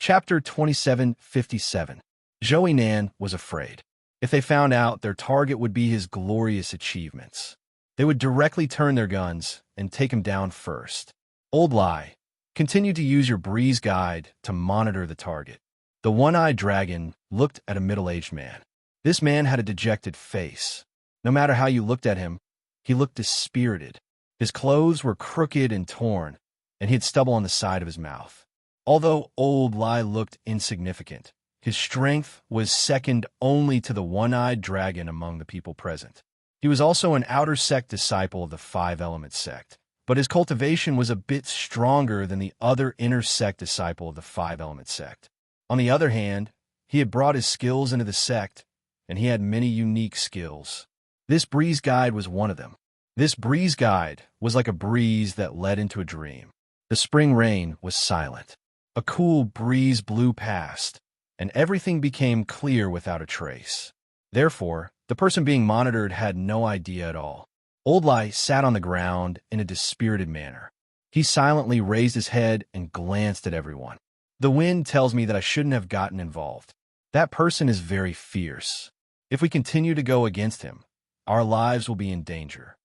Chapter 2757. Zhou Nan was afraid. If they found out, their target would be his glorious achievements. They would directly turn their guns and take him down first. Old Lai, continue to use your breeze guide to monitor the target. The one-eyed dragon looked at a middle-aged man. This man had a dejected face. No matter how you looked at him, he looked dispirited. His clothes were crooked and torn, and he had stubble on the side of his mouth. Although Old Lai looked insignificant, his strength was second only to the one-eyed dragon among the people present. He was also an outer sect disciple of the five-element sect, but his cultivation was a bit stronger than the other inner sect disciple of the five-element sect. On the other hand, he had brought his skills into the sect, and he had many unique skills. This breeze guide was one of them. This breeze guide was like a breeze that led into a dream. The spring rain was silent. A cool breeze blew past, and everything became clear without a trace. Therefore, the person being monitored had no idea at all. Old Lai sat on the ground in a dispirited manner. He silently raised his head and glanced at everyone. The wind tells me that I shouldn't have gotten involved. That person is very fierce. If we continue to go against him, our lives will be in danger.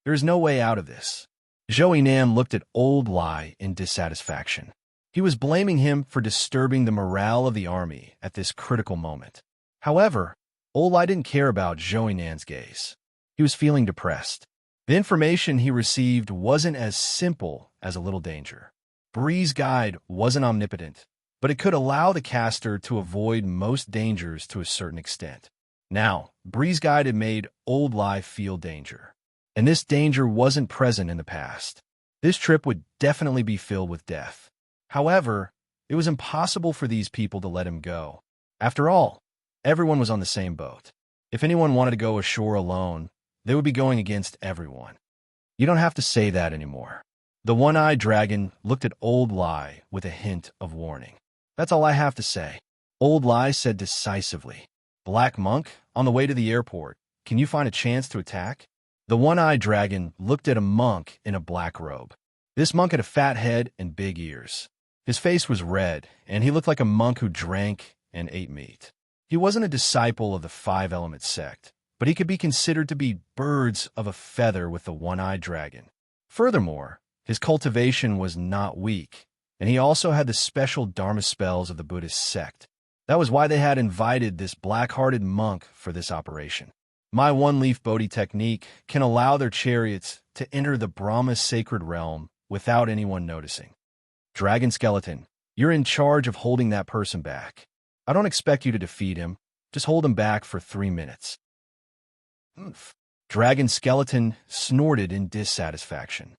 There is no way out of this. Zhou Nan looked at Old Lai in dissatisfaction. He was blaming him for disturbing the morale of the army at this critical moment. However, Old Lai didn't care about Zhou Nan's gaze. He was feeling depressed. The information he received wasn't as simple as a little danger. Breeze Guide wasn't omnipotent, but it could allow the caster to avoid most dangers to a certain extent. Now, Breeze Guide had made Old Lai feel danger, and this danger wasn't present in the past. This trip would definitely be filled with death. However, it was impossible for these people to let him go. After all, everyone was on the same boat. If anyone wanted to go ashore alone, they would be going against everyone. You don't have to say that anymore. The one-eyed dragon looked at Old Lai with a hint of warning. That's all I have to say. Old Lai said decisively. Black Monk, on the way to the airport, can you find a chance to attack? The one-eyed dragon looked at a monk in a black robe. This monk had a fat head and big ears. His face was red, and he looked like a monk who drank and ate meat. He wasn't a disciple of the five-element sect, but he could be considered to be birds of a feather with the one-eyed dragon. Furthermore, his cultivation was not weak, and he also had the special Dharma spells of the Buddhist sect. That was why they had invited this black-hearted monk for this operation. My one-leaf Bodhi technique can allow their chariots to enter the Brahma's sacred realm without anyone noticing. Dragon Skeleton, you're in charge of holding that person back. I don't expect you to defeat him. Just hold him back for 3 minutes. Oomph. Dragon Skeleton snorted in dissatisfaction.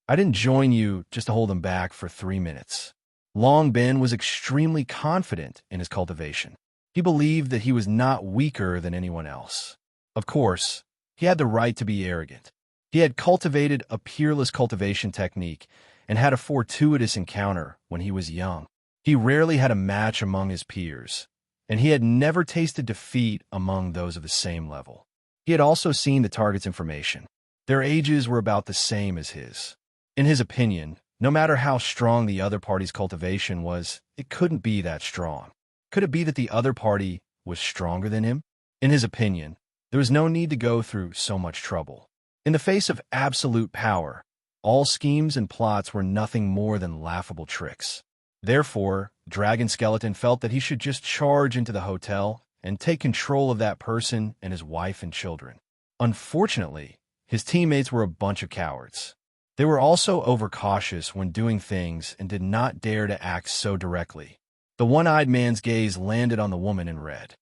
I didn't join you just to hold him back for 3 minutes. Long Ben was extremely confident in his cultivation. He believed that he was not weaker than anyone else. Of course, he had the right to be arrogant. He had cultivated a peerless cultivation technique and had a fortuitous encounter when he was young. He rarely had a match among his peers, and he had never tasted defeat among those of the same level. He had also seen the target's information. Their ages were about the same as his. In his opinion, no matter how strong the other party's cultivation was, it couldn't be that strong. Could it be that the other party was stronger than him? In his opinion, there was no need to go through so much trouble. In the face of absolute power, all schemes and plots were nothing more than laughable tricks. Therefore, Dragon Skeleton felt that he should just charge into the hotel and take control of that person and his wife and children. Unfortunately, his teammates were a bunch of cowards. They were also overcautious when doing things and did not dare to act so directly. The one-eyed man's gaze landed on the woman in red.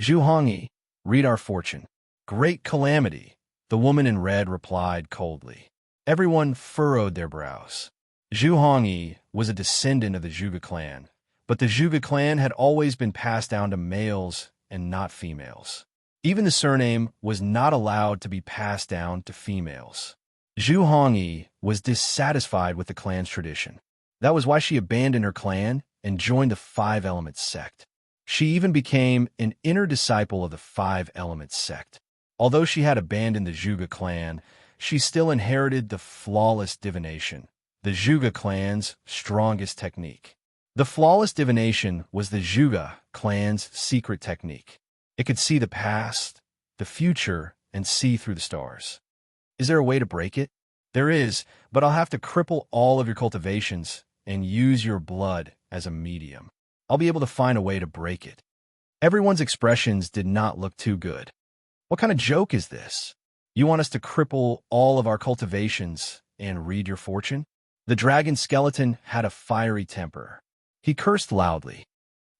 Zhu Hongyi, read our fortune. Great calamity, the woman in red replied coldly. Everyone furrowed their brows. Zhu Hongyi was a descendant of the Zhuge clan, but the Zhuge clan had always been passed down to males and not females. Even the surname was not allowed to be passed down to females. Zhu Hongyi was dissatisfied with the clan's tradition. That was why she abandoned her clan and joined the five-element sect. She even became an inner disciple of the five-element sect. Although she had abandoned the Zhuge clan, she still inherited the flawless divination, the Zhuge clan's strongest technique. The flawless divination was the Zhuge clan's secret technique. It could see the past, the future, and see through the stars. Is there a way to break it? There is, but I'll have to cripple all of your cultivations and use your blood as a medium. I'll be able to find a way to break it. Everyone's expressions did not look too good. What kind of joke is this? You want us to cripple all of our cultivations and read your fortune? The dragon skeleton had a fiery temper. He cursed loudly.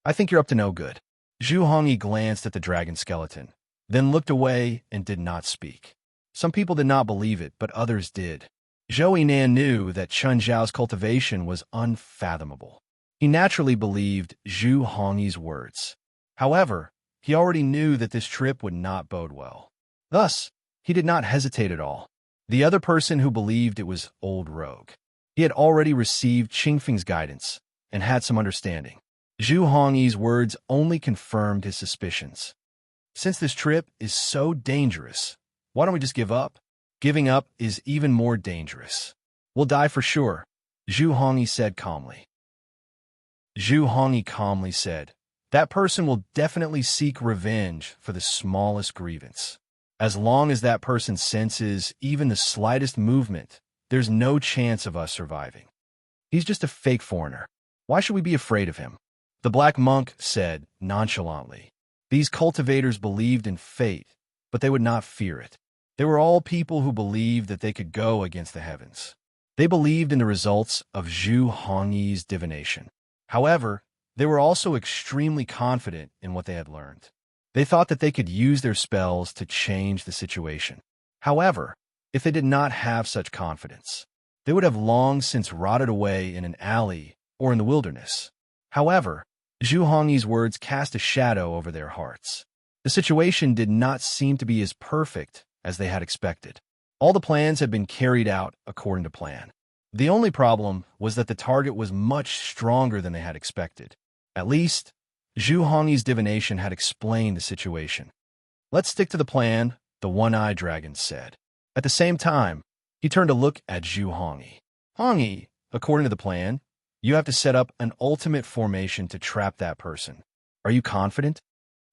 I think you're up to no good. Zhu Hongyi glanced at the dragon skeleton, then looked away and did not speak. Some people did not believe it, but others did. Zhou Yinan knew that Chun Zhao's cultivation was unfathomable. He naturally believed Zhu Hongyi's words. However, he already knew that this trip would not bode well. Thus, he did not hesitate at all. The other person who believed it was Old Rogue. He had already received Qingfeng's guidance and had some understanding. Zhu Hongyi's words only confirmed his suspicions. Since this trip is so dangerous, why don't we just give up? Giving up is even more dangerous. We'll die for sure, Zhu Hongyi said calmly. Zhu Hongyi calmly said, that person will definitely seek revenge for the smallest grievance. As long as that person senses even the slightest movement, there's no chance of us surviving. He's just a fake foreigner. Why should we be afraid of him? The black monk said nonchalantly. These cultivators believed in fate, but they would not fear it. They were all people who believed that they could go against the heavens. They believed in the results of Zhu Hongyi's divination. However, they were also extremely confident in what they had learned. They thought that they could use their spells to change the situation. However, if they did not have such confidence, they would have long since rotted away in an alley or in the wilderness. However, Zhu Hongyi's words cast a shadow over their hearts. The situation did not seem to be as perfect as they had expected. All the plans had been carried out according to plan. The only problem was that the target was much stronger than they had expected. At least, Zhu Hongyi's divination had explained the situation. Let's stick to the plan, the one-eyed dragon said. At the same time, he turned to look at Zhu Hongyi. Hongyi, according to the plan, you have to set up an ultimate formation to trap that person. Are you confident?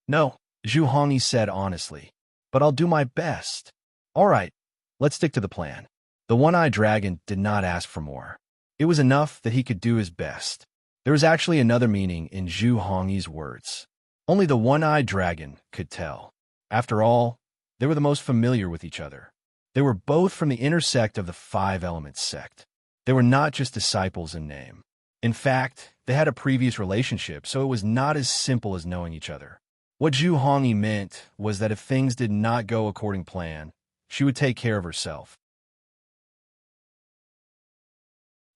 No, Zhu Hongyi said honestly, but I'll do my best. All right, let's stick to the plan. The one-eyed dragon did not ask for more. It was enough that he could do his best. There was actually another meaning in Zhu Hongyi's words. Only the one-eyed dragon could tell. After all, they were the most familiar with each other. They were both from the inner sect of the Five Elements sect. They were not just disciples in name. In fact, they had a previous relationship, so it was not as simple as knowing each other. What Zhu Hongyi meant was that if things did not go according to plan, she would take care of herself.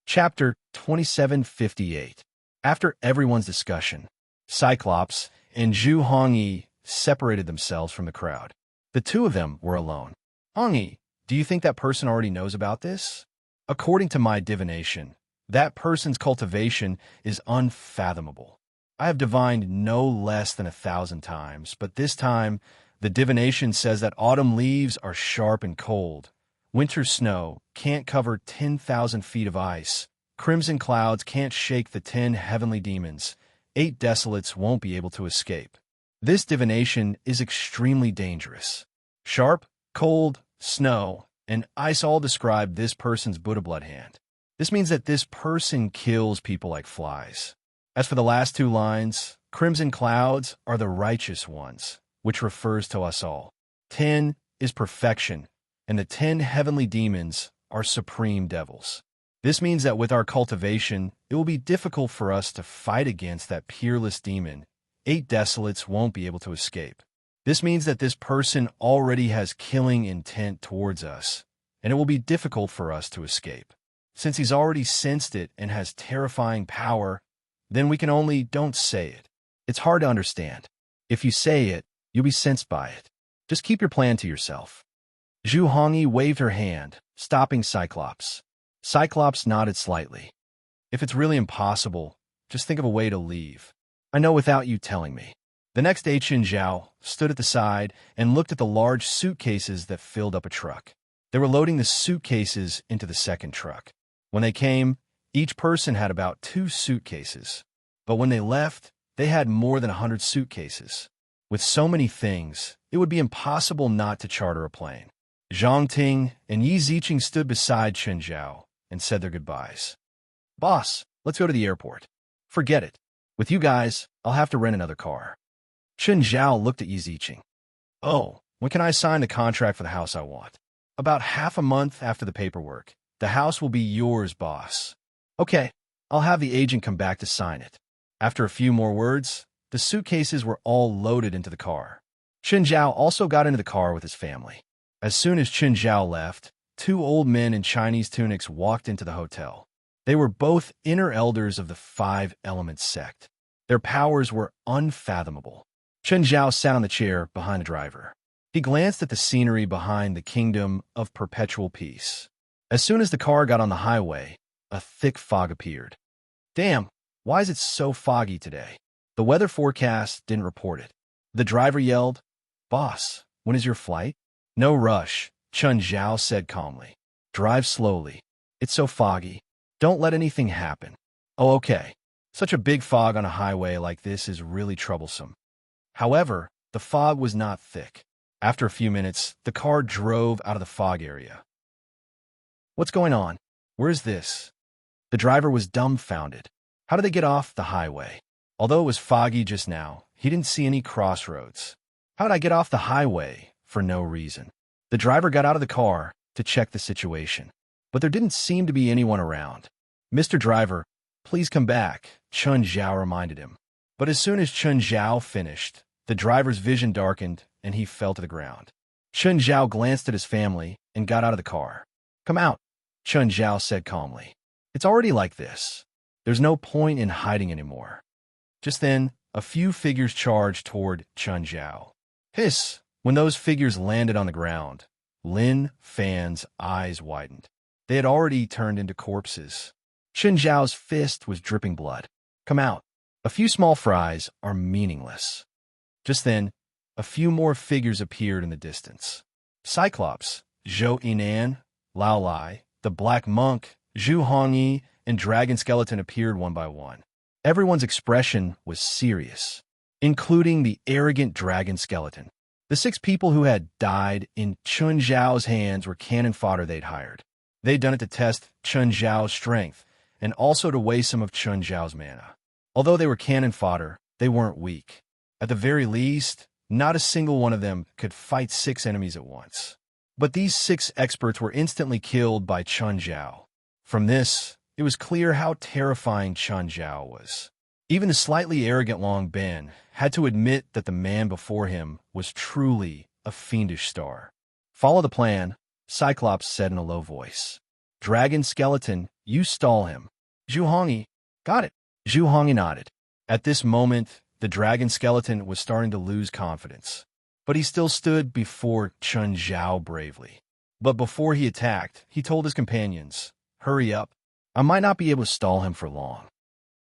Chapter 2758. After everyone's discussion, Cyclops and Zhu Hongyi separated themselves from the crowd. The two of them were alone. Hongyi, do you think that person already knows about this? According to my divination, that person's cultivation is unfathomable. I have divined no less than 1,000 times, but this time, the divination says that autumn leaves are sharp and cold. Winter snow can't cover 10,000 feet of ice. Crimson clouds can't shake the 10 heavenly demons. 8 desolates won't be able to escape. This divination is extremely dangerous. Sharp, cold, snow, and ice all describe this person's Buddha blood hand. This means that this person kills people like flies. As for the last two lines, crimson clouds are the righteous ones, which refers to us all. 10 is perfection, and the 10 heavenly demons are supreme devils. This means that with our cultivation, it will be difficult for us to fight against that peerless demon. 8 desolates won't be able to escape. This means that this person already has killing intent towards us, and it will be difficult for us to escape. Since he's already sensed it and has terrifying power, then we can only don't say it. It's hard to understand. If you say it, you'll be sensed by it. Just keep your plan to yourself. Zhu Hongyi waved her hand, stopping Cyclops. Cyclops nodded slightly. If it's really impossible, just think of a way to leave. I know without you telling me. The next Ancient Zhao stood at the side and looked at the large suitcases that filled up a truck. They were loading the suitcases into the second truck. When they came, each person had about 2 suitcases. But when they left, they had more than 100 suitcases. With so many things, it would be impossible not to charter a plane. Zhang Ting and Yi Ziqing stood beside Chen Zhao and said their goodbyes. "Boss, let's go to the airport." "Forget it. With you guys, I'll have to rent another car." Chen Zhao looked at Yi Ziqing. "Oh, when can I sign the contract for the house I want?" "About half a month after the paperwork. The house will be yours, boss." "Okay, I'll have the agent come back to sign it." After a few more words, the suitcases were all loaded into the car. Chen Zhao also got into the car with his family. As soon as Chen Zhao left, two old men in Chinese tunics walked into the hotel. They were both inner elders of the Five Elements sect. Their powers were unfathomable. Chen Zhao sat on the chair behind the driver. He glanced at the scenery behind the kingdom of perpetual peace. As soon as the car got on the highway, a thick fog appeared. "Damn, why is it so foggy today?" The weather forecast didn't report it. The driver yelled, "Boss, when is your flight?" "No rush," Chen Zhao said calmly. "Drive slowly. It's so foggy. Don't let anything happen." "Oh, okay." Such a big fog on a highway like this is really troublesome. However, the fog was not thick. After a few minutes, the car drove out of the fog area. "What's going on? Where is this?" The driver was dumbfounded. How did they get off the highway? Although it was foggy just now, he didn't see any crossroads. How did I get off the highway for no reason? The driver got out of the car to check the situation, but there didn't seem to be anyone around. "Mr. Driver, please come back," Chen Zhao reminded him. But as soon as Chen Zhao finished, the driver's vision darkened and he fell to the ground. Chen Zhao glanced at his family and got out of the car. "Come out," Chen Zhao said calmly. "It's already like this. There's no point in hiding anymore." Just then, a few figures charged toward Chen Zhao. Hiss! When those figures landed on the ground, Lin Fan's eyes widened. They had already turned into corpses. Chen Zhao's fist was dripping blood. "Come out. A few small fries are meaningless." Just then, a few more figures appeared in the distance. Cyclops, Zhou Yinan, Lao Lai, the Black Monk, Zhu Hongyi, and Dragon Skeleton appeared one by one. Everyone's expression was serious, including the arrogant Dragon Skeleton. The 6 people who had died in Chen Zhao's hands were cannon fodder they'd hired. They'd done it to test Chen Zhao's strength and also to waste some of Chen Zhao's mana. Although they were cannon fodder, they weren't weak. At the very least, not a single one of them could fight 6 enemies at once. But these 6 experts were instantly killed by Chen Zhao. From this, it was clear how terrifying Chen Zhao was. Even the slightly arrogant Long Ben had to admit that the man before him was truly a fiendish star. "Follow the plan," Cyclops said in a low voice. "Dragon Skeleton, you stall him." "Zhu Hongyi, got it." Zhu Hongyi nodded. At this moment, the Dragon Skeleton was starting to lose confidence. But he still stood before Chen Zhao bravely. But before he attacked, he told his companions, "Hurry up. I might not be able to stall him for long."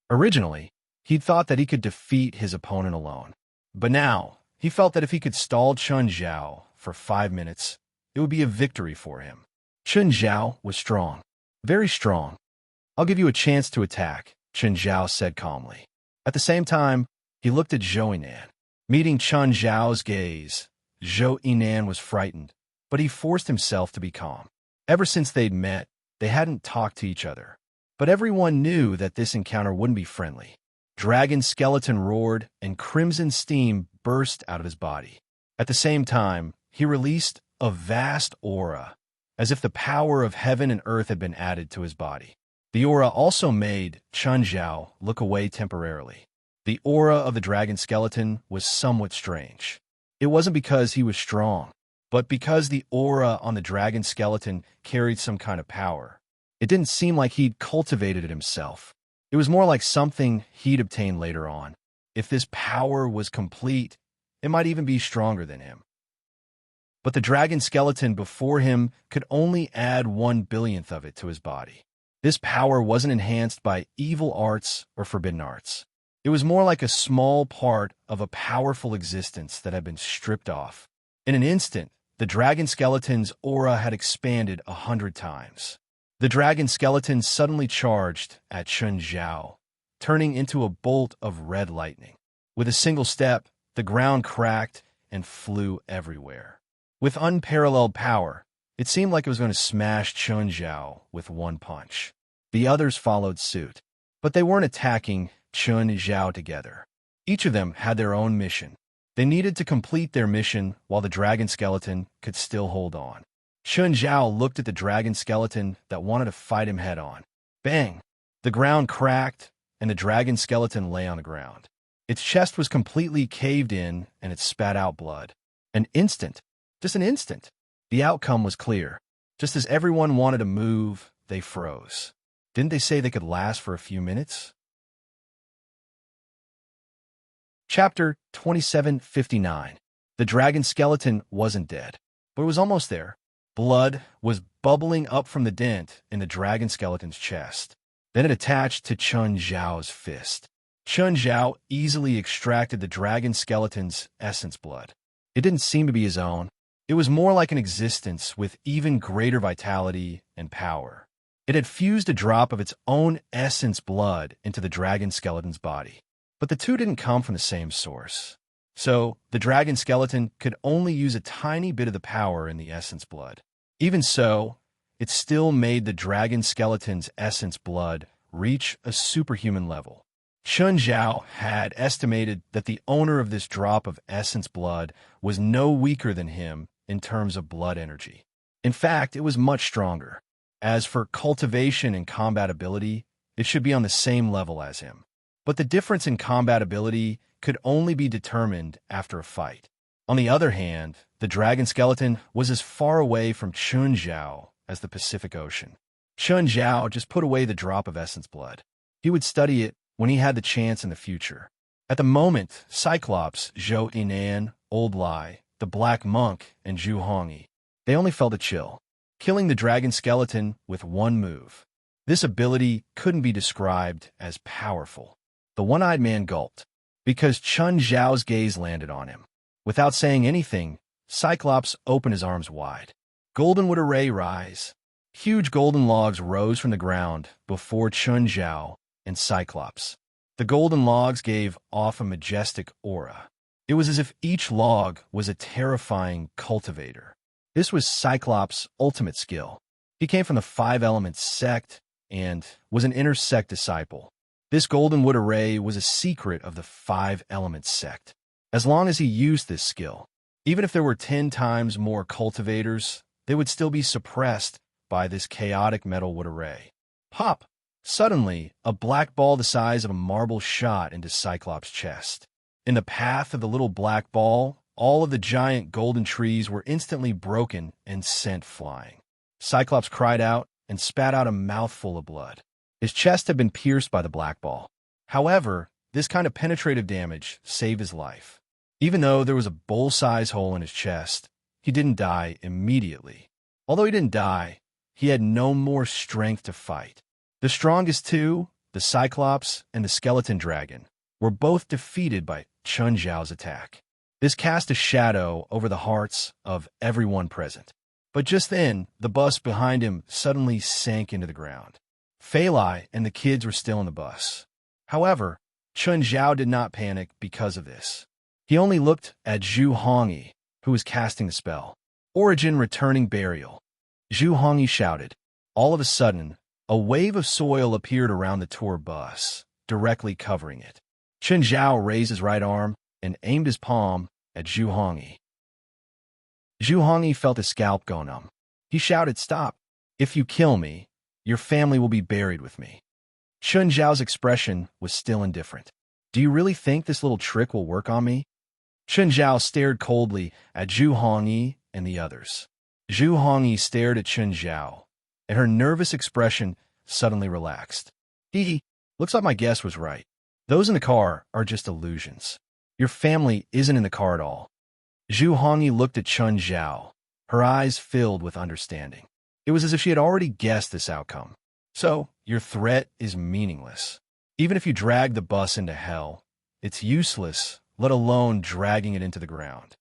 Originally, he'd thought that he could defeat his opponent alone. But now, he felt that if he could stall Chen Zhao for 5 minutes, it would be a victory for him. Chen Zhao was strong, very strong. "I'll give you a chance to attack," Chen Zhao said calmly. At the same time, he looked at Zhou Yinan. Meeting Chen Zhao's gaze, Zhou Yinan was frightened, but he forced himself to be calm. Ever since they'd met, they hadn't talked to each other. But everyone knew that this encounter wouldn't be friendly. Dragon Skeleton roared, and crimson steam burst out of his body. At the same time, he released a vast aura, as if the power of heaven and earth had been added to his body. The aura also made Chen Zhao look away temporarily. The aura of the Dragon Skeleton was somewhat strange. It wasn't because he was strong, but because the aura on the Dragon Skeleton carried some kind of power. It didn't seem like he'd cultivated it himself. It was more like something he'd obtained later on. If this power was complete, it might even be stronger than him. But the Dragon Skeleton before him could only add 1/billionth of it to his body. This power wasn't enhanced by evil arts or forbidden arts. It was more like a small part of a powerful existence that had been stripped off. In an instant, the Dragon Skeleton's aura had expanded 100 times. The Dragon Skeleton suddenly charged at Chen Zhao. turning into a bolt of red lightning. With a single step, the ground cracked and flew everywhere. With unparalleled power, it seemed like it was going to smash Chun Zhao with one punch. The others followed suit, but they weren't attacking Chun Zhao together. Each of them had their own mission. They needed to complete their mission while the dragon skeleton could still hold on. Chun Zhao looked at the dragon skeleton that wanted to fight him head-on. Bang! The ground cracked, and the dragon skeleton lay on the ground. Its chest was completely caved in, and it spat out blood. Just an instant. The outcome was clear. Just as everyone wanted to move, they froze. Didn't they say they could last for a few minutes? Chapter 2759. The dragon skeleton wasn't dead, but it was almost there. Blood was bubbling up from the dent in the dragon skeleton's chest. Then it attached to Chun Zhao's fist. Chun Zhao easily extracted the dragon skeleton's essence blood. It didn't seem to be his own. It was more like an existence with even greater vitality and power. It had fused a drop of its own essence blood into the dragon skeleton's body. But the two didn't come from the same source. So, the dragon skeleton could only use a tiny bit of the power in the essence blood. Even so, it still made the dragon skeleton's essence blood reach a superhuman level. Chun Zhao had estimated that the owner of this drop of essence blood was no weaker than him in terms of blood energy. In fact, it was much stronger. As for cultivation and combat ability, it should be on the same level as him. But the difference in combat ability could only be determined after a fight. On the other hand, the dragon skeleton was as far away from Chun Zhao as the Pacific Ocean. Chun Zhao just put away the drop of essence blood. He would study it when he had the chance in the future. At the moment, Cyclops, Zhou Yinan, Old Lai, the Black Monk, and Zhu Hongyi, they only felt a chill, killing the dragon skeleton with one move. This ability couldn't be described as powerful. The one-eyed man gulped, because Chun Zhao's gaze landed on him. Without saying anything, Cyclops opened his arms wide. Golden would array rise. Huge golden logs rose from the ground before Chun Zhao and Cyclops. The golden logs gave off a majestic aura. It was as if each log was a terrifying cultivator. This was Cyclops' ultimate skill. He came from the Five Elements sect and was an inner sect disciple. This golden wood array was a secret of the Five Elements sect. As long as he used this skill, even if there were 10 times more cultivators, they would still be suppressed by this chaotic metal wood array. Pop! Suddenly, a black ball the size of a marble shot into Cyclops' chest. In the path of the little black ball, all of the giant golden trees were instantly broken and sent flying. Cyclops cried out and spat out a mouthful of blood. His chest had been pierced by the black ball. However, this kind of penetrative damage saved his life. Even though there was a bowl-sized hole in his chest, he didn't die immediately. Although he didn't die, he had no more strength to fight. The strongest two, the Cyclops and the Skeleton Dragon, were both defeated by Chun Zhao's attack. This cast a shadow over the hearts of everyone present. But just then, the bus behind him suddenly sank into the ground. Fei Lai and the kids were still in the bus. However, Chun Zhao did not panic because of this. He only looked at Zhu Hongyi, who was casting the spell. Origin returning burial. Zhu Hongyi shouted. All of a sudden, a wave of soil appeared around the tour bus, directly covering it. Chun Zhao raised his right arm and aimed his palm at Zhu Hongyi. Zhu Hongyi felt his scalp go numb. He shouted, "Stop! If you kill me, your family will be buried with me." Chun Zhao's expression was still indifferent. "Do you really think this little trick will work on me?" Chun Zhao stared coldly at Zhu Hongyi and the others. Zhu Hongyi stared at Chun Zhao, and her nervous expression suddenly relaxed. Looks like my guess was right. Those in the car are just illusions. Your family isn't in the car at all." Zhu Hongyi looked at Chun Zhao, her eyes filled with understanding. It was as if she had already guessed this outcome. "So, your threat is meaningless. Even if you drag the bus into hell, it's useless, let alone dragging it into the ground.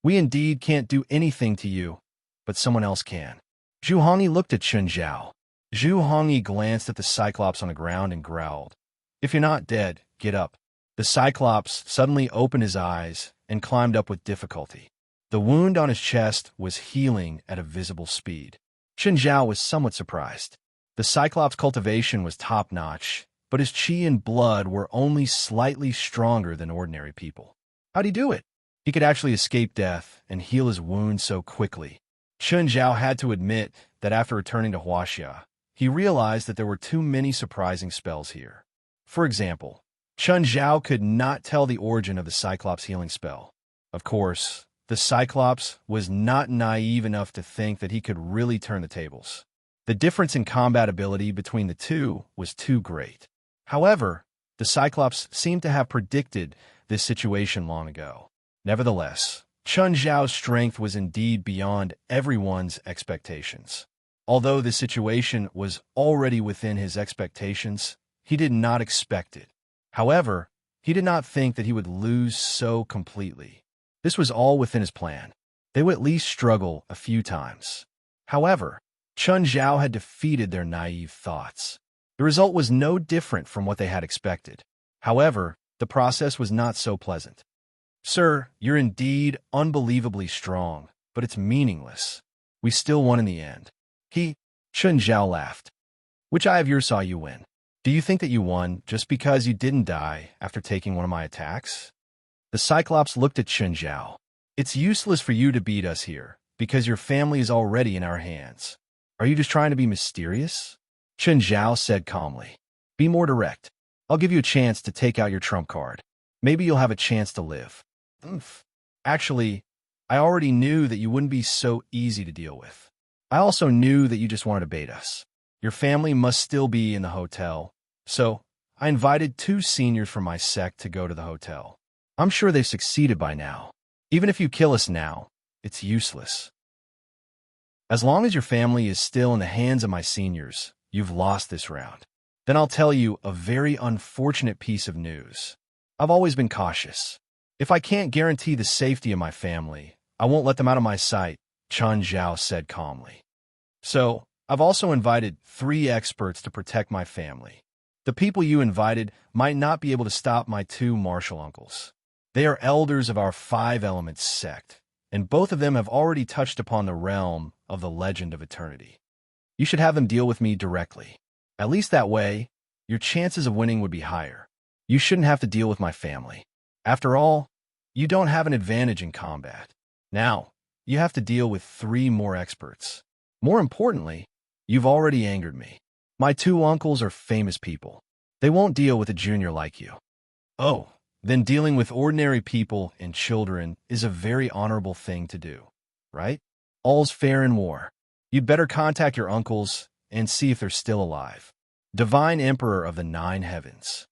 We indeed can't do anything to you, but someone else can." Zhu Hongyi looked at Chun Zhao. Zhu Hongyi glanced at the Cyclops on the ground and growled. If you're not dead, get up. The Cyclops suddenly opened his eyes and climbed up with difficulty. The wound on his chest was healing at a visible speed. Chen Zhao was somewhat surprised. The Cyclops' cultivation was top-notch, but his chi and blood were only slightly stronger than ordinary people. How'd he do it? He could actually escape death and heal his wound so quickly. Chen Zhao had to admit that after returning to Huaxia, he realized that there were too many surprising spells here. For example, Chen Zhao could not tell the origin of the Cyclops healing spell. Of course, the Cyclops was not naive enough to think that he could really turn the tables. The difference in combat ability between the two was too great. However, the Cyclops seemed to have predicted this situation long ago. Nevertheless, Chen Zhao's strength was indeed beyond everyone's expectations. Although the situation was already within his expectations, he did not expect it. However, he did not think that he would lose so completely. This was all within his plan. They would at least struggle a few times. However, Chen Zhao had defeated their naive thoughts. The result was no different from what they had expected. However, the process was not so pleasant. Sir, you're indeed unbelievably strong, but it's meaningless. We still won in the end. Chen Zhao laughed. Which eye of yours saw you win? Do you think that you won just because you didn't die after taking one of my attacks? The Cyclops looked at Chen Zhao. It's useless for you to beat us here, because your family is already in our hands. Are you just trying to be mysterious? Chen Zhao said calmly. Be more direct. I'll give you a chance to take out your trump card. Maybe you'll have a chance to live. Actually, I already knew that you wouldn't be so easy to deal with. I also knew that you just wanted to bait us. Your family must still be in the hotel, so I invited 2 seniors from my sect to go to the hotel. I'm sure they've succeeded by now. Even if you kill us now, it's useless. As long as your family is still in the hands of my seniors, you've lost this round. Then I'll tell you a very unfortunate piece of news. I've always been cautious. If I can't guarantee the safety of my family, I won't let them out of my sight, Chen Zhao said calmly. So, I've also invited 3 experts to protect my family. The people you invited might not be able to stop my 2 martial uncles. They are elders of our 5 Elements sect, and both of them have already touched upon the realm of the legend of eternity. You should have them deal with me directly. At least that way, your chances of winning would be higher. You shouldn't have to deal with my family. After all, you don't have an advantage in combat. Now, you have to deal with 3 more experts. More importantly, you've already angered me. My 2 uncles are famous people. They won't deal with a junior like you. Oh, then dealing with ordinary people and children is a very honorable thing to do, right? All's fair in war. You'd better contact your uncles and see if they're still alive. Divine Emperor of the 9 Heavens.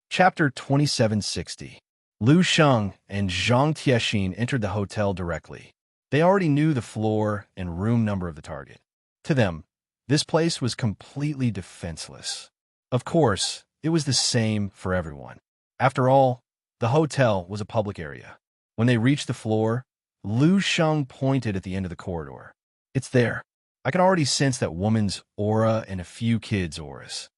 Chapter 2760. Lu Sheng and Zhang Tiexin entered the hotel directly. They already knew the floor and room number of the target. To them, this place was completely defenseless. Of course, it was the same for everyone. After all, the hotel was a public area. When they reached the floor, Lu Sheng pointed at the end of the corridor. It's there. I can already sense that woman's aura and a few kids' auras.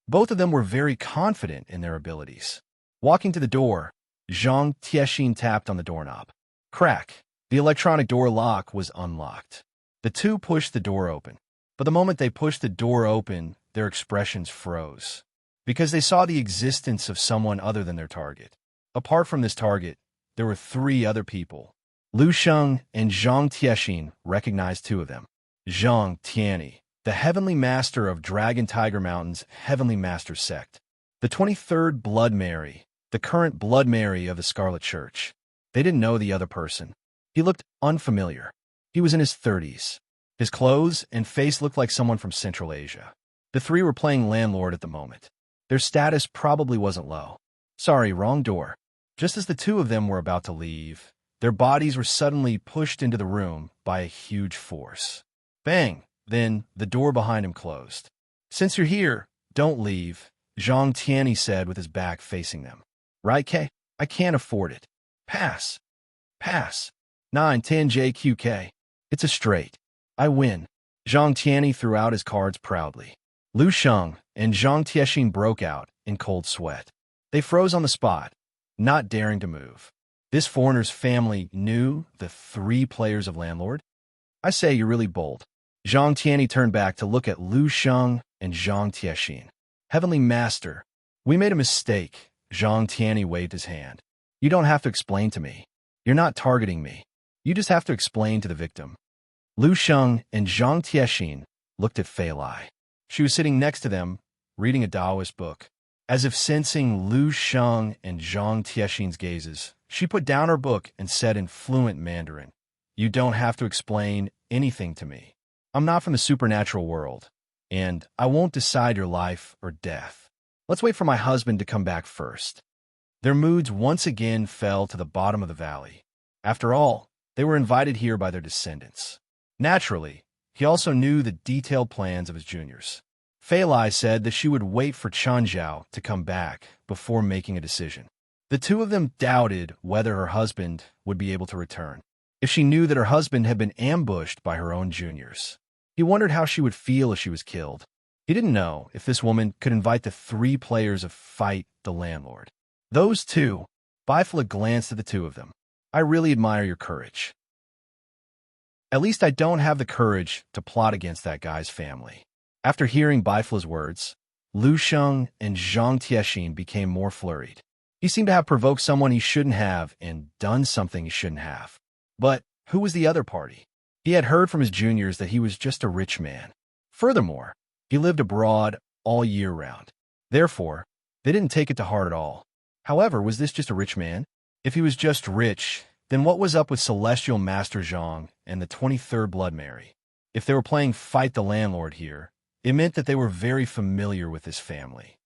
Both of them were very confident in their abilities. Walking to the door, Zhang Tiexin tapped on the doorknob. Crack! The electronic door lock was unlocked. The 2 pushed the door open. But the moment they pushed the door open, their expressions froze. Because they saw the existence of someone other than their target. Apart from this target, there were 3 other people. Lu Sheng and Zhang Tiexin recognized 2 of them. Zhang Tianyi, the Heavenly Master of Dragon Tiger Mountain's Heavenly Master sect. The 23rd Blood Mary, the current Blood Mary of the Scarlet Church. They didn't know the other person. He looked unfamiliar. He was in his 30s. His clothes and face looked like someone from Central Asia. The 3 were playing landlord at the moment. Their status probably wasn't low. Sorry, wrong door. Just as the 2 of them were about to leave, their bodies were suddenly pushed into the room by a huge force. Bang! Then the door behind him closed. Since you're here, don't leave, Zhang Tianyi said with his back facing them. Right, K? I can't afford it. Pass. Pass. 9-10 JQK. It's a straight. I win. Zhang Tianyi threw out his cards proudly. Lu Sheng and Zhang Tiexin broke out in cold sweat. They froze on the spot, not daring to move. This foreigner's family knew the 3 players of Landlord? I say you're really bold. Zhang Tianyi turned back to look at Lu Sheng and Zhang Tiexin. Heavenly Master, we made a mistake. Zhang Tianyi waved his hand. You don't have to explain to me. You're not targeting me. You just have to explain to the victim. Lu Sheng and Zhang Tiexin looked at Fei Lai. She was sitting next to them, reading a Taoist book. As if sensing Lu Sheng and Zhang Tiexin's gazes, she put down her book and said in fluent Mandarin, You don't have to explain anything to me. I'm not from the supernatural world, and I won't decide your life or death. Let's wait for my husband to come back first. Their moods once again fell to the bottom of the valley. After all, they were invited here by their descendants. Naturally, he also knew the detailed plans of his juniors. Fei Lai said that she would wait for Chen Zhao to come back before making a decision. The two of them doubted whether her husband would be able to return, if she knew that her husband had been ambushed by her own juniors. He wondered how she would feel if she was killed. He didn't know if this woman could invite the 3 players of Fight the Landlord. Those two. Bifla glanced at the two of them. I really admire your courage. At least I don't have the courage to plot against that guy's family. After hearing Bifla's words, Lu Sheng and Zhang Tiexin became more flurried. He seemed to have provoked someone he shouldn't have and done something he shouldn't have. But who was the other party? He had heard from his juniors that he was just a rich man. Furthermore, he lived abroad all year round. Therefore, they didn't take it to heart at all. However, was this just a rich man? If he was just rich, then what was up with Celestial Master Zhang and the 23rd Blood Mary? If they were playing Fight the Landlord here, it meant that they were very familiar with this family.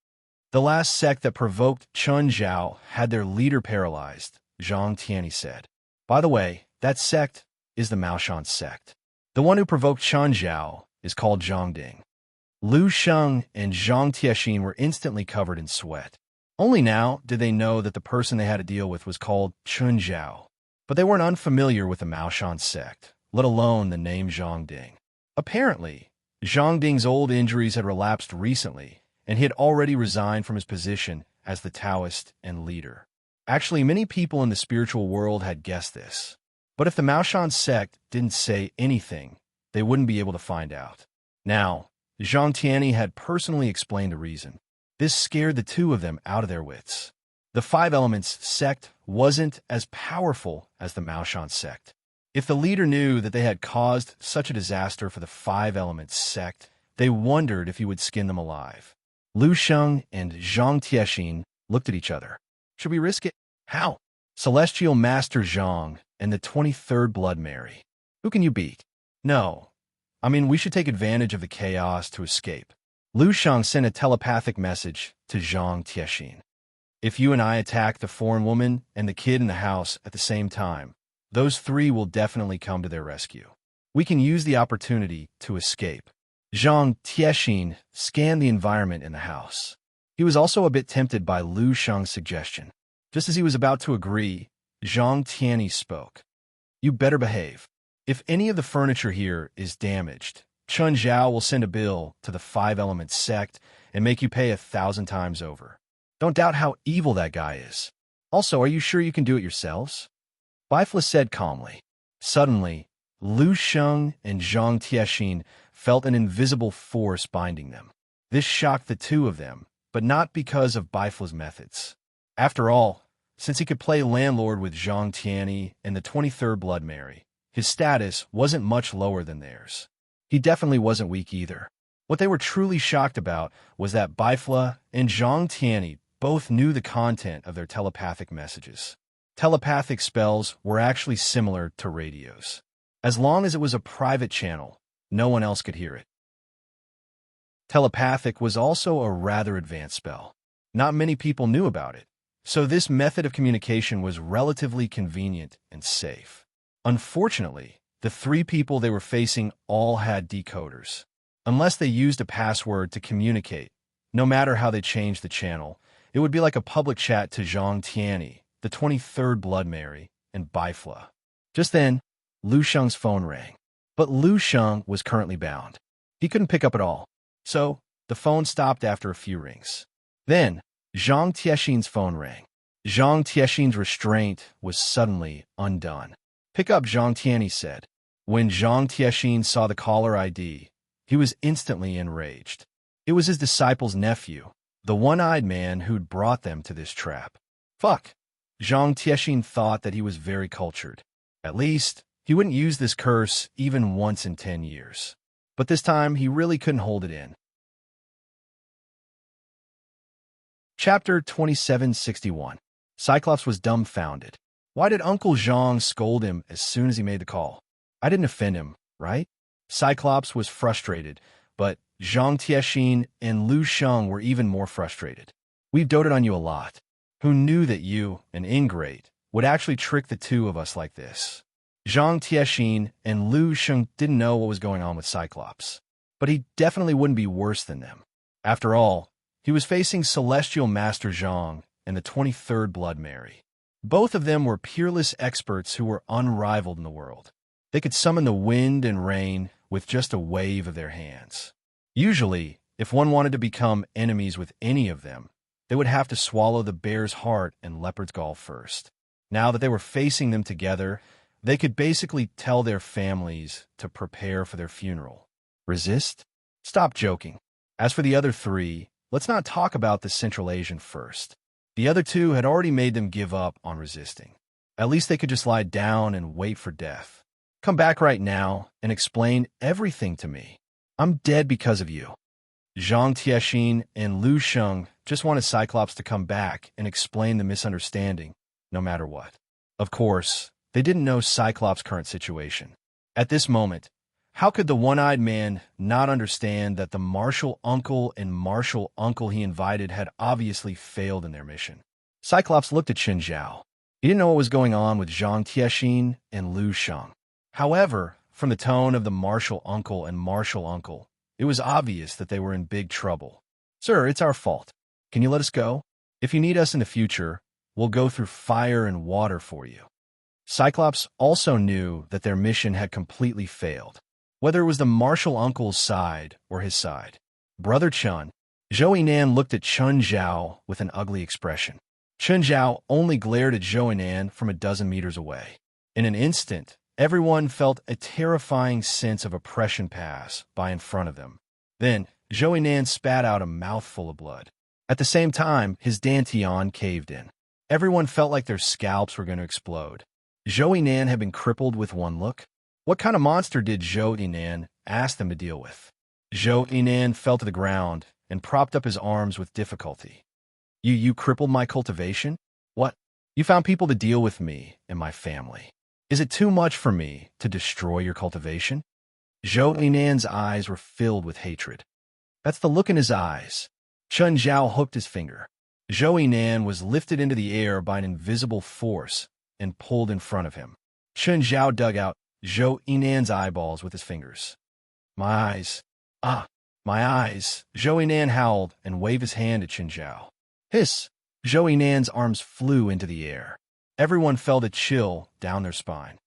The last sect that provoked Chen Zhao had their leader paralyzed, Zhang Tianyi said. By the way, that sect is the Maoshan sect. The one who provoked Chen Zhao is called Zhongding. Lu Sheng and Zhang Tiexin were instantly covered in sweat. Only now did they know that the person they had to deal with was called Chen Zhao. But they weren't unfamiliar with the Maoshan sect, let alone the name Zhongding. Apparently, Zhongding's old injuries had relapsed recently, and he had already resigned from his position as the Taoist and leader. Actually, many people in the spiritual world had guessed this. But if the Maoshan sect didn't say anything, they wouldn't be able to find out. Now, Zhang Tianyi had personally explained the reason. This scared the two of them out of their wits. The 5 Elements sect wasn't as powerful as the Maoshan sect. If the leader knew that they had caused such a disaster for the 5 Elements sect, they wondered if he would skin them alive. Lu Sheng and Zhang Tiexin looked at each other. Should we risk it? How? Celestial Master Zhang and the 23rd Blood Mary. Who can you beat? No. I mean, we should take advantage of the chaos to escape. Lu Sheng sent a telepathic message to Zhang Tiexin. If you and I attack the foreign woman and the kid in the house at the same time, those 3 will definitely come to their rescue. We can use the opportunity to escape. Zhang Tiexin scanned the environment in the house. He was also a bit tempted by Lu Sheng's suggestion. Just as he was about to agree, Zhang Tianyi spoke. You better behave. If any of the furniture here is damaged, Chen Zhao will send a bill to the 5 Elements sect and make you pay 1,000 times over. Don't doubt how evil that guy is. Also, are you sure you can do it yourselves? Bifla said calmly. Suddenly, Lu Sheng and Zhang Tiexin felt an invisible force binding them. This shocked the two of them, but not because of Bifla's methods. After all, since he could play landlord with Zhang Tianyi and the 23rd Blood Mary, his status wasn't much lower than theirs. He definitely wasn't weak either. What they were truly shocked about was that Bifla and Zhang Tianyi both knew the content of their telepathic messages. Telepathic spells were actually similar to radios. As long as it was a private channel, no one else could hear it. Telepathic was also a rather advanced spell. Not many people knew about it, so this method of communication was relatively convenient and safe. Unfortunately, the 3 people they were facing all had decoders. Unless they used a password to communicate, no matter how they changed the channel, it would be like a public chat to Zhang Tianyi, the 23rd Blood Mary, and Bifla. Just then, Lu Sheng's phone rang. But Lu Sheng was currently bound. He couldn't pick up at all. So, The phone stopped after a few rings. Then, Zhang Tiexin's phone rang. Zhang Tiexin's restraint was suddenly undone. "Pick up," Zhang Tianyi said. When Zhang Tiexin saw the caller ID, he was instantly enraged. It was his disciple's nephew, the one-eyed man who'd brought them to this trap. Fuck! Zhang Tiexin thought that he was very cultured. At least, he wouldn't use this curse even once in 10 years. But this time, he really couldn't hold it in. Chapter 2761. Cyclops was dumbfounded. Why did Uncle Zhang scold him as soon as he made the call? I didn't offend him, right? Cyclops was frustrated, but Zhang Tiexin and Lu Sheng were even more frustrated. We've doted on you a lot. Who knew that you, an ingrate, would actually trick the two of us like this? Zhang Tiexin and Lu Sheng didn't know what was going on with Cyclops, but he definitely wouldn't be worse than them. After all, he was facing Celestial Master Zhang and the 23rd Blood Mary. Both of them were peerless experts who were unrivaled in the world. They could summon the wind and rain with just a wave of their hands. Usually, if one wanted to become enemies with any of them, they would have to swallow the bear's heart and leopard's gall first. Now that they were facing them together, they could basically tell their families to prepare for their funeral. Resist? Stop joking. As for the other three, let's not talk about the Central Asian first. The other two had already made them give up on resisting. At least they could just lie down and wait for death. Come back right now and explain everything to me. I'm dead because of you. Zhang Tiexin and Lu Sheng just wanted Cyclops to come back and explain the misunderstanding, no matter what. Of course, they didn't know Cyclops' current situation. At this moment, how could the one-eyed man not understand that the martial uncle he invited had obviously failed in their mission? Cyclops looked at Chen Zhao. He didn't know what was going on with Zhang Tiexin and Lu Sheng. However, from the tone of the martial uncle, it was obvious that they were in big trouble. "Sir, it's our fault. Can you let us go? If you need us in the future, we'll go through fire and water for you." Cyclops also knew that their mission had completely failed, whether it was the martial uncle's side or his side. Brother Chun, Zhou Yinan looked at Chen Zhao with an ugly expression. Chen Zhao only glared at Zhou Yinan from a dozen meters away. In an instant, everyone felt a terrifying sense of oppression pass by in front of them. Then, Zhou Yinan spat out a mouthful of blood. At the same time, his dantian caved in. Everyone felt like their scalps were going to explode. Zhou Yinan had been crippled with one look. What kind of monster did Zhou Yinan ask them to deal with? Zhou Yinan fell to the ground and propped up his arms with difficulty. You crippled my cultivation? What? You found people to deal with me and my family. Is it too much for me to destroy your cultivation? Zhou Yinan's eyes were filled with hatred. That's the look in his eyes. Chen Zhao hooked his finger. Zhou Yinan was lifted into the air by an invisible force and pulled in front of him. Chen Zhao dug out Zhou Yinan's eyeballs with his fingers. My eyes. Ah, my eyes. Zhou Yinan howled and waved his hand at Chen Zhao. Hiss! Zhou Yinan's arms flew into the air. Everyone felt a chill down their spine.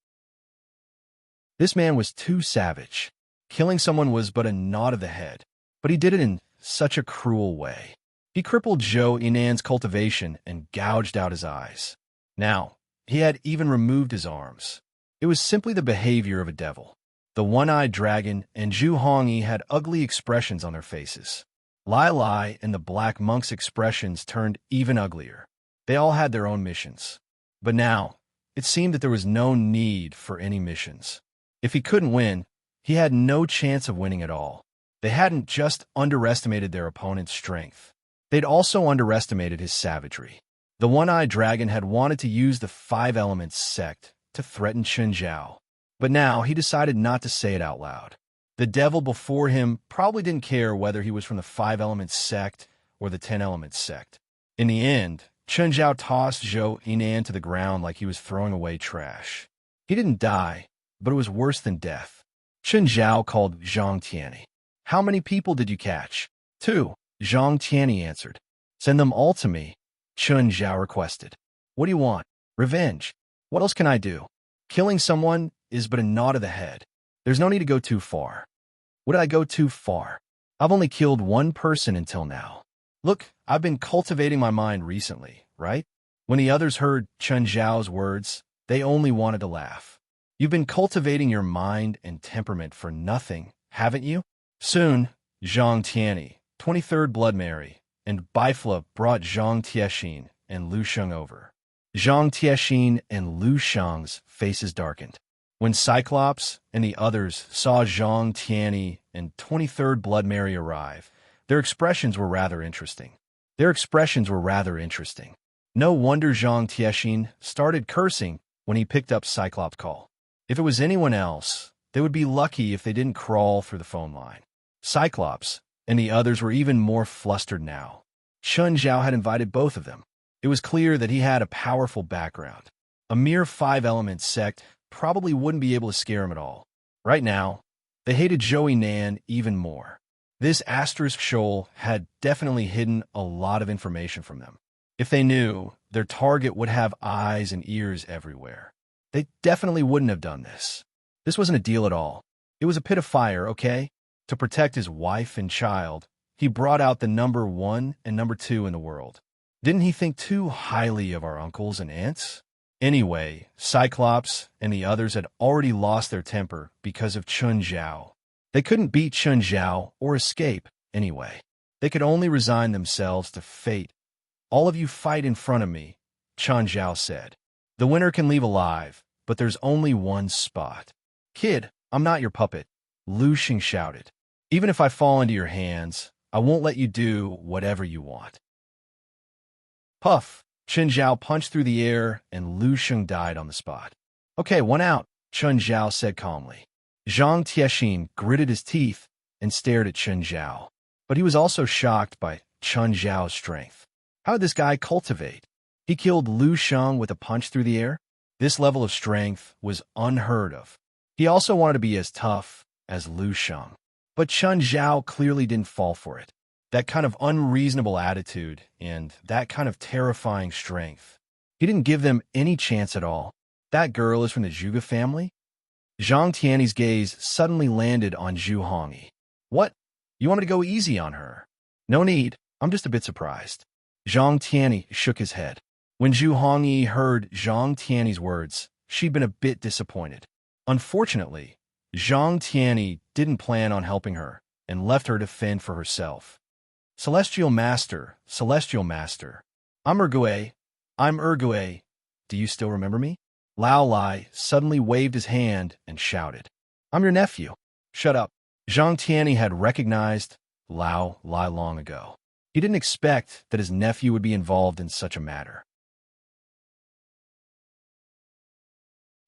This man was too savage. Killing someone was but a nod of the head, but he did it in such a cruel way. He crippled Zhou Yinan's cultivation and gouged out his eyes. Now, he had even removed his arms. It was simply the behavior of a devil. The one-eyed dragon and Zhu Hongyi had ugly expressions on their faces. Lai Lai and the Black Monk's expressions turned even uglier. They all had their own missions. But now, it seemed that there was no need for any missions. If he couldn't win, he had no chance of winning at all. They hadn't just underestimated their opponent's strength. They'd also underestimated his savagery. The one-eyed dragon had wanted to use the Five Elements sect to threaten Chen Zhao, but now he decided not to say it out loud. The devil before him probably didn't care whether he was from the Five Elements sect or the 10 Elements sect. In the end, Chen Zhao tossed Zhou Yinan to the ground like he was throwing away trash. He didn't die, but it was worse than death. Chen Zhao called Zhang Tianyi. How many people did you catch? 2, Zhang Tianyi answered. Send them all to me, Chen Zhao requested. What do you want? Revenge. What else can I do? Killing someone is but a nod of the head. There's no need to go too far. What did I go too far? I've only killed one person until now. Look, I've been cultivating my mind recently, right? When the others heard Chen Zhao's words, they only wanted to laugh. You've been cultivating your mind and temperament for nothing, haven't you? Soon, Zhang Tianyi, 23rd Blood Mary, and Bifla brought Zhang Tiexin and Lu Sheng over. Zhang Tiexin and Lu Sheng's faces darkened. When Cyclops and the others saw Zhang Tianyi and 23rd Blood Mary arrive, their expressions were rather interesting. No wonder Zhang Tiexin started cursing when he picked up Cyclops' call. If it was anyone else, they would be lucky if they didn't crawl through the phone line. Cyclops and the others were even more flustered now. Chen Zhao had invited both of them. It was clear that he had a powerful background. A mere 5-element sect probably wouldn't be able to scare him at all. Right now, they hated Joey Nan even more. This asterisk shoal had definitely hidden a lot of information from them. If they knew, their target would have eyes and ears everywhere. They definitely wouldn't have done this. This wasn't a deal at all. It was a pit of fire, okay? To protect his wife and child, he brought out the number 1 and number 2 in the world. Didn't he think too highly of our uncles and aunts? Anyway, Cyclops and the others had already lost their temper because of Chen Zhao. They couldn't beat Chen Zhao or escape anyway. They could only resign themselves to fate. All of you fight in front of me, Chen Zhao said. The winner can leave alive, but there's only one spot. Kid, I'm not your puppet, Lu Sheng shouted. Even if I fall into your hands, I won't let you do whatever you want. Puff! Chen Zhao punched through the air, and Lu Sheng died on the spot. Okay, 1 out, Chen Zhao said calmly. Zhang Tiexin gritted his teeth and stared at Chen Zhao. But he was also shocked by Chen Zhao's strength. How did this guy cultivate? He killed Lu Sheng with a punch through the air? This level of strength was unheard of. He also wanted to be as tough as Lu Sheng. But Chen Zhao clearly didn't fall for it. That kind of unreasonable attitude and that kind of terrifying strength. He didn't give them any chance at all. That girl is from the Zhuge family? Zhang Tianyi's gaze suddenly landed on Zhu Hongyi. What? You want me to go easy on her? No need. I'm just a bit surprised. Zhang Tianyi shook his head. When Zhu Hongyi heard Zhang Tianyi's words, she'd been a bit disappointed. Unfortunately, Zhang Tianyi didn't plan on helping her and left her to fend for herself. Celestial Master, I'm Ergue. Do you still remember me? Lao Lai suddenly waved his hand and shouted. I'm your nephew. Shut up. Zhang Tianyi had recognized Lao Lai long ago. He didn't expect that his nephew would be involved in such a matter.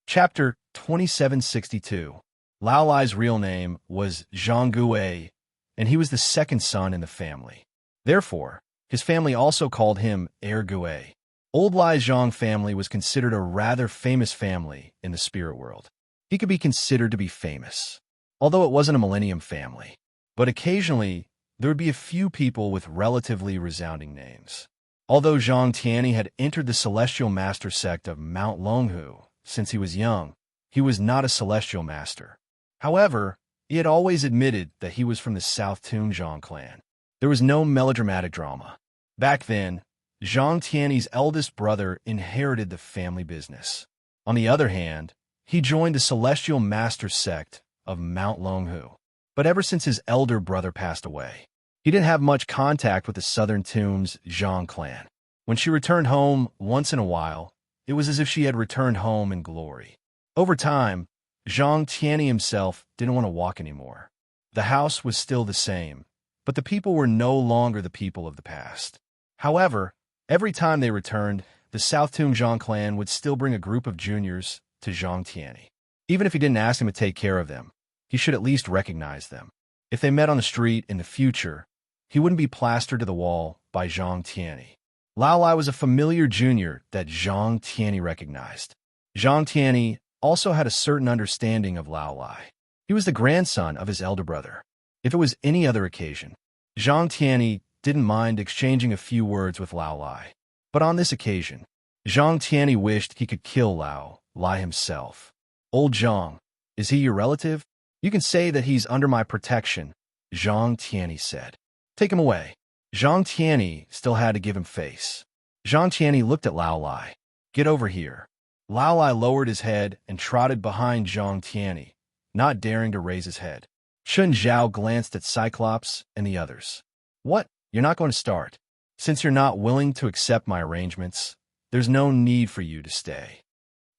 Chapter 2762. Lao Lai's real name was Zhang Gui, and he was the second son in the family. Therefore, his family also called him Heir Gui. Old Lai Zhang family was considered a rather famous family in the spirit world. He could be considered to be famous, although it wasn't a millennium family. But occasionally, there would be a few people with relatively resounding names. Although Zhang Tianyi had entered the Celestial Master sect of Mount Longhu since he was young, he was not a Celestial Master. However, he had always admitted that he was from the South Tunjiang clan. There was no melodramatic drama. Back then, Zhang Tianyi's eldest brother inherited the family business. On the other hand, he joined the Celestial Master sect of Mount Longhu. But ever since his elder brother passed away, he didn't have much contact with the Southern Tomb's Zhang clan. When she returned home once in a while, it was as if she had returned home in glory. Over time, Zhang Tianyi himself didn't want to walk anymore. The house was still the same, but the people were no longer the people of the past. However, every time they returned, the South Tunjiang clan would still bring a group of juniors to Zhang Tianyi. Even if he didn't ask him to take care of them, he should at least recognize them. If they met on the street in the future, he wouldn't be plastered to the wall by Zhang Tianyi. Lao Lai was a familiar junior that Zhang Tianyi recognized. Zhang Tianyi also had a certain understanding of Lao Lai. He was the grandson of his elder brother. If it was any other occasion, Zhang Tianyi didn't mind exchanging a few words with Lao Lai. But on this occasion, Zhang Tianyi wished he could kill Lao Lai himself. Old Zhang, is he your relative? You can say that he's under my protection, Zhang Tianyi said. Take him away. Zhang Tianyi still had to give him face. Zhang Tianyi looked at Lao Lai. Get over here. Lao Lai lowered his head and trotted behind Zhang Tianyi, not daring to raise his head. Chun Zhao glanced at Cyclops and the others. What? You're not going to start? Since you're not willing to accept my arrangements, there's no need for you to stay.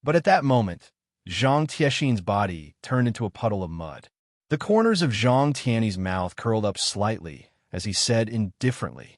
But at that moment, Zhang Tianyi's body turned into a puddle of mud. The corners of Zhang Tianyi's mouth curled up slightly as he said indifferently,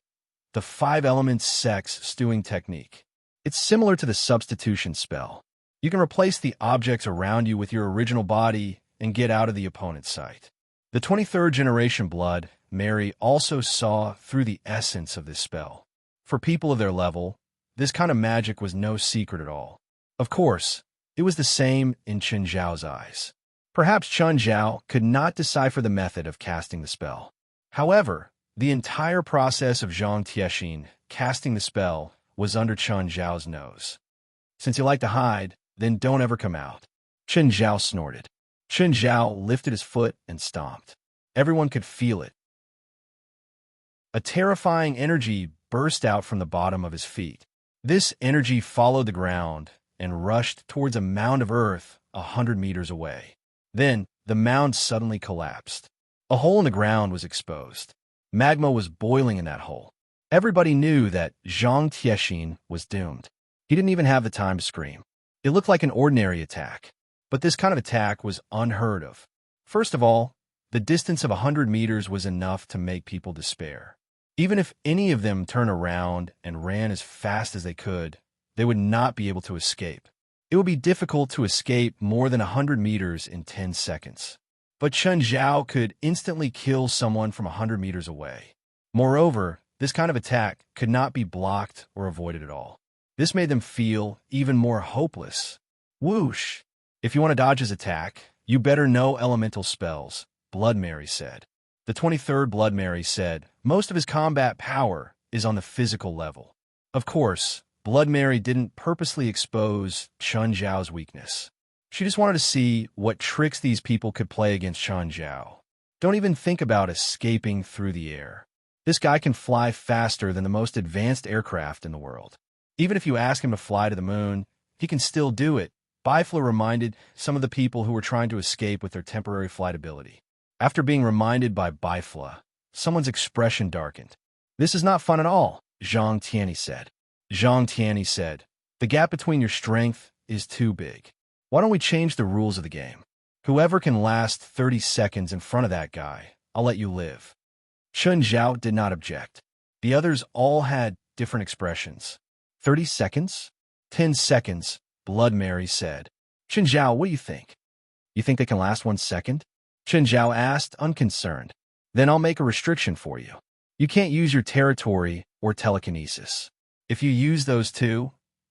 the 5 elements sex stewing technique. It's similar to the substitution spell. You can replace the objects around you with your original body and get out of the opponent's sight. The 23rd generation blood, Mary also saw through the essence of this spell. For people of their level, this kind of magic was no secret at all. Of course, it was the same in Chun Zhao's eyes. Perhaps Chun Zhao could not decipher the method of casting the spell. However, the entire process of Zhang Tianyi casting the spell was under Chun Zhao's nose. Since you like to hide, then don't ever come out. Chun Zhao snorted. Chun Zhao lifted his foot and stomped. Everyone could feel it. A terrifying energy burst out from the bottom of his feet. This energy followed the ground and rushed towards a mound of earth 100 meters away. Then, the mound suddenly collapsed. A hole in the ground was exposed. Magma was boiling in that hole. Everybody knew that Zhang Tianyi was doomed. He didn't even have the time to scream. It looked like an ordinary attack, but this kind of attack was unheard of. First of all, the distance of 100 meters was enough to make people despair. Even if any of them turned around and ran as fast as they could, they would not be able to escape. It would be difficult to escape more than 100 meters in 10 seconds. But Chun Zhao could instantly kill someone from 100 meters away. Moreover, this kind of attack could not be blocked or avoided at all. This made them feel even more hopeless. Whoosh! If you want to dodge his attack, you better know elemental spells, Blood Mary said. The 23rd Blood Mary said most of his combat power is on the physical level. Of course, Blood Mary didn't purposely expose Chun Zhao's weakness. She just wanted to see what tricks these people could play against Chun Zhao. Don't even think about escaping through the air. This guy can fly faster than the most advanced aircraft in the world. Even if you ask him to fly to the moon, he can still do it. Bifla reminded some of the people who were trying to escape with their temporary flight ability. After being reminded by Bifla, someone's expression darkened. This is not fun at all, Zhang Tianyi said. Zhang Tianyi said, the gap between your strength is too big. Why don't we change the rules of the game? Whoever can last 30 seconds in front of that guy, I'll let you live. Chun Zhao did not object. The others all had different expressions. 30 seconds? 10 seconds, Blood Mary said. Chun Zhao, what do you think? You think they can last 1 second? Chun Zhao asked, unconcerned. Then I'll make a restriction for you. You can't use your territory or telekinesis. If you use those two,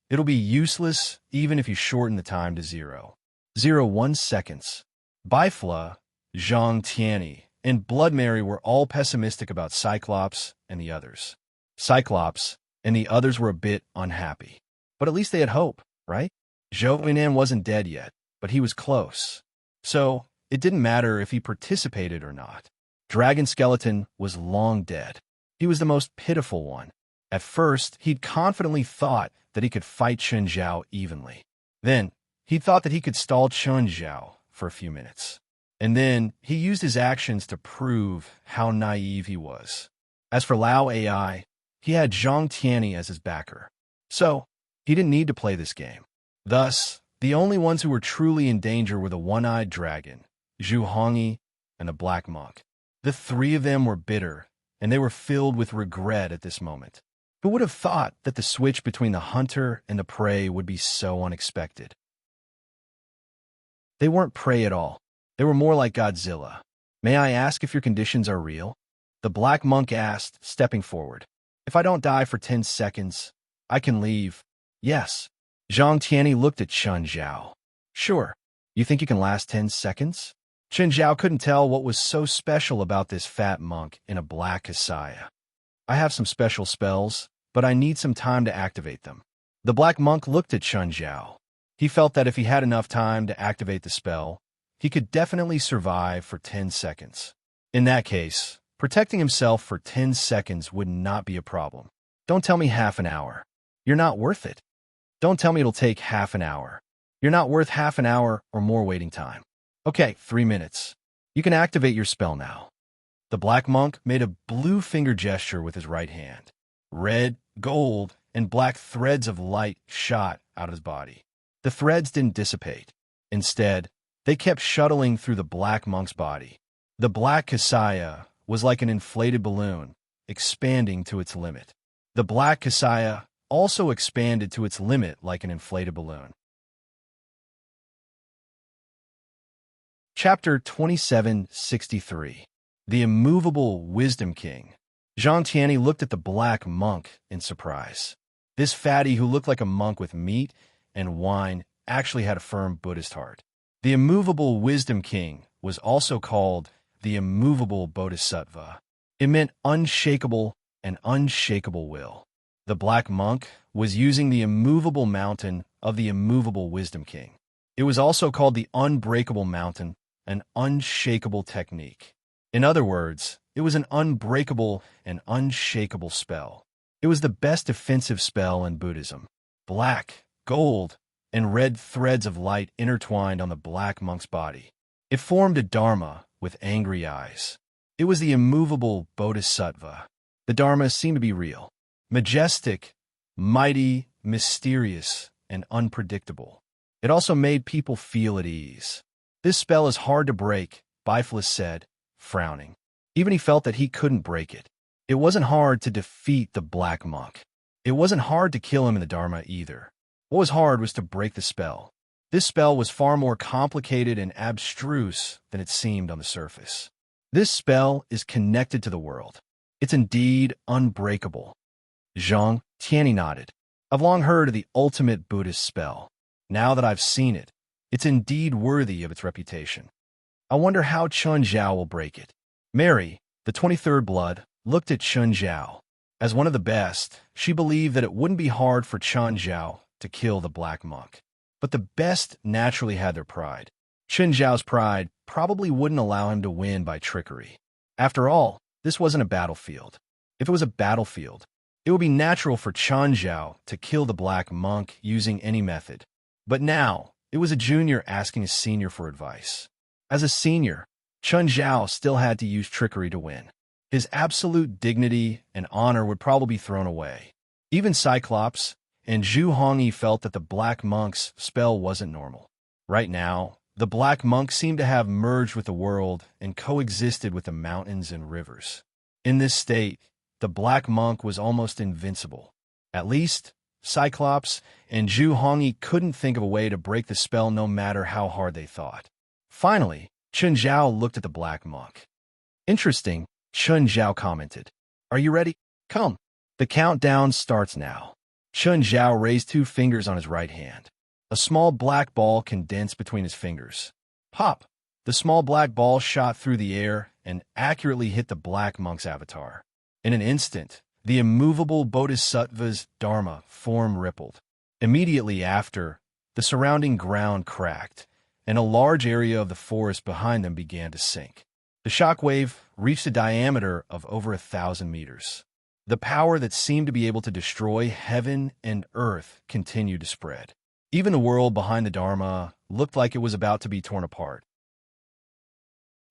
it'll be useless even if you shorten the time to 0.01 seconds. Bifla, Zhang Tianyi, and Blood Mary were all pessimistic about Cyclops and the others. Cyclops and the others were a bit unhappy. But at least they had hope, right? Zhou Yinan wasn't dead yet, but he was close. So, it didn't matter if he participated or not. Dragon Skeleton was long dead. He was the most pitiful one. At first, he'd confidently thought that he could fight Chun Zhao evenly. Then, he thought that he could stall Chun Zhao for a few minutes. And then, he used his actions to prove how naive he was. As for Lao AI, he had Zhang Tianyi as his backer. So, he didn't need to play this game. Thus, the only ones who were truly in danger were the one-eyed dragon, Zhu Hongyi, and the Black Monk. The three of them were bitter, and they were filled with regret at this moment. Who would have thought that the switch between the hunter and the prey would be so unexpected? They weren't prey at all. They were more like Godzilla. May I ask if your conditions are real? The Black Monk asked, stepping forward. If I don't die for 10 seconds, I can leave. Yes. Zhang Tianyi looked at Chun Zhao. Sure. You think you can last 10 seconds? Chun Zhao couldn't tell what was so special about this fat monk in a black kasaya. I have some special spells, but I need some time to activate them. The Black Monk looked at Chun Zhao. He felt that if he had enough time to activate the spell, he could definitely survive for 10 seconds. In that case, protecting himself for 10 seconds would not be a problem. Don't tell me half an hour. You're not worth it. Don't tell me it'll take half an hour. You're not worth half an hour or more waiting time. Okay, 3 minutes. You can activate your spell now. The black monk made a blue finger gesture with his right hand. Red, gold, and black threads of light shot out of his body. The threads didn't dissipate. Instead, they kept shuttling through the black monk's body. The black Kasaya was like an inflated balloon, expanding to its limit. The black Kasaya also expanded to its limit like an inflated balloon. Chapter 2763. The Immovable Wisdom King. Zhang Tianyi looked at the black monk in surprise. This fatty who looked like a monk with meat and wine actually had a firm Buddhist heart. The Immovable Wisdom King was also called the Immovable Bodhisattva. It meant unshakable and unshakable will. The black monk was using the immovable mountain of the Immovable Wisdom King. It was also called the Unbreakable Mountain, an unshakable technique. In other words, it was an unbreakable and unshakable spell. It was the best defensive spell in Buddhism. Black, gold, and red threads of light intertwined on the black monk's body. It formed a dharma with angry eyes. It was the immovable bodhisattva. The dharma seemed to be real, majestic, mighty, mysterious, and unpredictable. It also made people feel at ease. This spell is hard to break, Biflis said, frowning. Even he felt that he couldn't break it. It wasn't hard to defeat the black monk. It wasn't hard to kill him in the dharma either. What was hard was to break the spell. This spell was far more complicated and abstruse than it seemed on the surface. This spell is connected to the world. It's indeed unbreakable. Zhang Tianyi nodded. I've long heard of the ultimate Buddhist spell. Now that I've seen it, it's indeed worthy of its reputation. I wonder how Chun Zhao will break it. Mary, the 23rd blood, looked at Chun Zhao. As one of the best, she believed that it wouldn't be hard for Chun Zhao to kill the black monk. But the best naturally had their pride. Chun Zhao's pride probably wouldn't allow him to win by trickery. After all, this wasn't a battlefield. If it was a battlefield, it would be natural for Chun Zhao to kill the black monk using any method. But now, it was a junior asking a senior for advice. As a senior, Chun Zhao still had to use trickery to win. His absolute dignity and honor would probably be thrown away. Even Cyclops and Zhu Hongyi felt that the black monk's spell wasn't normal. Right now, the black monk seemed to have merged with the world and coexisted with the mountains and rivers. In this state, the black monk was almost invincible. At least, Cyclops and Zhu Hongyi couldn't think of a way to break the spell no matter how hard they thought. Finally, Chun Zhao looked at the black monk. Interesting, Chun Zhao commented. Are you ready? Come. The countdown starts now. Chun Zhao raised 2 fingers on his right hand. A small black ball condensed between his fingers. Pop! The small black ball shot through the air and accurately hit the black monk's avatar. In an instant, the immovable bodhisattva's dharma form rippled. Immediately after, the surrounding ground cracked, and a large area of the forest behind them began to sink. The shockwave reached a diameter of over 1,000 meters. The power that seemed to be able to destroy heaven and earth continued to spread. Even the world behind the Dharma looked like it was about to be torn apart.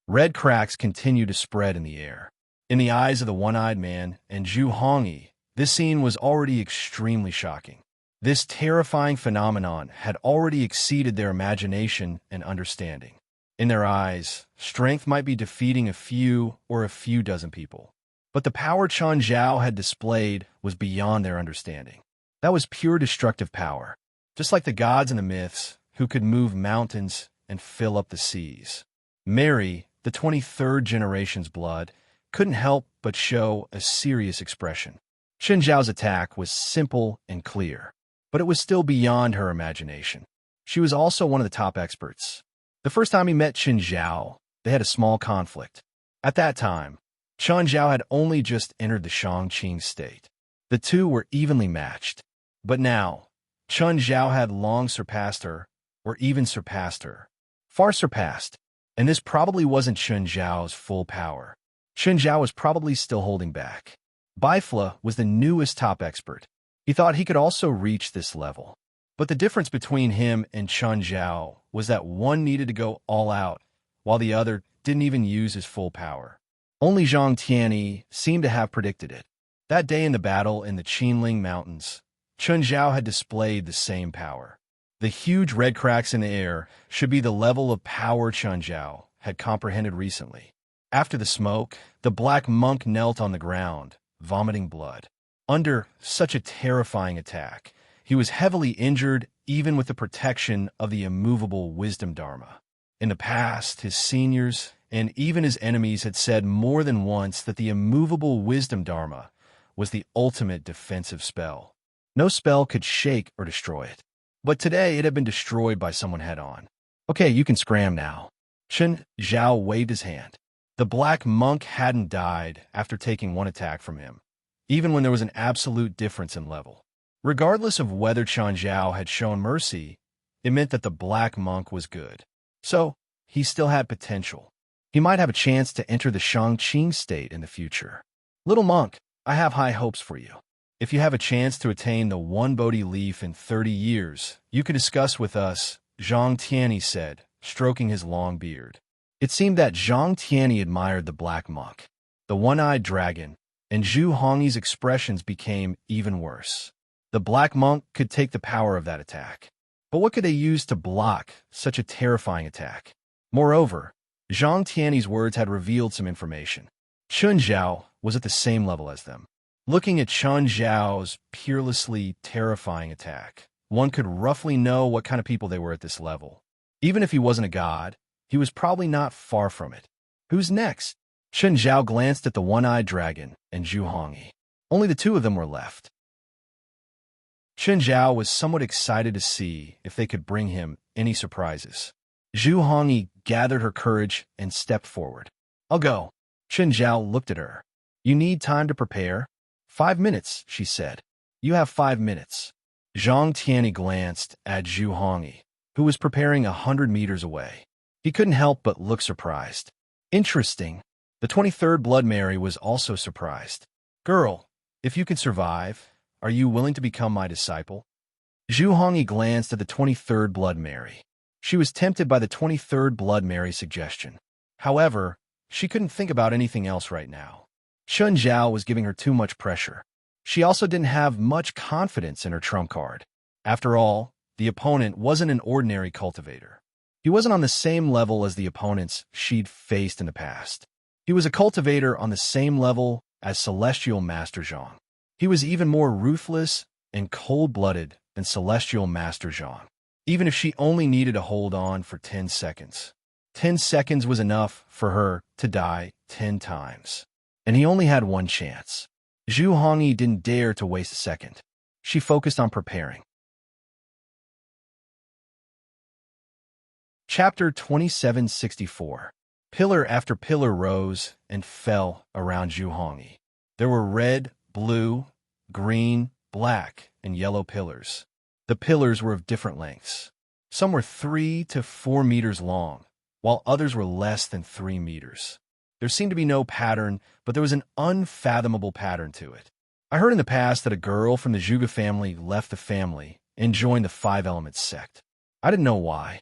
Red cracks continued to spread in the air. In the eyes of the one-eyed man and Zhu Hongyi, this scene was already extremely shocking. This terrifying phenomenon had already exceeded their imagination and understanding. In their eyes, strength might be defeating a few or a few dozen people. But the power Chun Zhao had displayed was beyond their understanding. That was pure destructive power, just like the gods in the myths who could move mountains and fill up the seas. Mary, the 23rd generation's blood, couldn't help but show a serious expression. Chun Zhao's attack was simple and clear, but it was still beyond her imagination. She was also one of the top experts. The first time he met Chun Zhao, they had a small conflict. At that time, Chun Zhao had only just entered the Shangqing state. The two were evenly matched. But now, Chun Zhao had long surpassed her, or even surpassed her. Far surpassed. And this probably wasn't Chun Zhao's full power. Chun Zhao was probably still holding back. Bifla was the newest top expert. He thought he could also reach this level. But the difference between him and Chun Zhao was that one needed to go all out, while the other didn't even use his full power. Only Zhang Tianyi seemed to have predicted it. That day in the battle in the Qinling Mountains, Chun Zhao had displayed the same power. The huge red cracks in the air should be the level of power Chun Zhao had comprehended recently. After the smoke, the black monk knelt on the ground, vomiting blood. Under such a terrifying attack, he was heavily injured even with the protection of the immovable wisdom dharma. In the past, his seniors and even his enemies had said more than once that the immovable wisdom dharma was the ultimate defensive spell. No spell could shake or destroy it. But today it had been destroyed by someone head-on. Okay, you can scram now. Chun Zhao waved his hand. The black monk hadn't died after taking one attack from him, even when there was an absolute difference in level. Regardless of whether Chun Zhao had shown mercy, it meant that the black monk was good. So, he still had potential. He might have a chance to enter the Shangqing state in the future. Little monk, I have high hopes for you. If you have a chance to attain the one Bodhi leaf in 30 years, you can discuss with us, Zhang Tianyi said, stroking his long beard. It seemed that Zhang Tianyi admired the black monk, the one-eyed dragon, and Zhu Hongyi's expressions became even worse. The black monk could take the power of that attack. But what could they use to block such a terrifying attack? Moreover, Zhang Tianyi's words had revealed some information. Chun Zhao was at the same level as them. Looking at Chun Zhao's peerlessly terrifying attack, one could roughly know what kind of people they were at this level. Even if he wasn't a god, he was probably not far from it. Who's next? Chun Zhao glanced at the one-eyed dragon and Zhu Hongyi. Only the two of them were left. Chun Zhao was somewhat excited to see if they could bring him any surprises. Zhu Hongyi gathered her courage and stepped forward. I'll go. Chun Zhao looked at her. You need time to prepare? 5 minutes, she said. You have 5 minutes. Zhang Tianyi glanced at Zhu Hongyi, who was preparing 100 meters away. He couldn't help but look surprised. Interesting. The 23rd Blood Mary was also surprised. Girl, if you can survive, are you willing to become my disciple? Zhu Hongyi glanced at the 23rd Blood Mary. She was tempted by the 23rd Blood Mary suggestion. However, she couldn't think about anything else right now. Chun Zhao was giving her too much pressure. She also didn't have much confidence in her trump card. After all, the opponent wasn't an ordinary cultivator. He wasn't on the same level as the opponents she'd faced in the past. He was a cultivator on the same level as Celestial Master Zhang. He was even more ruthless and cold-blooded than Celestial Master Zhang, even if she only needed to hold on for 10 seconds. 10 seconds was enough for her to die 10 times. And he only had one chance. Zhu Hongyi didn't dare to waste a second. She focused on preparing. Chapter 2764. Pillar after pillar rose and fell around Zhu Hongyi. There were red, blue, green, black, and yellow pillars. The pillars were of different lengths. Some were 3 to 4 meters long, while others were less than 3 meters. There seemed to be no pattern, but there was an unfathomable pattern to it. I heard in the past that a girl from the Zhuge family left the family and joined the Five Elements sect. I didn't know why.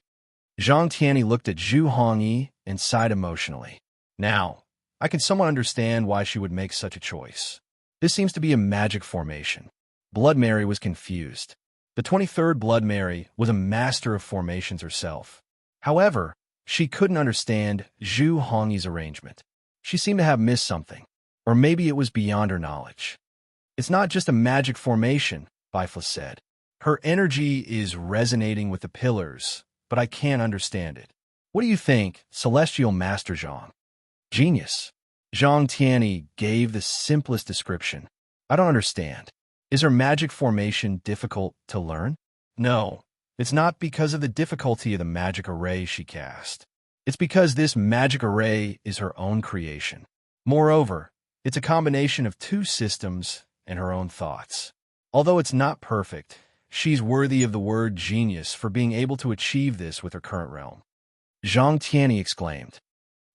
Zhang Tianyi looked at Zhu Hongyi and sighed emotionally. Now, I can somewhat understand why she would make such a choice. This seems to be a magic formation. Blood Mary was confused. The 23rd Blood Mary was a master of formations herself. However, she couldn't understand Zhu Hongyi's arrangement. She seemed to have missed something, or maybe it was beyond her knowledge. It's not just a magic formation, Bifla said. Her energy is resonating with the pillars, but I can't understand it. What do you think, Celestial Master Zhang? Genius. Zhang Tianyi gave the simplest description. I don't understand. Is her magic formation difficult to learn? No, it's not because of the difficulty of the magic array she cast. It's because this magic array is her own creation. Moreover, it's a combination of 2 systems and her own thoughts. Although it's not perfect, she's worthy of the word genius for being able to achieve this with her current realm. Zhang Tianyi exclaimed.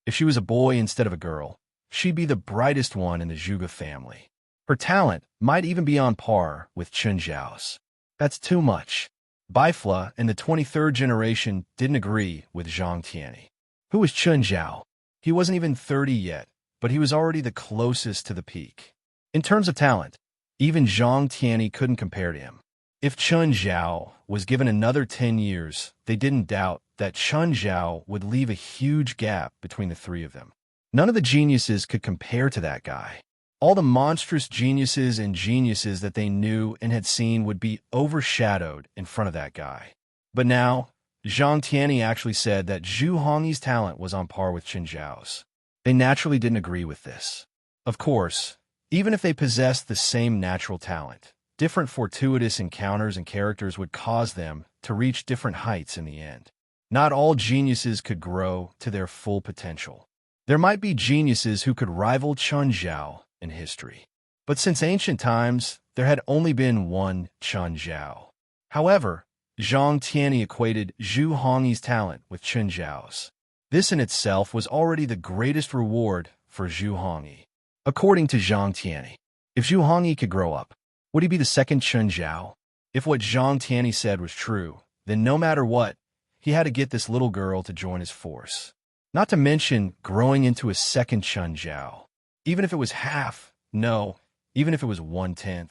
If she was a boy instead of a girl, she'd be the brightest one in the Zhuge family. Her talent might even be on par with Chun Zhao's. That's too much. Baifla and the 23rd generation didn't agree with Zhang Tianyi. Who was Chun Zhao? He wasn't even 30 yet, but he was already the closest to the peak. In terms of talent, even Zhang Tianyi couldn't compare to him. If Chun Zhao was given another 10 years, they didn't doubt that Chun Zhao would leave a huge gap between the three of them. None of the geniuses could compare to that guy. All the monstrous geniuses and geniuses that they knew and had seen would be overshadowed in front of that guy. But now, Zhang Tianyi actually said that Zhu Hongyi's talent was on par with Chun Zhao's. They naturally didn't agree with this. Of course, even if they possessed the same natural talent, different fortuitous encounters and characters would cause them to reach different heights in the end. Not all geniuses could grow to their full potential. There might be geniuses who could rival Chun Zhao in history. But since ancient times, there had only been one Chun Zhao. However, Zhang Tianyi equated Zhu Hongyi's talent with Chun Zhao's. This in itself was already the greatest reward for Zhu Hongyi. According to Zhang Tianyi, if Zhu Hongyi could grow up, would he be the second Chun Zhao? If what Zhang Tianyi said was true, then no matter what, he had to get this little girl to join his force. Not to mention growing into a second Chun Zhao. Even if it was half, no, even if it was 1/10.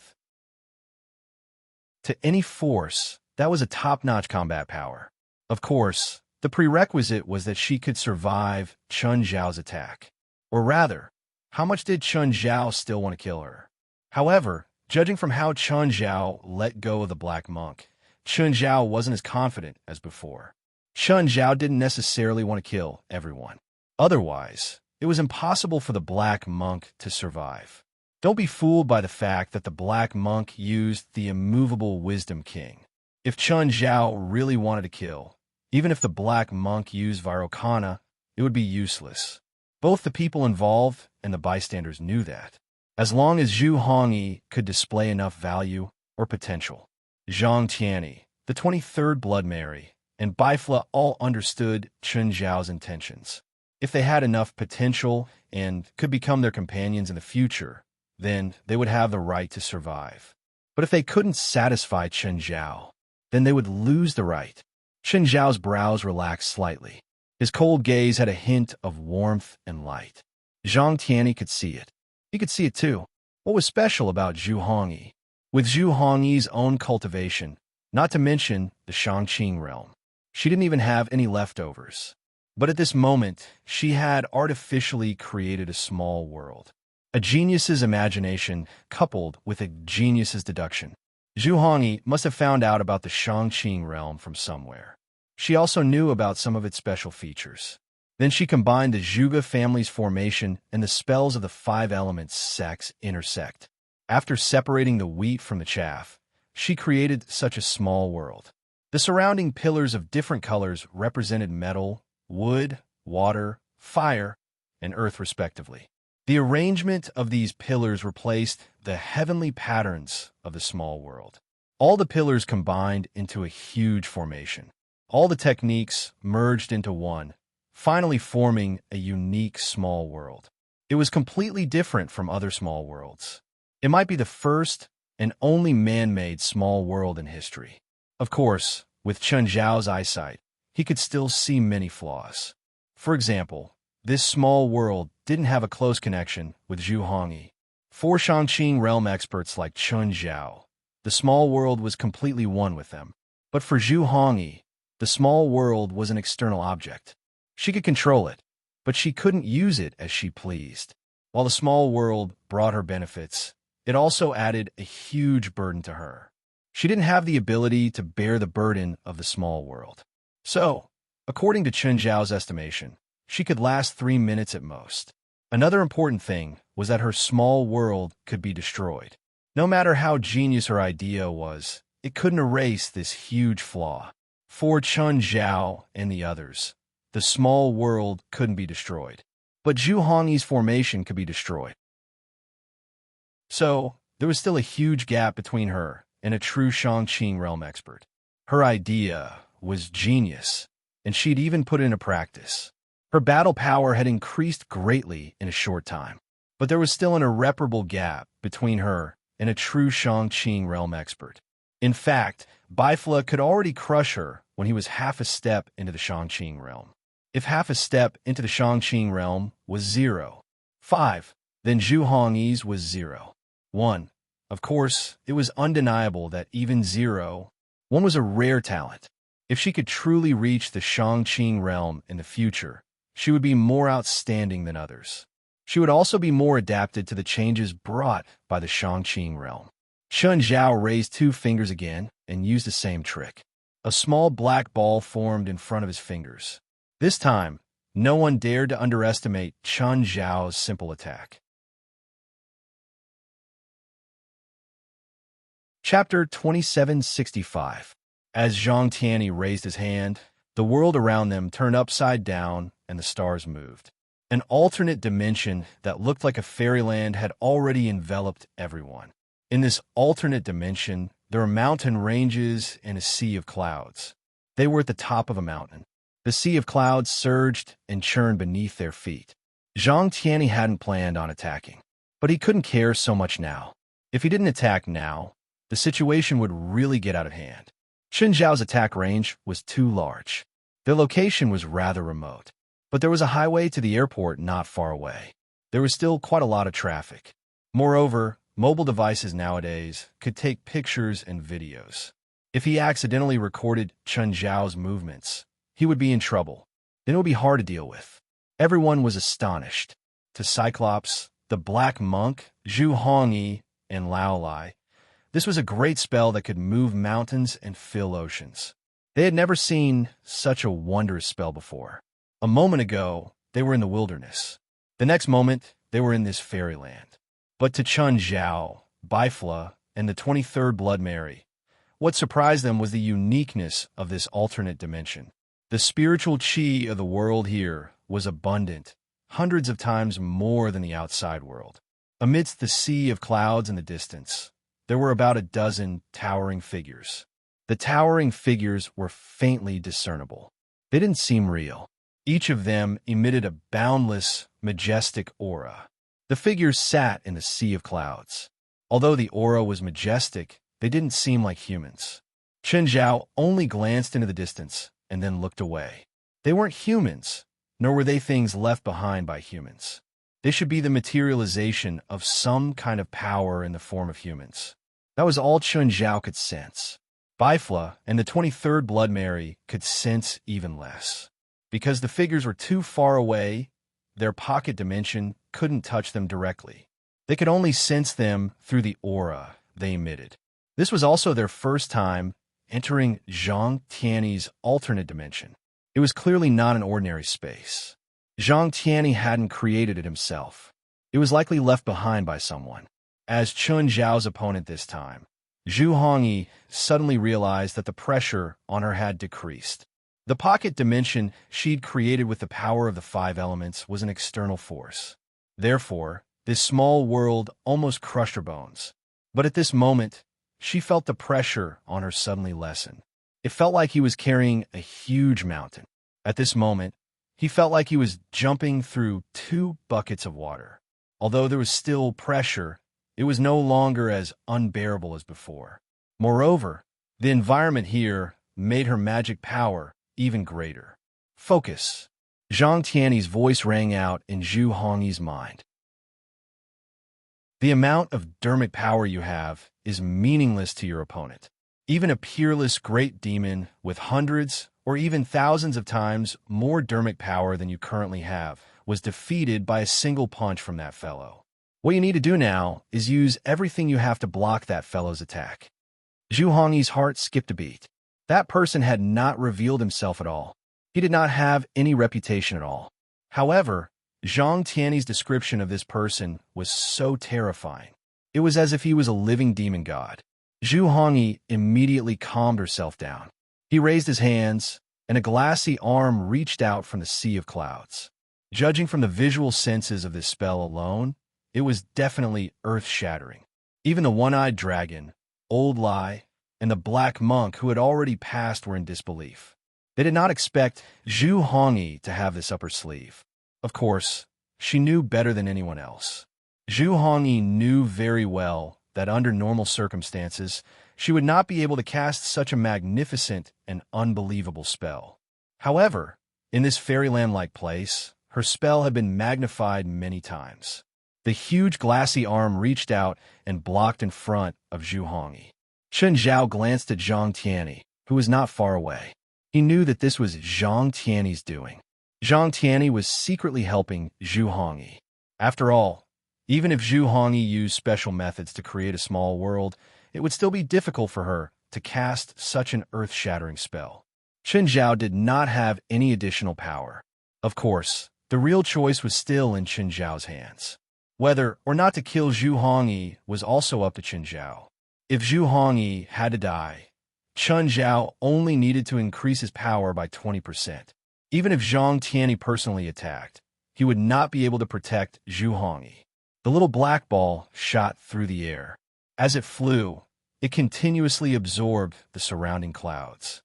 To any force, that was a top-notch combat power. Of course, the prerequisite was that she could survive Chun Zhao's attack. Or rather, how much did Chun Zhao still want to kill her? However, judging from how Chun Zhao let go of the Black Monk, Chun Zhao wasn't as confident as before. Chun Zhao didn't necessarily want to kill everyone. Otherwise, it was impossible for the Black Monk to survive. Don't be fooled by the fact that the Black Monk used the immovable Wisdom King. If Chun Zhao really wanted to kill, even if the Black Monk used Vairocana, it would be useless. Both the people involved and the bystanders knew that. As long as Zhu Hongyi could display enough value or potential. Zhang Tianyi, the 23rd Blood Mary, and Baifla all understood Chun Zhao's intentions. If they had enough potential and could become their companions in the future, then they would have the right to survive. But if they couldn't satisfy Chun Zhao, then they would lose the right. Chun Zhao's brows relaxed slightly. His cold gaze had a hint of warmth and light. Zhang Tianyi could see it. He could see it too. What was special about Zhu Hongyi? With Zhu Hongyi's own cultivation, not to mention the Shangqing realm, she didn't even have any leftovers. But at this moment, she had artificially created a small world. A genius's imagination coupled with a genius's deduction. Zhu Hongyi must have found out about the Shangqing realm from somewhere. She also knew about some of its special features. Then she combined the Zhuge family's formation and the spells of the 5 elements sex intersect. After separating the wheat from the chaff, she created such a small world. The surrounding pillars of different colors represented metal, wood, water, fire, and earth respectively. The arrangement of these pillars replaced the heavenly patterns of the small world. All the pillars combined into a huge formation. All the techniques merged into one, finally forming a unique small world. It was completely different from other small worlds. It might be the first and only man-made small world in history. Of course, with Chun Zhao's eyesight, he could still see many flaws. For example, this small world didn't have a close connection with Zhu Hongyi. For Shangqing realm experts like Chun Zhao, the small world was completely one with them. But for Zhu Hongyi, the small world was an external object. She could control it, but she couldn't use it as she pleased. While the small world brought her benefits, it also added a huge burden to her. She didn't have the ability to bear the burden of the small world. So, according to Chun Zhao's estimation, she could last 3 minutes at most. Another important thing was that her small world could be destroyed. No matter how genius her idea was, it couldn't erase this huge flaw. For Chun Zhao and the others, the small world couldn't be destroyed. But Zhu Hongyi's formation could be destroyed. So, there was still a huge gap between her and a true Shangqing realm expert. Her idea was genius, and she'd even put it into practice. Her battle power had increased greatly in a short time, but there was still an irreparable gap between her and a true Shang-Qing realm expert. In fact, Bifla could already crush her when he was half a step into the Shang-Qing realm. If half a step into the Shang-Qing realm was 0.5, then Zhu Hongyi's was 0.1. Of course, it was undeniable that even 0.1 was a rare talent. If she could truly reach the Shang-Qing realm in the future, she would be more outstanding than others. She would also be more adapted to the changes brought by the Shang-Qing realm. Chun Zhao raised 2 fingers again and used the same trick. A small black ball formed in front of his fingers. This time, no one dared to underestimate Chun Zhao's simple attack. Chapter 2765. As Zhang Tianyi raised his hand, the world around them turned upside down and the stars moved. An alternate dimension that looked like a fairyland had already enveloped everyone. In this alternate dimension, there were mountain ranges and a sea of clouds. They were at the top of a mountain. The sea of clouds surged and churned beneath their feet. Zhang Tianyi hadn't planned on attacking, but he couldn't care so much now. If he didn't attack now, the situation would really get out of hand. Chun Zhao's attack range was too large. Their location was rather remote, but there was a highway to the airport not far away. There was still quite a lot of traffic. Moreover, mobile devices nowadays could take pictures and videos. If he accidentally recorded Chun Zhao's movements, he would be in trouble. Then it would be hard to deal with. Everyone was astonished. To Cyclops, the Black Monk, Zhu Hongyi, and Lao Lai, this was a great spell that could move mountains and fill oceans. They had never seen such a wondrous spell before. A moment ago, they were in the wilderness. The next moment, they were in this fairyland. But to Chun Zhao, Bifla, and the 23rd Blood Mary, what surprised them was the uniqueness of this alternate dimension. The spiritual chi of the world here was abundant, hundreds of times more than the outside world. Amidst the sea of clouds in the distance, there were about a dozen towering figures. The towering figures were faintly discernible. They didn't seem real. Each of them emitted a boundless, majestic aura. The figures sat in the sea of clouds. Although the aura was majestic, they didn't seem like humans. Chun Zhao only glanced into the distance and then looked away. They weren't humans, nor were they things left behind by humans. They should be the materialization of some kind of power in the form of humans. That was all Chun Zhao could sense. Bifla and the 23rd Blood Mary could sense even less. Because the figures were too far away, their pocket dimension couldn't touch them directly. They could only sense them through the aura they emitted. This was also their first time entering Zhang Tianyi's alternate dimension. It was clearly not an ordinary space. Zhang Tianyi hadn't created it himself. It was likely left behind by someone. As Chun Zhao's opponent this time, Zhu Hongyi suddenly realized that the pressure on her had decreased. The pocket dimension she'd created with the power of the 5 elements was an external force. Therefore, this small world almost crushed her bones. But at this moment, she felt the pressure on her suddenly lessen. It felt like he was carrying a huge mountain. At this moment, he felt like he was jumping through 2 buckets of water. Although there was still pressure, it was no longer as unbearable as before. Moreover, the environment here made her magic power even greater. Focus. Zhang Tianyi's voice rang out in Zhu Hongyi's mind. The amount of dermic power you have is meaningless to your opponent. Even a peerless great demon with hundreds or even thousands of times more dermic power than you currently have was defeated by a single punch from that fellow. What you need to do now is use everything you have to block that fellow's attack. Zhu Hongyi's heart skipped a beat. That person had not revealed himself at all. He did not have any reputation at all. However, Zhang Tianyi's description of this person was so terrifying. It was as if he was a living demon god. Zhu Hongyi immediately calmed herself down. He raised his hands, and a glassy arm reached out from the sea of clouds. Judging from the visual senses of this spell alone, it was definitely earth-shattering. Even the one-eyed dragon, Old Lai, and the black monk who had already passed were in disbelief. They did not expect Zhu Hongyi to have this up her sleeve. Of course, she knew better than anyone else. Zhu Hongyi knew very well that under normal circumstances, she would not be able to cast such a magnificent and unbelievable spell. However, in this fairyland-like place, her spell had been magnified many times. The huge glassy arm reached out and blocked in front of Zhu Hongyi. Chen Zhao glanced at Zhang Tianyi, who was not far away. He knew that this was Zhang Tianyi's doing. Zhang Tianyi was secretly helping Zhu Hongyi. After all, even if Zhu Hongyi used special methods to create a small world, it would still be difficult for her to cast such an earth-shattering spell. Chen Zhao did not have any additional power. Of course, the real choice was still in Chen Zhao's hands. Whether or not to kill Zhu Hongyi was also up to Chen Zhao. If Zhu Hongyi had to die, Chen Zhao only needed to increase his power by 20%. Even if Zhang Tianyi personally attacked, he would not be able to protect Zhu Hongyi. The little black ball shot through the air. As it flew, it continuously absorbed the surrounding clouds.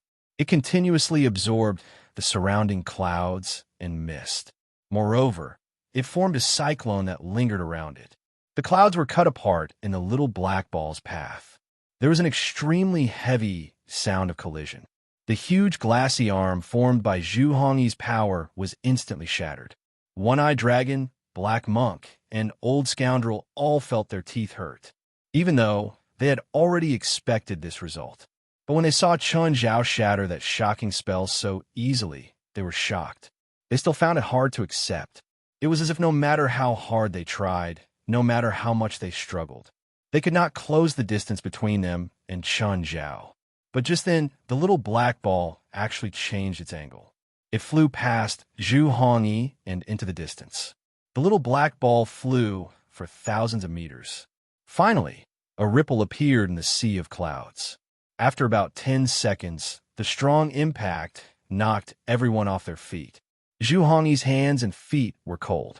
And mist. Moreover, it formed a cyclone that lingered around it. The clouds were cut apart in the little black ball's path. There was an extremely heavy sound of collision. The huge glassy arm formed by Zhu Hongyi's power was instantly shattered. One-Eyed Dragon, Black Monk, and Old Scoundrel all felt their teeth hurt, even though they had already expected this result. But when they saw Chen Zhao shatter that shocking spell so easily, they were shocked. They still found it hard to accept. It was as if no matter how hard they tried, no matter how much they struggled, they could not close the distance between them and Chen Zhao. But just then, the little black ball actually changed its angle. It flew past Zhu Hongyi and into the distance. The little black ball flew for thousands of meters. Finally, a ripple appeared in the sea of clouds. After about 10 seconds, the strong impact knocked everyone off their feet. Zhu Hongyi's hands and feet were cold.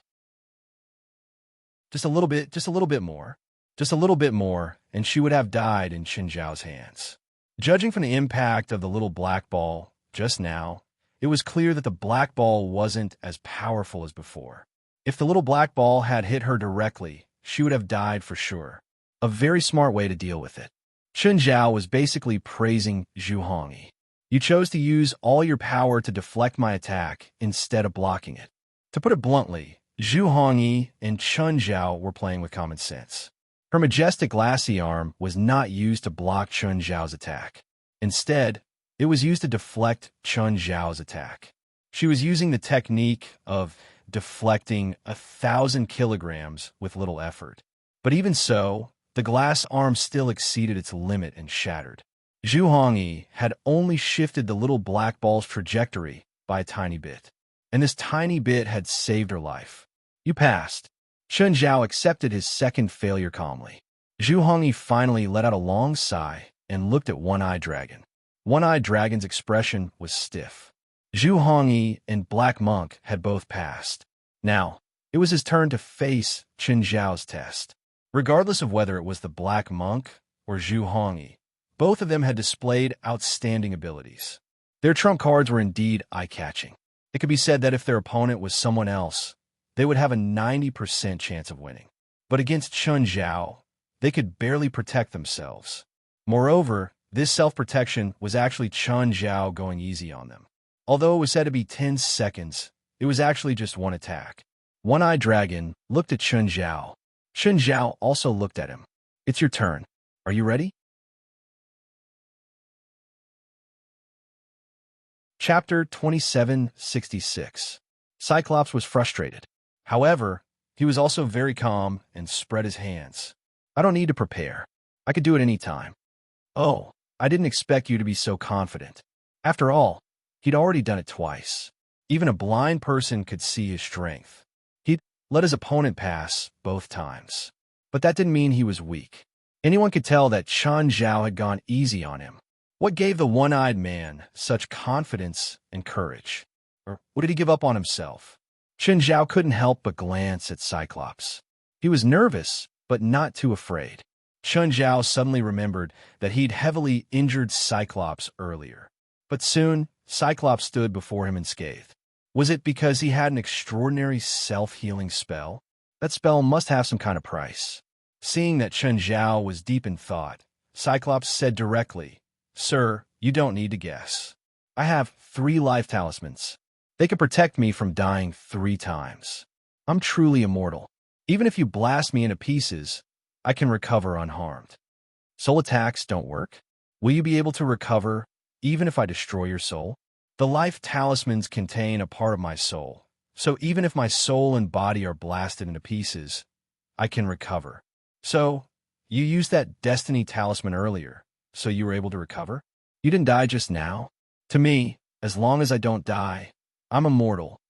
Just a little bit more, and she would have died in Chen Zhao's hands. Judging from the impact of the little black ball just now, it was clear that the black ball wasn't as powerful as before. If the little black ball had hit her directly, she would have died for sure. A very smart way to deal with it. Chen Zhao was basically praising Zhu Hongyi. You chose to use all your power to deflect my attack instead of blocking it. To put it bluntly, Zhu Hongyi and Chen Zhao were playing with common sense. Her majestic glassy arm was not used to block Chen Zhao's attack. Instead, it was used to deflect Chen Zhao's attack. She was using the technique of deflecting 1,000 kilograms with little effort. But even so, the glass arm still exceeded its limit and shattered. Zhu Hongyi had only shifted the little black ball's trajectory by a tiny bit, and this tiny bit had saved her life. You passed. Chen Zhao accepted his second failure calmly. Zhu Hongyi finally let out a long sigh and looked at One-Eyed Dragon. One-Eyed Dragon's expression was stiff. Zhu Hongyi and Black Monk had both passed. Now, it was his turn to face Chen Zhao's test. Regardless of whether it was the Black Monk or Zhu Hongyi, both of them had displayed outstanding abilities. Their trump cards were indeed eye-catching. It could be said that if their opponent was someone else, they would have a 90% chance of winning. But against Chen Zhao, they could barely protect themselves. Moreover, this self-protection was actually Chen Zhao going easy on them. Although it was said to be 10 seconds, it was actually just one attack. One-Eyed Dragon looked at Chen Zhao. Chen Zhao also looked at him. It's your turn. Are you ready? Chapter 2766. Cyclops was frustrated. However, he was also very calm and spread his hands. I don't need to prepare. I could do it any time. Oh, I didn't expect you to be so confident. After all, he'd already done it twice. Even a blind person could see his strength. He'd let his opponent pass both times. But that didn't mean he was weak. Anyone could tell that Chen Zhao had gone easy on him. What gave the one-eyed man such confidence and courage? Or what did he give up on himself? Chen Zhao couldn't help but glance at Cyclops. He was nervous, but not too afraid. Chen Zhao suddenly remembered that he'd heavily injured Cyclops earlier. But soon, Cyclops stood before him unscathed. Was it because he had an extraordinary self-healing spell? That spell must have some kind of price. Seeing that Chen Zhao was deep in thought, Cyclops said directly, "Sir, you don't need to guess. I have 3 life talismans. They can protect me from dying 3 times. I'm truly immortal. Even if you blast me into pieces, I can recover unharmed. Soul attacks don't work. Will you be able to recover even if I destroy your soul? The life talismans contain a part of my soul, so even if my soul and body are blasted into pieces, I can recover. So, you used that destiny talisman earlier, so you were able to recover? You didn't die just now? To me, as long as I don't die, I'm immortal.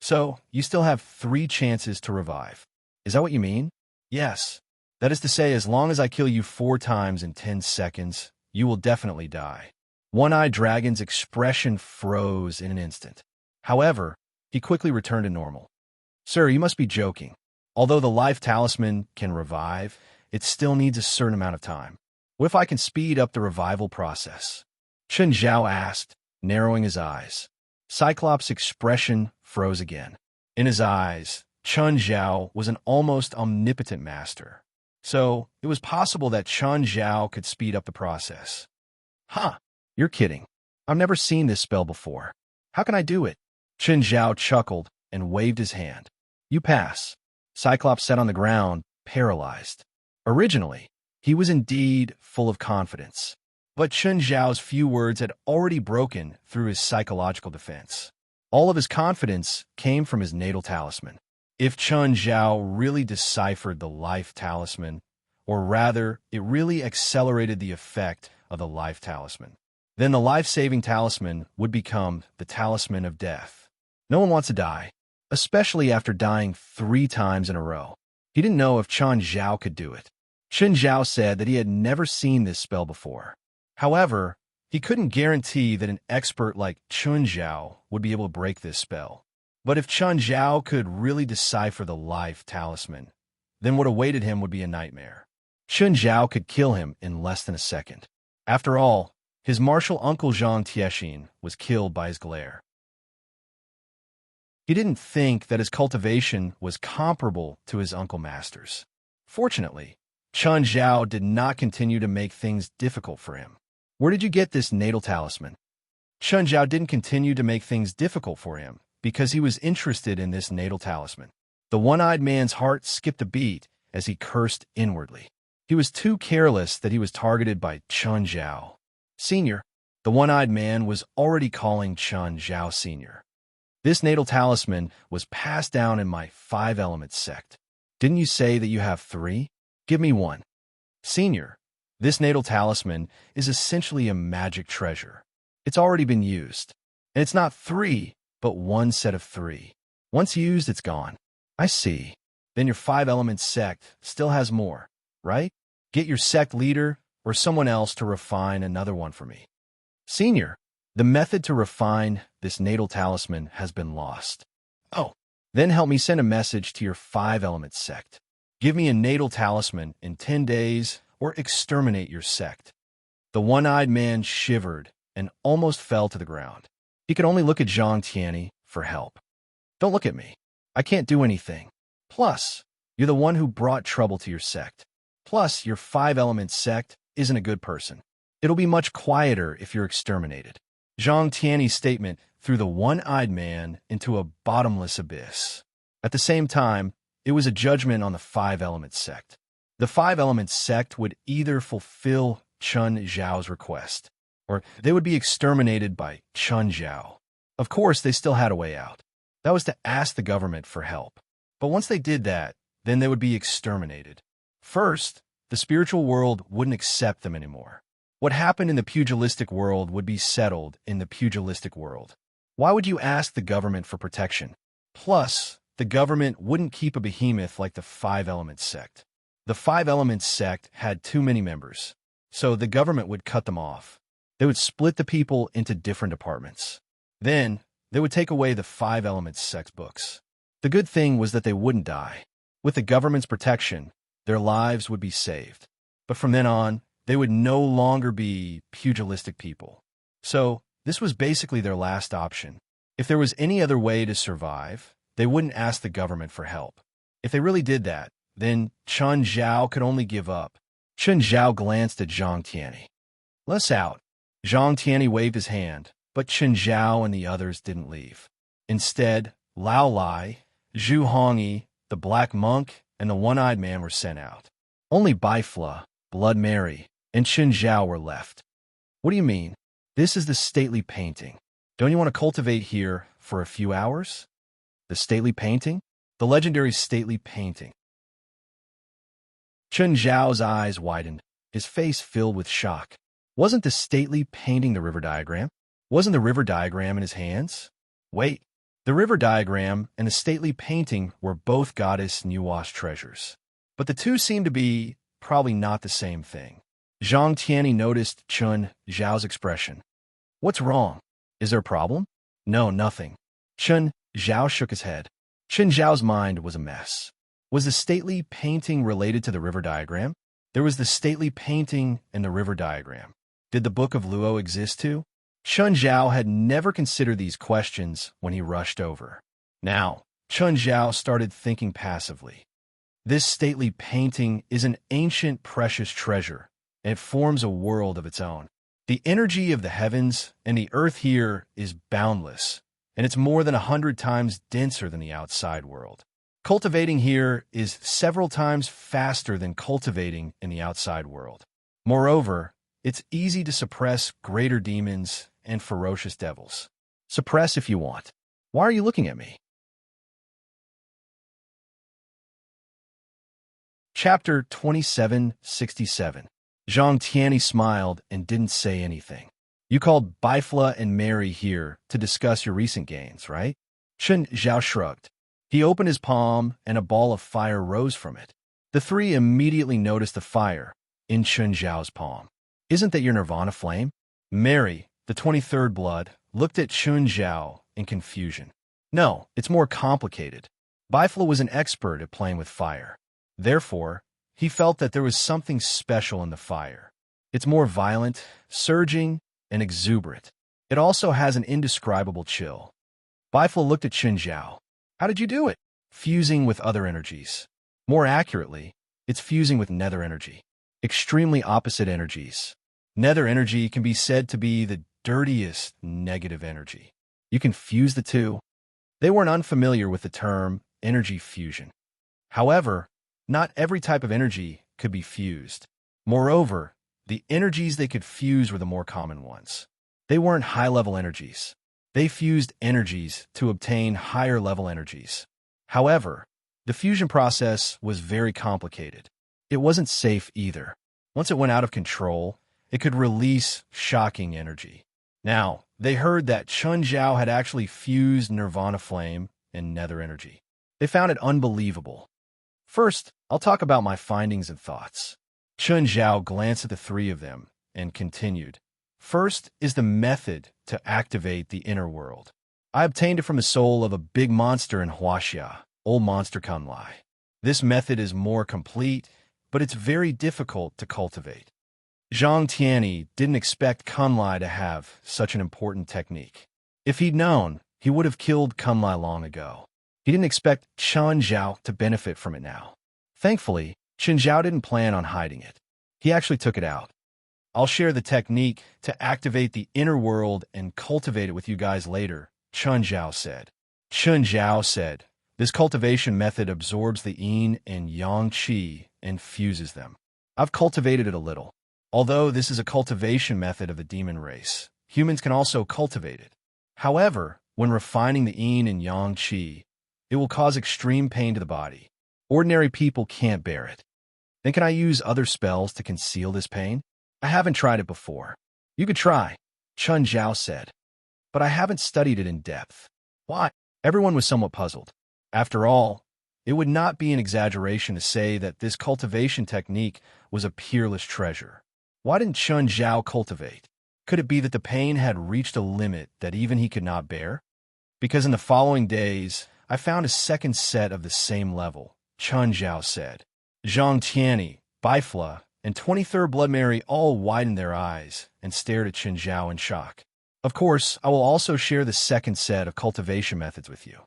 So, you still have 3 chances to revive. Is that what you mean? Yes. That is to say, as long as I kill you 4 times in 10 seconds, you will definitely die." One-Eyed Dragon's expression froze in an instant. However, he quickly returned to normal. "Sir, you must be joking. Although the life talisman can revive, it still needs a certain amount of time. What if I can speed up the revival process?" Chen Zhao asked, narrowing his eyes. Cyclops' expression froze again. In his eyes, Chen Zhao was an almost omnipotent master. So, it was possible that Chen Zhao could speed up the process. "Huh, you're kidding. I've never seen this spell before. How can I do it?" Chen Zhao chuckled and waved his hand. "You pass." Cyclops sat on the ground, paralyzed. Originally, he was indeed full of confidence. But Chen Zhao's few words had already broken through his psychological defense. All of his confidence came from his natal talisman. If Chen Zhao really deciphered the life talisman, or rather, it really accelerated the effect of the life talisman, then the life-saving talisman would become the talisman of death. No one wants to die, especially after dying 3 times in a row. He didn't know if Chen Zhao could do it. Chen Zhao said that he had never seen this spell before. However, he couldn't guarantee that an expert like Chen Zhao would be able to break this spell. But if Chen Zhao could really decipher the life talisman, then what awaited him would be a nightmare. Chen Zhao could kill him in less than a second. After all, his martial uncle Zhang Tiexin was killed by his glare. He didn't think that his cultivation was comparable to his uncle master's. Fortunately, Chen Zhao did not continue to make things difficult for him. "Where did you get this natal talisman?" Chen Zhao didn't continue to make things difficult for him because he was interested in this natal talisman. The one-eyed man's heart skipped a beat as he cursed inwardly. He was too careless that he was targeted by Chen Zhao. "Senior." The one-eyed man was already calling Chen Zhao Senior. "This natal talisman was passed down in my 5-element sect. Didn't you say that you have 3? Give me 1. "Senior, this natal talisman is essentially a magic treasure. It's already been used. And it's not 3, but 1 set of 3. Once used, it's gone." "I see. Then your 5-element sect still has more, right? Get your sect leader or someone else to refine another one for me." "Senior, the method to refine this natal talisman has been lost." "Oh, then help me send a message to your 5-element sect. Give me a natal talisman in 10 days or exterminate your sect." The one-eyed man shivered and almost fell to the ground. He could only look at Zhang Tianyi for help. "Don't look at me. I can't do anything. Plus, you're the one who brought trouble to your sect. Plus, your 5-element sect isn't a good person. It'll be much quieter if you're exterminated." Zhang Tianyi's statement threw the one-eyed man into a bottomless abyss. At the same time, it was a judgment on the 5-element sect. The 5-element sect would either fulfill Chen Zhao's request, or they would be exterminated by Chen Zhao. Of course, they still had a way out. That was to ask the government for help. But once they did that, then they would be exterminated. First, the spiritual world wouldn't accept them anymore. What happened in the pugilistic world would be settled in the pugilistic world. Why would you ask the government for protection? Plus, the government wouldn't keep a behemoth like the 5-element sect. The 5-element sect had too many members, so the government would cut them off. They would split the people into different departments. Then, they would take away the 5-element sect books. The good thing was that they wouldn't die. With the government's protection, their lives would be saved. But from then on, they would no longer be pugilistic people. So, This was basically their last option. If there was any other way to survive, they wouldn't ask the government for help. If they really did that, then Chen Zhao could only give up. Chen Zhao glanced at Zhang Tianyi. "Let's out." Zhang Tianyi waved his hand, but Chen Zhao and the others didn't leave. Instead, Lao Lai, Zhu Hongyi, the Black Monk, and the One-Eyed Man were sent out. Only Baifla, Blood Mary, and Chen Zhao were left. "What do you mean? This is the stately painting. Don't you want to cultivate here for a few hours?" "The stately painting?" "The legendary stately painting." Chen Zhao's eyes widened, his face filled with shock. Wasn't the stately painting the river diagram? Wasn't the river diagram in his hands? Wait, the river diagram and the stately painting were both goddess Nuwa's treasures. But the two seemed to be probably not the same thing. Zhang Tianyi noticed Chen Zhao's expression. "What's wrong? Is there a problem?" "No, nothing." Chen Zhao shook his head. Chen Zhao's mind was a mess. Was the stately painting related to the river diagram? There was the stately painting and the river diagram. Did the Book of Luo exist too? Chen Zhao had never considered these questions when he rushed over. Now, Chen Zhao started thinking passively. This stately painting is an ancient precious treasure, and it forms a world of its own. The energy of the heavens and the earth here is boundless, and it's more than 100 times denser than the outside world. Cultivating here is several times faster than cultivating in the outside world. Moreover, it's easy to suppress greater demons and ferocious devils. Suppress if you want. Why are you looking at me? Chapter 2767. Zhang Tianyi smiled and didn't say anything. "You called Baifla and Mary here to discuss your recent gains, right?" Chen Zhao shrugged. He opened his palm, and a ball of fire rose from it. The three immediately noticed the fire in Chen Zhao's palm. "Isn't that your nirvana flame?" Mary, the 23rd blood, looked at Chen Zhao in confusion. "No, it's more complicated." Baifla was an expert at playing with fire. Therefore, he felt that there was something special in the fire. It's more violent, surging, and exuberant. It also has an indescribable chill. Baifla looked at Chen Zhao. "How did you do it?" "Fusing with other energies. More accurately, it's fusing with nether energy. Extremely opposite energies. Nether energy can be said to be the dirtiest negative energy. You can fuse the two." They weren't unfamiliar with the term energy fusion. However, not every type of energy could be fused. Moreover, the energies they could fuse were the more common ones. They weren't high-level energies. They fused energies to obtain higher-level energies. However, the fusion process was very complicated. It wasn't safe either. Once it went out of control, it could release shocking energy. Now, they heard that Chen Zhao had actually fused Nirvana Flame and Nether Energy. They found it unbelievable. First, I'll talk about my findings and thoughts. Chen Zhao glanced at the three of them and continued. First is the method to activate the inner world. I obtained it from the soul of a big monster in Huaxia, old monster Kunlai. This method is more complete, but it's very difficult to cultivate. Zhang Tianyi didn't expect Kunlai to have such an important technique. If he'd known, he would have killed Kunlai long ago. He didn't expect Chen Zhao to benefit from it now. Thankfully, Chen Zhao didn't plan on hiding it. He actually took it out. "I'll share the technique to activate the inner world and cultivate it with you guys later," Chen Zhao said. Chen Zhao said, "This cultivation method absorbs the yin and yang qi and fuses them. I've cultivated it a little. Although this is a cultivation method of the demon race, humans can also cultivate it. However, when refining the yin and yang qi, it will cause extreme pain to the body. Ordinary people can't bear it. Then can I use other spells to conceal this pain? I haven't tried it before." "You could try," Chen Zhao said. "But I haven't studied it in depth." "Why?" Everyone was somewhat puzzled. After all, it would not be an exaggeration to say that this cultivation technique was a peerless treasure. Why didn't Chen Zhao cultivate? Could it be that the pain had reached a limit that even he could not bear? "Because in the following days, I found a second set of the same level," Chen Zhao said. Zhang Tianyi, Baifla, and 23rd Blood Mary all widened their eyes and stared at Chen Zhao in shock. Of course, I will also share the second set of cultivation methods with you.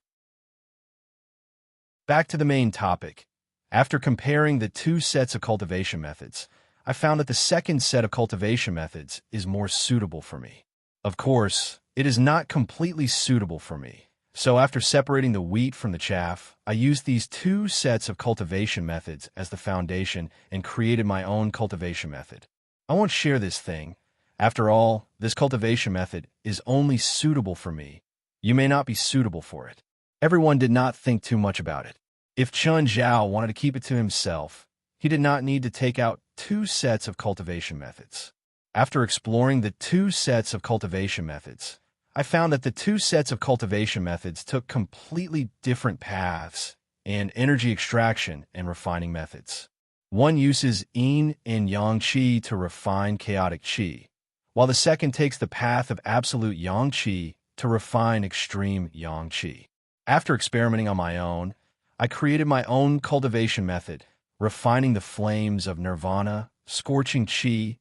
Back to the main topic. After comparing the two sets of cultivation methods, I found that the second set of cultivation methods is more suitable for me. Of course, it is not completely suitable for me. So after separating the wheat from the chaff, I used these two sets of cultivation methods as the foundation and created my own cultivation method. I won't share this thing. After all, this cultivation method is only suitable for me. You may not be suitable for it. Everyone did not think too much about it. If Chun Zhao wanted to keep it to himself, he did not need to take out two sets of cultivation methods. After exploring the two sets of cultivation methods, I found that the two sets of cultivation methods took completely different paths and energy extraction and refining methods. One uses yin and yang qi to refine chaotic qi, while the second takes the path of absolute yang qi to refine extreme yang qi. After experimenting on my own, I created my own cultivation method, refining the flames of nirvana, scorching qi,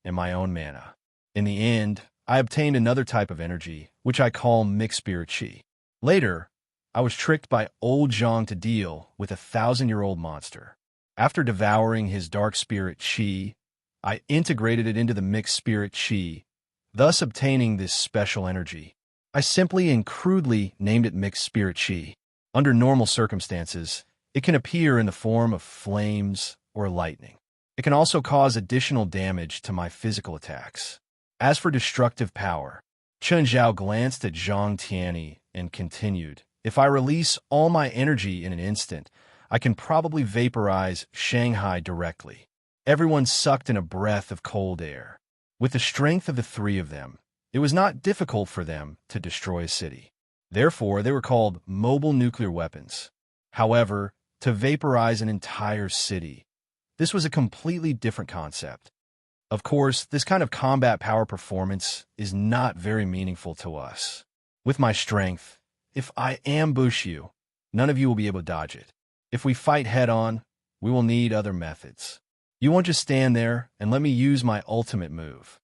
and my own mana. In the end, I obtained another type of energy, which I call mixed spirit qi. Later, I was tricked by old Zhang to deal with a 1,000-year-old monster. After devouring his dark spirit qi, I integrated it into the mixed spirit qi, thus obtaining this special energy. I simply and crudely named it mixed spirit qi. Under normal circumstances, it can appear in the form of flames or lightning. It can also cause additional damage to my physical attacks. As for destructive power, Chun Zhao glanced at Zhang Tianyi and continued, "If I release all my energy in an instant, I can probably vaporize Shanghai directly." Everyone sucked in a breath of cold air. With the strength of the three of them, it was not difficult for them to destroy a city. Therefore, they were called mobile nuclear weapons. However, to vaporize an entire city, this was a completely different concept. Of course, this kind of combat power performance is not very meaningful to us. With my strength, if I ambush you, none of you will be able to dodge it. If we fight head-on, we will need other methods. You won't just stand there and let me use my ultimate move.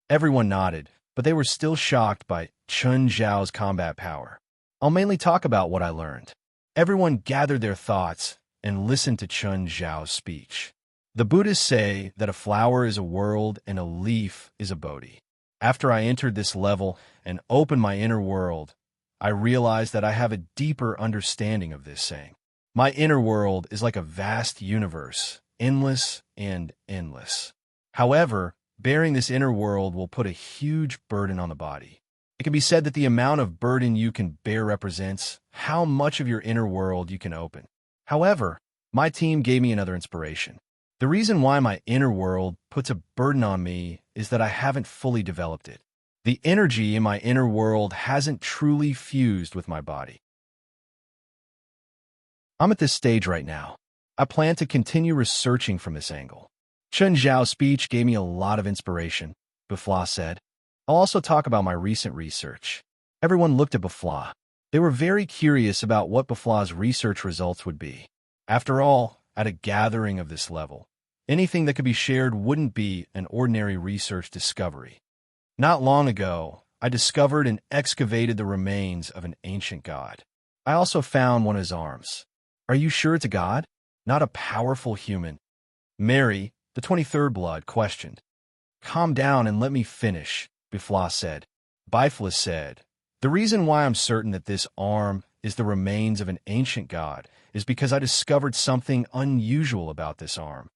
Everyone nodded, but they were still shocked by Chun Zhao's combat power. I'll mainly talk about what I learned. Everyone gathered their thoughts and listened to Chun Zhao's speech. The Buddhists say that a flower is a world and a leaf is a Bodhi. After I entered this level and opened my inner world, I realized that I have a deeper understanding of this saying. My inner world is like a vast universe, endless and endless. However, bearing this inner world will put a huge burden on the body. It can be said that the amount of burden you can bear represents how much of your inner world you can open. However, my team gave me another inspiration. The reason why my inner world puts a burden on me is that I haven't fully developed it. The energy in my inner world hasn't truly fused with my body. I'm at this stage right now. I plan to continue researching from this angle. Chun Zhao's speech gave me a lot of inspiration, Bufla said. I'll also talk about my recent research. Everyone looked at Bufla. They were very curious about what Bufla's research results would be. After all, at a gathering of this level, anything that could be shared wouldn't be an ordinary research discovery. Not long ago, I discovered and excavated the remains of an ancient god. I also found one of his arms. Are you sure it's a god? Not a powerful human? Mary, the 23rd blood, questioned. Calm down and let me finish, Bifla said. Bifla said, the reason why I'm certain that this arm is the remains of an ancient god is because I discovered something unusual about this arm.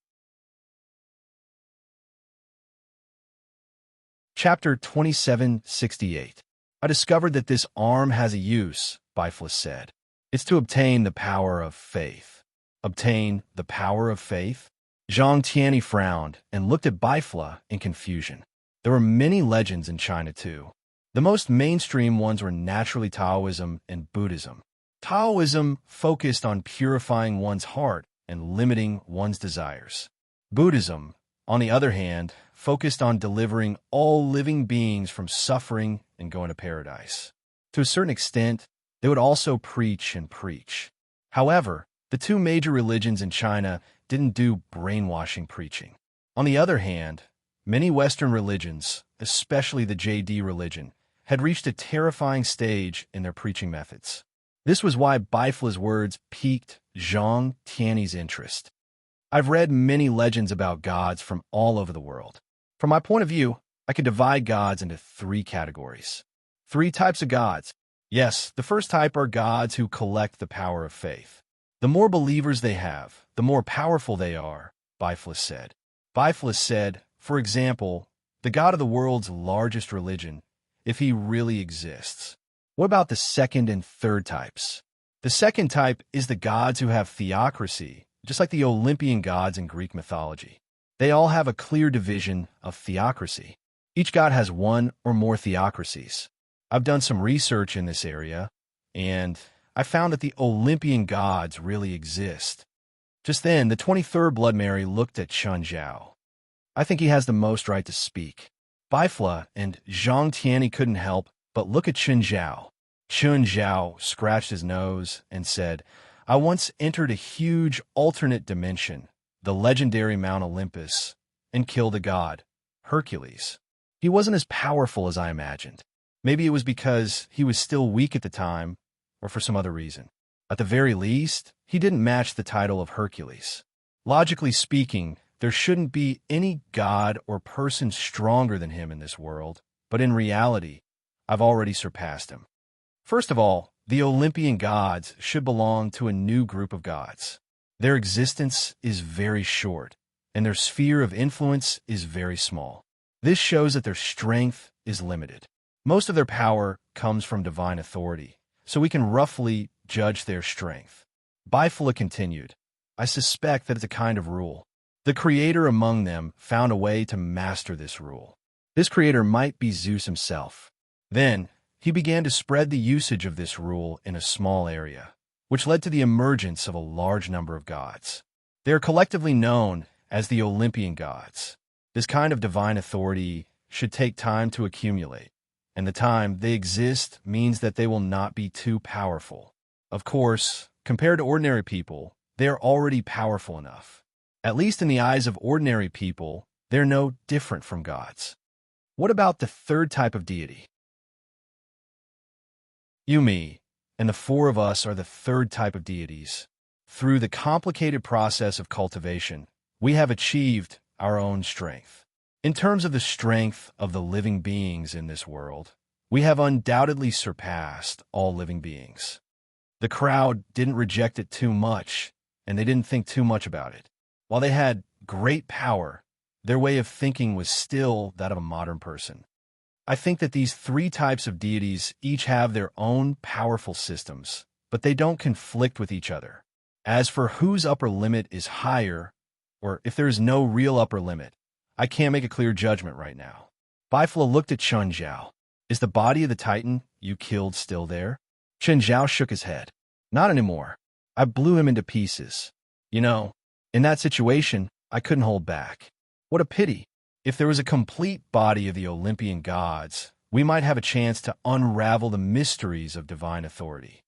Chapter 2768. I discovered that this arm has a use, Bifla said. It's to obtain the power of faith. Obtain the power of faith? Zhang Tianyi frowned and looked at Bifla in confusion. There were many legends in China too. The most mainstream ones were naturally Taoism and Buddhism. Taoism focused on purifying one's heart and limiting one's desires. Buddhism, on the other hand, focused on delivering all living beings from suffering and going to paradise. To a certain extent, they would also preach and preach. However, the two major religions in China didn't do brainwashing preaching. On the other hand, many Western religions, especially the JD religion, had reached a terrifying stage in their preaching methods. This was why Bifla's words piqued Zhang Tiany's interest. I've read many legends about gods from all over the world. From my point of view, I could divide gods into 3 categories. 3 types of gods. Yes, the first type are gods who collect the power of faith. The more believers they have, the more powerful they are, Bifla said. Bifla said, for example, the god of the world's largest religion, if he really exists. What about the second and third types? The second type is the gods who have theocracy, just like the Olympian gods in Greek mythology. They all have a clear division of theocracy. Each god has one or more theocracies. I've done some research in this area, and I found that the Olympian gods really exist. Just then, the 23rd Blood Mary looked at Chun Zhao. I think he has the most right to speak. Bifla and Zhang Tiany couldn't help but look at Chun Zhao. Chun Zhao scratched his nose and said, I once entered a huge alternate dimension, the legendary Mount Olympus, and killed a god, Hercules. He wasn't as powerful as I imagined. Maybe it was because he was still weak at the time, or for some other reason. At the very least, he didn't match the title of Hercules. Logically speaking, there shouldn't be any god or person stronger than him in this world, but in reality, I've already surpassed him. First of all, the Olympian gods should belong to a new group of gods. Their existence is very short, and their sphere of influence is very small. This shows that their strength is limited. Most of their power comes from divine authority, so we can roughly judge their strength. Bifla continued, I suspect that it's a kind of rule. The creator among them found a way to master this rule. This creator might be Zeus himself. Then, he began to spread the usage of this rule in a small area, which led to the emergence of a large number of gods. They are collectively known as the Olympian gods. This kind of divine authority should take time to accumulate, and the time they exist means that they will not be too powerful. Of course, compared to ordinary people, they are already powerful enough. At least in the eyes of ordinary people, they're no different from gods. What about the third type of deity? You, me, and the 4 of us are the third type of deities. Through the complicated process of cultivation, we have achieved our own strength. In terms of the strength of the living beings in this world, we have undoubtedly surpassed all living beings. The crowd didn't reject it too much, and they didn't think too much about it. While they had great power, their way of thinking was still that of a modern person. I think that these 3 types of deities each have their own powerful systems, but they don't conflict with each other. As for whose upper limit is higher, or if there is no real upper limit, I can't make a clear judgment right now. Bifla looked at Chun Zhao. Is the body of the Titan you killed still there? Chun Zhao shook his head. Not anymore. I blew him into pieces. You know, in that situation, I couldn't hold back. What a pity. If there was a complete body of the Olympian gods, we might have a chance to unravel the mysteries of divine authority.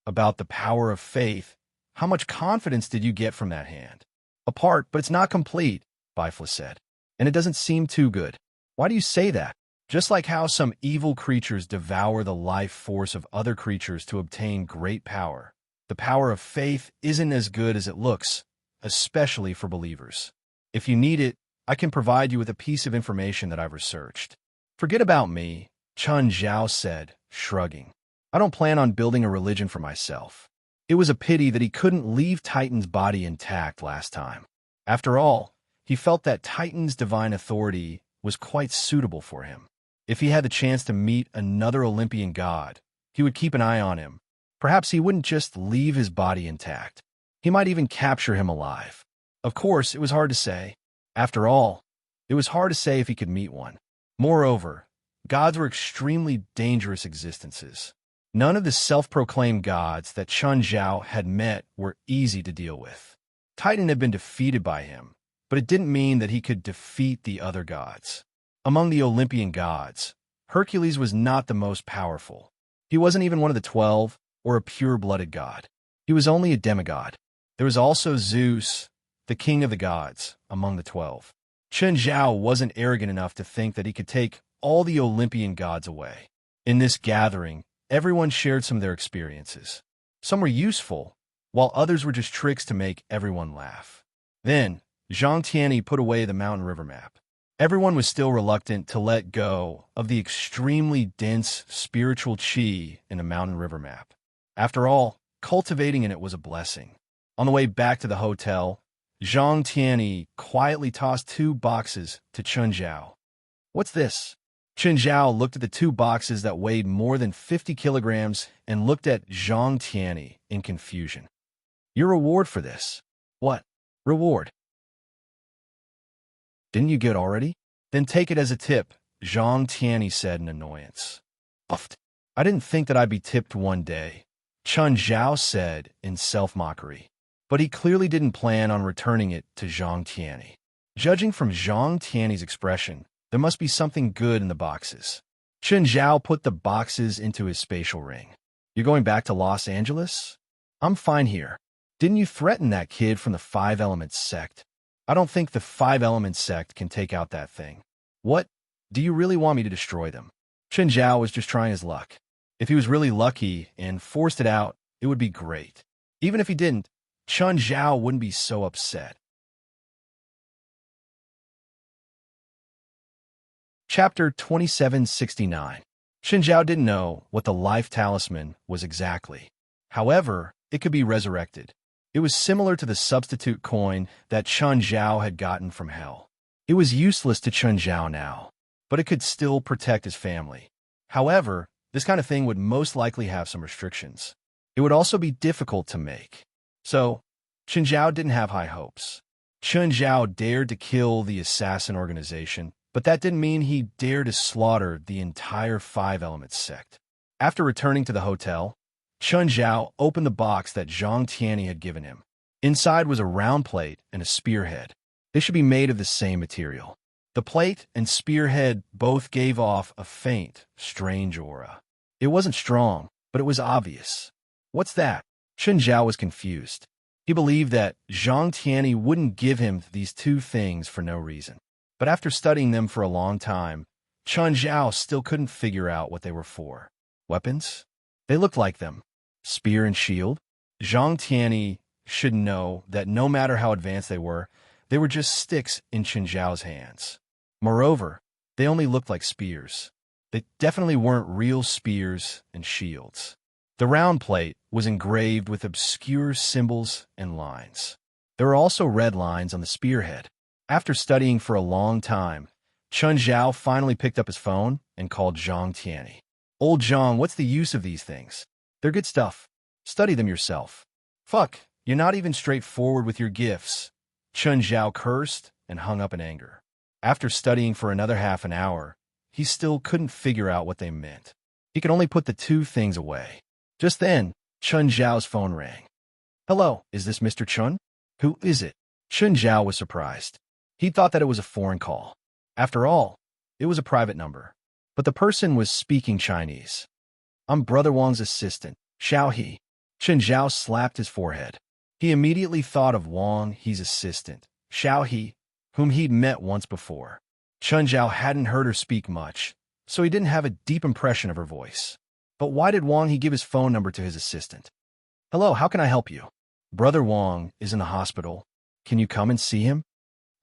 About the power of faith, how much confidence did you get from that hand? A part, but it's not complete, Bifla said. And it doesn't seem too good. Why do you say that? Just like how some evil creatures devour the life force of other creatures to obtain great power, the power of faith isn't as good as it looks, especially for believers. If you need it, I can provide you with a piece of information that I've researched. Forget about me, Chun Zhao said, shrugging. I don't plan on building a religion for myself. It was a pity that he couldn't leave Titan's body intact last time. After all, he felt that Titan's divine authority was quite suitable for him. If he had the chance to meet another Olympian god, he would keep an eye on him. Perhaps he wouldn't just leave his body intact. He might even capture him alive. Of course, it was hard to say. After all, it was hard to say if he could meet one. Moreover, gods were extremely dangerous existences. None of the self-proclaimed gods that Chun Zhao had met were easy to deal with. Titan had been defeated by him, but it didn't mean that he could defeat the other gods. Among the Olympian gods, Hercules was not the most powerful. He wasn't even one of the 12 or a pure-blooded god. He was only a demigod. There was also Zeus, the king of the gods, among the 12. Chun Zhao wasn't arrogant enough to think that he could take all the Olympian gods away. In this gathering, everyone shared some of their experiences. Some were useful, while others were just tricks to make everyone laugh. Then, Zhang Tianyi put away the mountain river map. Everyone was still reluctant to let go of the extremely dense spiritual qi in a mountain river map. After all, cultivating in it was a blessing. On the way back to the hotel, Zhang Tianyi quietly tossed 2 boxes to Chun Zhao. "What's this?" Chun Zhao looked at the 2 boxes that weighed more than 50 kilograms and looked at Zhang Tianyi in confusion. "Your reward for this." "What reward? Didn't you get already?" "Then take it as a tip," Zhang Tianyi said in annoyance. "Uffed. I didn't think that I'd be tipped one day," Chun Zhao said in self-mockery. But he clearly didn't plan on returning it to Zhang Tianyi. Judging from Zhang Tianyi's expression, there must be something good in the boxes. Chun Zhao put the boxes into his spatial ring. "You're going back to Los Angeles?" "I'm fine here." "Didn't you threaten that kid from the Five Elements sect?" "I don't think the Five Elements sect can take out that thing." "What? Do you really want me to destroy them?" Chun Zhao was just trying his luck. If he was really lucky and forced it out, it would be great. Even if he didn't, Chun Zhao wouldn't be so upset. Chapter 2769. Chun Zhao didn't know what the life talisman was exactly. However, it could be resurrected. It was similar to the substitute coin that Chun Zhao had gotten from hell. It was useless to Chun Zhao now, but it could still protect his family. However, this kind of thing would most likely have some restrictions. It would also be difficult to make. So, Chun Zhao didn't have high hopes. Chun Zhao dared to kill the assassin organization, but that didn't mean he dared to slaughter the entire Five Elements sect. After returning to the hotel, Chun Zhao opened the box that Zhang Tianyi had given him. Inside was a round plate and a spearhead. They should be made of the same material. The plate and spearhead both gave off a faint, strange aura. It wasn't strong, but it was obvious. "What's that?" Chun Zhao was confused. He believed that Zhang Tianyi wouldn't give him these 2 things for no reason. But after studying them for a long time, Chun Zhao still couldn't figure out what they were for. Weapons? They looked like them. Spear and shield? Zhang Tianyi should know that no matter how advanced they were just sticks in Chun Zhao's hands. Moreover, they only looked like spears. They definitely weren't real spears and shields. The round plate was engraved with obscure symbols and lines. There were also red lines on the spearhead. After studying for a long time, Chun Zhao finally picked up his phone and called Zhang Tianyi. "Old Zhang, what's the use of these things? They're good stuff. Study them yourself." "Fuck, you're not even straightforward with your gifts." Chun Zhao cursed and hung up in anger. After studying for another half an hour, he still couldn't figure out what they meant. He could only put the 2 things away. Just then, Chun Zhao's phone rang. "Hello, is this Mr. Chun?" "Who is it?" Chun Zhao was surprised. He thought that it was a foreign call. After all, it was a private number. But the person was speaking Chinese. "I'm Brother Wang's assistant, Xiao He." Chun Zhao slapped his forehead. He immediately thought of Wang He's assistant, Xiao He, whom he'd met once before. Chun Zhao hadn't heard her speak much, so he didn't have a deep impression of her voice. But why did Wang He give his phone number to his assistant? "Hello, how can I help you?" "Brother Wang is in the hospital. Can you come and see him?"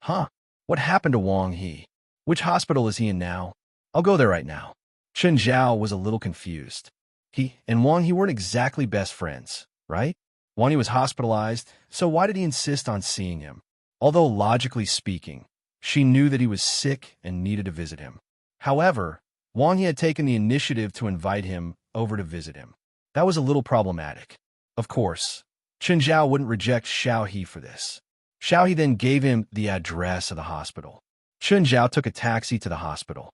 "Huh? What happened to Wang He? Which hospital is he in now?" "I'll go there right now." Chun Zhao was a little confused. He and Wang He weren't exactly best friends, right? Wang He was hospitalized, so why did he insist on seeing him? Although logically speaking, she knew that he was sick and needed to visit him. However, Wang He had taken the initiative to invite him over to visit him. That was a little problematic. Of course, Chun Zhao wouldn't reject Xiao He for this. Xiao He then gave him the address of the hospital. Chun Zhao took a taxi to the hospital.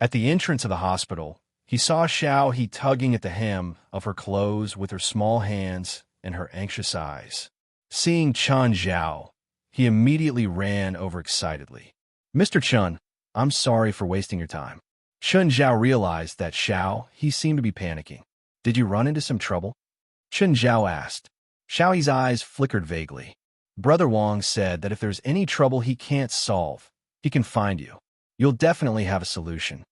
At the entrance of the hospital, he saw Xiao He tugging at the hem of her clothes with her small hands and her anxious eyes. Seeing Chun Zhao, he immediately ran over excitedly. "Mr. Chun, I'm sorry for wasting your time." Chun Zhao realized that Xiao He seemed to be panicking. "Did you run into some trouble?" Chun Zhao asked. Xiao He's eyes flickered vaguely. "Brother Wang said that if there's any trouble he can't solve, he can find you. You'll definitely have a solution."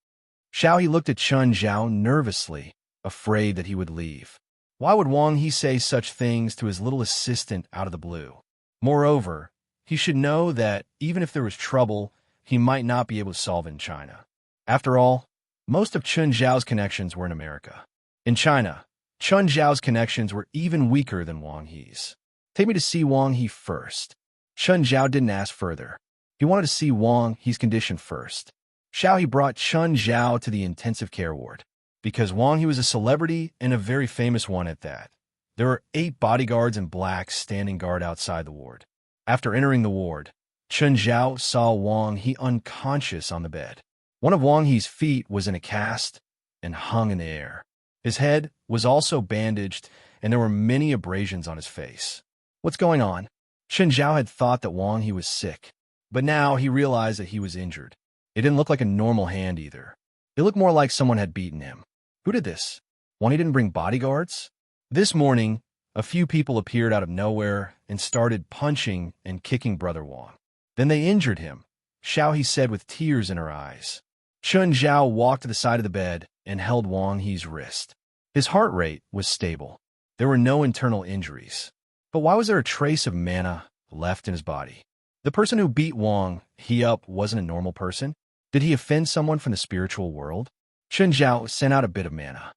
Xiao He looked at Chun Zhao nervously, afraid that he would leave. Why would Wang He say such things to his little assistant out of the blue? Moreover, he should know that even if there was trouble, he might not be able to solve it in China. After all, most of Chun Zhao's connections were in America. In China, Chun Zhao's connections were even weaker than Wang He's. Take me to see Wang He first. Chun Zhao didn't ask further. He wanted to see Wang He's condition first. Xiao He brought Chun Zhao to the intensive care ward. Because Wang He was a celebrity and a very famous one at that. There were 8 bodyguards in black standing guard outside the ward. After entering the ward, Chun Zhao saw Wang He unconscious on the bed. One of Wang He's feet was in a cast and hung in the air. His head was also bandaged, and there were many abrasions on his face. What's going on? Chun Zhao had thought that Wang He was sick, but now he realized that he was injured. It didn't look like a normal hand either. It looked more like someone had beaten him. Who did this? Wang He didn't bring bodyguards? This morning, a few people appeared out of nowhere and started punching and kicking Brother Wang. Then they injured him, Xiao He said with tears in her eyes. Chun Zhao walked to the side of the bed and held Wang He's wrist. His heart rate was stable. There were no internal injuries. But why was there a trace of mana left in his body? The person who beat Wang He up wasn't a normal person? Did he offend someone from the spiritual world? Chun Zhao sent out a bit of mana.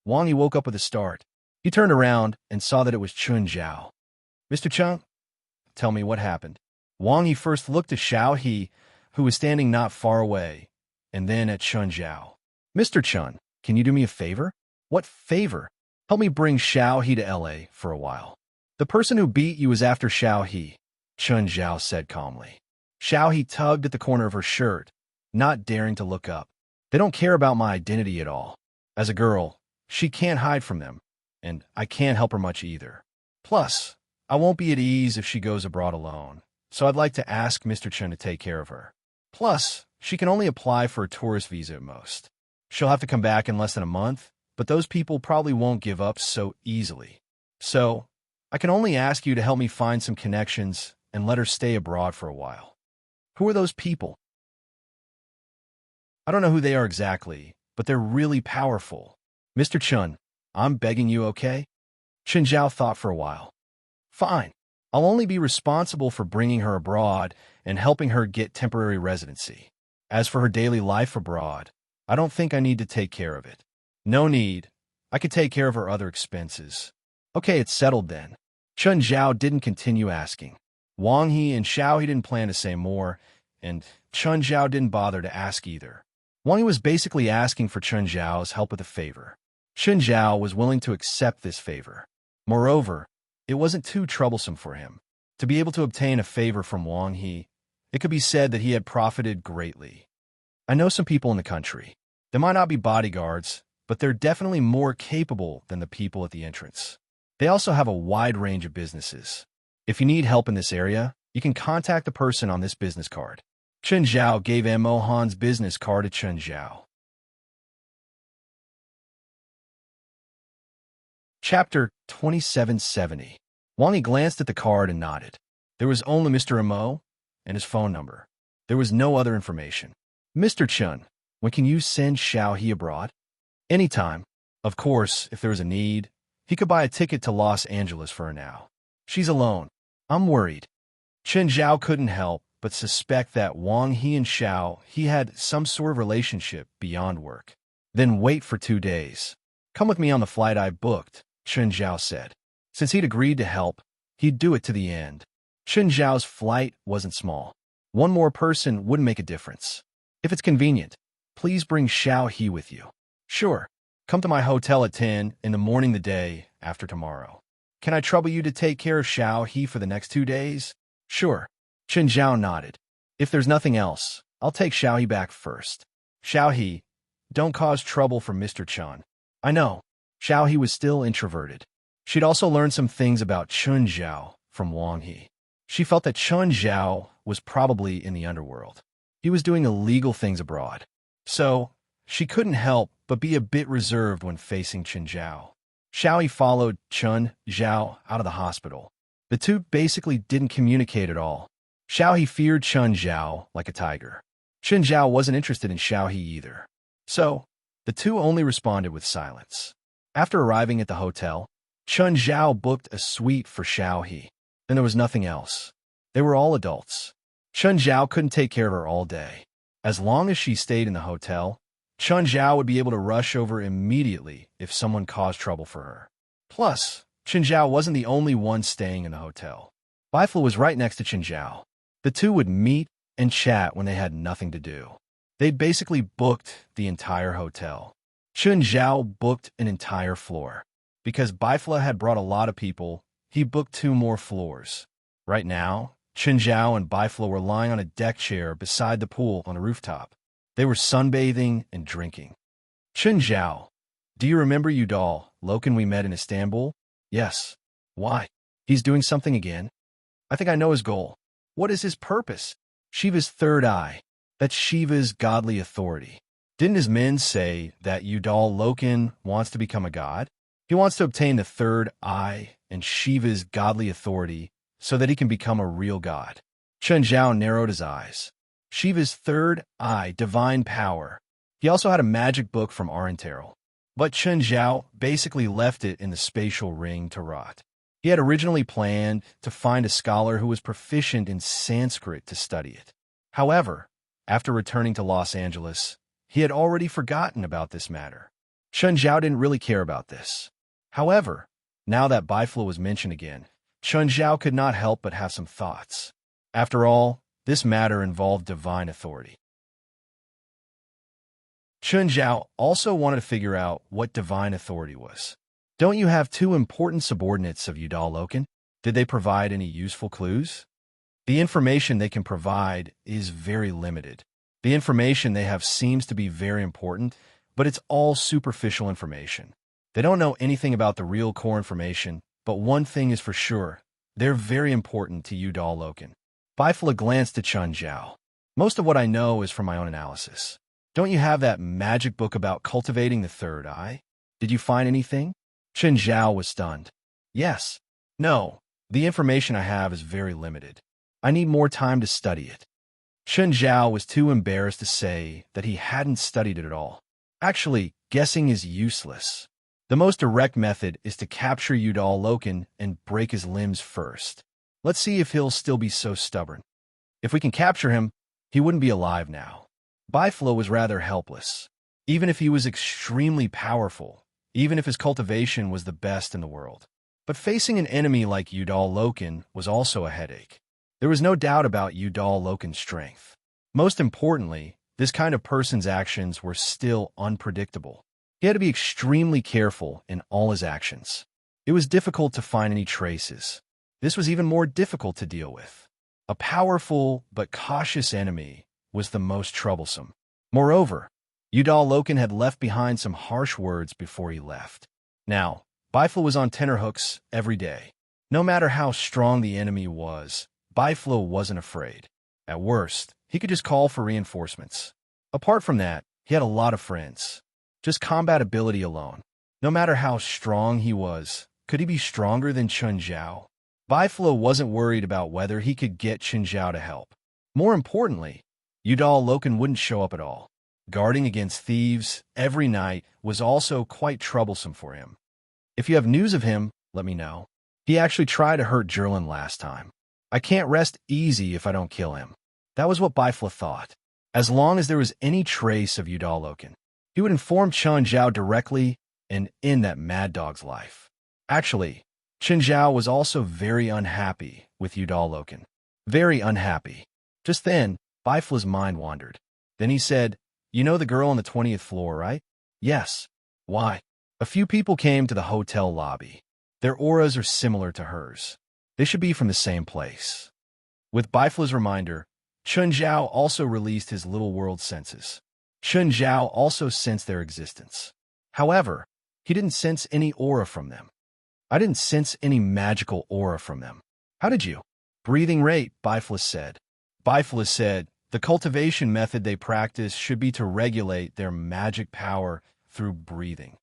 Wang He woke up with a start. He turned around and saw that it was Chun Zhao. Mr. Chun, tell me what happened. Wang He first looked at Xiao He, who was standing not far away, and then at Chun Zhao. Mr. Chun, can you do me a favor? What favor? Help me bring Xiao He to LA for a while. The person who beat you was after Xiao He, Chun Zhao said calmly. Xiao He tugged at the corner of her shirt, not daring to look up. They don't care about my identity at all. As a girl, she can't hide from them, and I can't help her much either. Plus, I won't be at ease if she goes abroad alone, so I'd like to ask Mr. Chun to take care of her. Plus, she can only apply for a tourist visa at most. She'll have to come back in less than a month, but those people probably won't give up so easily. So, I can only ask you to help me find some connections and let her stay abroad for a while. Who are those people? I don't know who they are exactly, but they're really powerful. Mr. Chun, I'm begging you, okay? Chun Zhao thought for a while. Fine. I'll only be responsible for bringing her abroad and helping her get temporary residency. As for her daily life abroad, I don't think I need to take care of it. No need. I could take care of her other expenses. Okay, it's settled then. Chun Zhao didn't continue asking. Wang He and Xiao He didn't plan to say more, and Chun Zhao didn't bother to ask either. Wang He was basically asking for Chun Zhao's help with a favor. Chun Zhao was willing to accept this favor. Moreover, it wasn't too troublesome for him. To be able to obtain a favor from Wang He, it could be said that he had profited greatly. I know some people in the country. They might not be bodyguards, but they're definitely more capable than the people at the entrance. They also have a wide range of businesses. If you need help in this area, you can contact the person on this business card. Chun Zhao gave M.O. Han's business card to Chun Zhao. Chapter 2770. Wang He glanced at the card and nodded. There was only Mr. M.O. and his phone number. There was no other information. Mr. Chun, when can you send Xiao He abroad? Anytime. Of course, if there was a need, he could buy a ticket to Los Angeles for her now. She's alone. I'm worried. Chun Zhao couldn't help but suspect that Wang He and Xiao He had some sort of relationship beyond work. Then wait for 2 days. Come with me on the flight I booked, Chun Zhao said. Since he'd agreed to help, he'd do it to the end. Chun Zhao's flight wasn't small. One more person wouldn't make a difference. If it's convenient, please bring Xiao He with you. Sure. Come to my hotel at 10 in the morning the day after tomorrow. Can I trouble you to take care of Xiao He for the next 2 days? Sure. Chun Zhao nodded. If there's nothing else, I'll take Xiao He back first. Xiao He, don't cause trouble for Mr. Chun. I know. Xiao He was still introverted. She'd also learned some things about Chun Zhao from Wang He. She felt that Chun Zhao was probably in the underworld. He was doing illegal things abroad. So, she couldn't help but be a bit reserved when facing Chun Zhao. Xiao He followed Chun Zhao out of the hospital. The two basically didn't communicate at all. Xiao He feared Chun Zhao like a tiger. Chun Zhao wasn't interested in Xiao He either. So, the two only responded with silence. After arriving at the hotel, Chun Zhao booked a suite for Xiao He. Then there was nothing else. They were all adults. Chun Zhao couldn't take care of her all day. As long as she stayed in the hotel, Chun Zhao would be able to rush over immediately if someone caused trouble for her. Plus, Chun Zhao wasn't the only one staying in the hotel. Bifla was right next to Chun Zhao. The two would meet and chat when they had nothing to do. They'd basically booked the entire hotel. Chun Zhao booked an entire floor. Because Bifla had brought a lot of people, he booked 2 more floors. Right now, Chun Zhao and Bifla were lying on a deck chair beside the pool on a rooftop. They were sunbathing and drinking. Chun Zhao, do you remember Udal, Loken we met in Istanbul? Yes. Why? He's doing something again? I think I know his goal. What is his purpose? Shiva's third eye. That's Shiva's godly authority. Didn't his men say that Udal Loken wants to become a god? He wants to obtain the third eye and Shiva's godly authority so that he can become a real god. Chun Zhao narrowed his eyes. Shiva's third eye, divine power. He also had a magic book from Arenterel. But Chun Zhao basically left it in the spatial ring to rot. He had originally planned to find a scholar who was proficient in Sanskrit to study it. However, after returning to Los Angeles, he had already forgotten about this matter. Chun Zhao didn't really care about this. However, now that Bifla was mentioned again, Chun Zhao could not help but have some thoughts. After all, this matter involved divine authority. Chun Zhao also wanted to figure out what divine authority was. Don't you have 2 important subordinates of Udal Loken? Did they provide any useful clues? The information they can provide is very limited. The information they have seems to be very important, but it's all superficial information. They don't know anything about the real core information, but one thing is for sure, they're very important to Udal Loken. Bifla glanced at Chun Zhao. Most of what I know is from my own analysis. Don't you have that magic book about cultivating the third eye? Did you find anything? Chun Zhao was stunned. Yes. No, the information I have is very limited. I need more time to study it. Chun Zhao was too embarrassed to say that he hadn't studied it at all. Actually, guessing is useless. The most direct method is to capture Udal Loken and break his limbs first. Let's see if he'll still be so stubborn. If we can capture him, he wouldn't be alive now. Bifla was rather helpless. Even if he was extremely powerful, even if his cultivation was the best in the world. But facing an enemy like Udal Loken was also a headache. There was no doubt about Udal Loken's strength. Most importantly, this kind of person's actions were still unpredictable. He had to be extremely careful in all his actions. It was difficult to find any traces. This was even more difficult to deal with. A powerful but cautious enemy was the most troublesome. Moreover, Udal Loken had left behind some harsh words before he left. Now, Bifla was on tenterhooks every day. No matter how strong the enemy was, Bifla wasn't afraid. At worst, he could just call for reinforcements. Apart from that, he had a lot of friends. Just combat ability alone. No matter how strong he was, could he be stronger than Chun Zhao? Bifla wasn't worried about whether he could get Chun Zhao to help. More importantly, Udal Loken wouldn't show up at all. Guarding against thieves every night was also quite troublesome for him. If you have news of him, let me know. He actually tried to hurt Jerlin last time. I can't rest easy if I don't kill him. That was what Bifla thought. As long as there was any trace of Udal Loken, he would inform Chun Zhao directly and end that mad dog's life. Actually, Chun Zhao was also very unhappy with Udal Loken. Very unhappy. Just then, Bifla's mind wandered. Then he said, "You know the girl on the 20th floor, right?" "Yes." "Why?" "A few people came to the hotel lobby. Their auras are similar to hers. They should be from the same place." With Bifla's reminder, Chun Zhao also released his little world senses. Chun Zhao also sensed their existence. However, he didn't sense any aura from them. "I didn't sense any magical aura from them." "How did you?" "Breathing rate," Bifla said. Bifla said, the cultivation method they practice should be to regulate their magic power through breathing.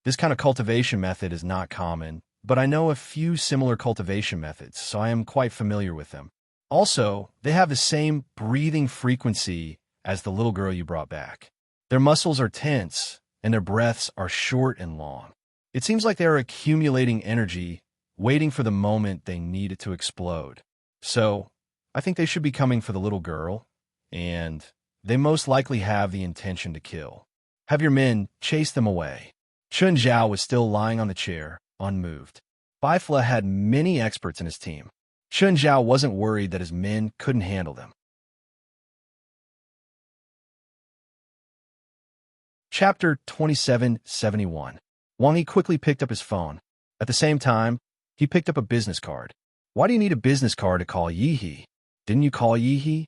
This kind of cultivation method is not common, but I know a few similar cultivation methods, so I am quite familiar with them. Also, they have the same breathing frequency as the little girl you brought back. Their muscles are tense, and their breaths are short and long. It seems like they are accumulating energy, waiting for the moment they need it to explode. So, I think they should be coming for the little girl, and they most likely have the intention to kill. Have your men chase them away. Chun Zhao was still lying on the chair, unmoved. Bai Fle had many experts in his team. Chun Zhao wasn't worried that his men couldn't handle them. Chapter 2771. Wang Yi quickly picked up his phone. At the same time, he picked up a business card. Why do you need a business card to call Yi He? Didn't you call Yi He?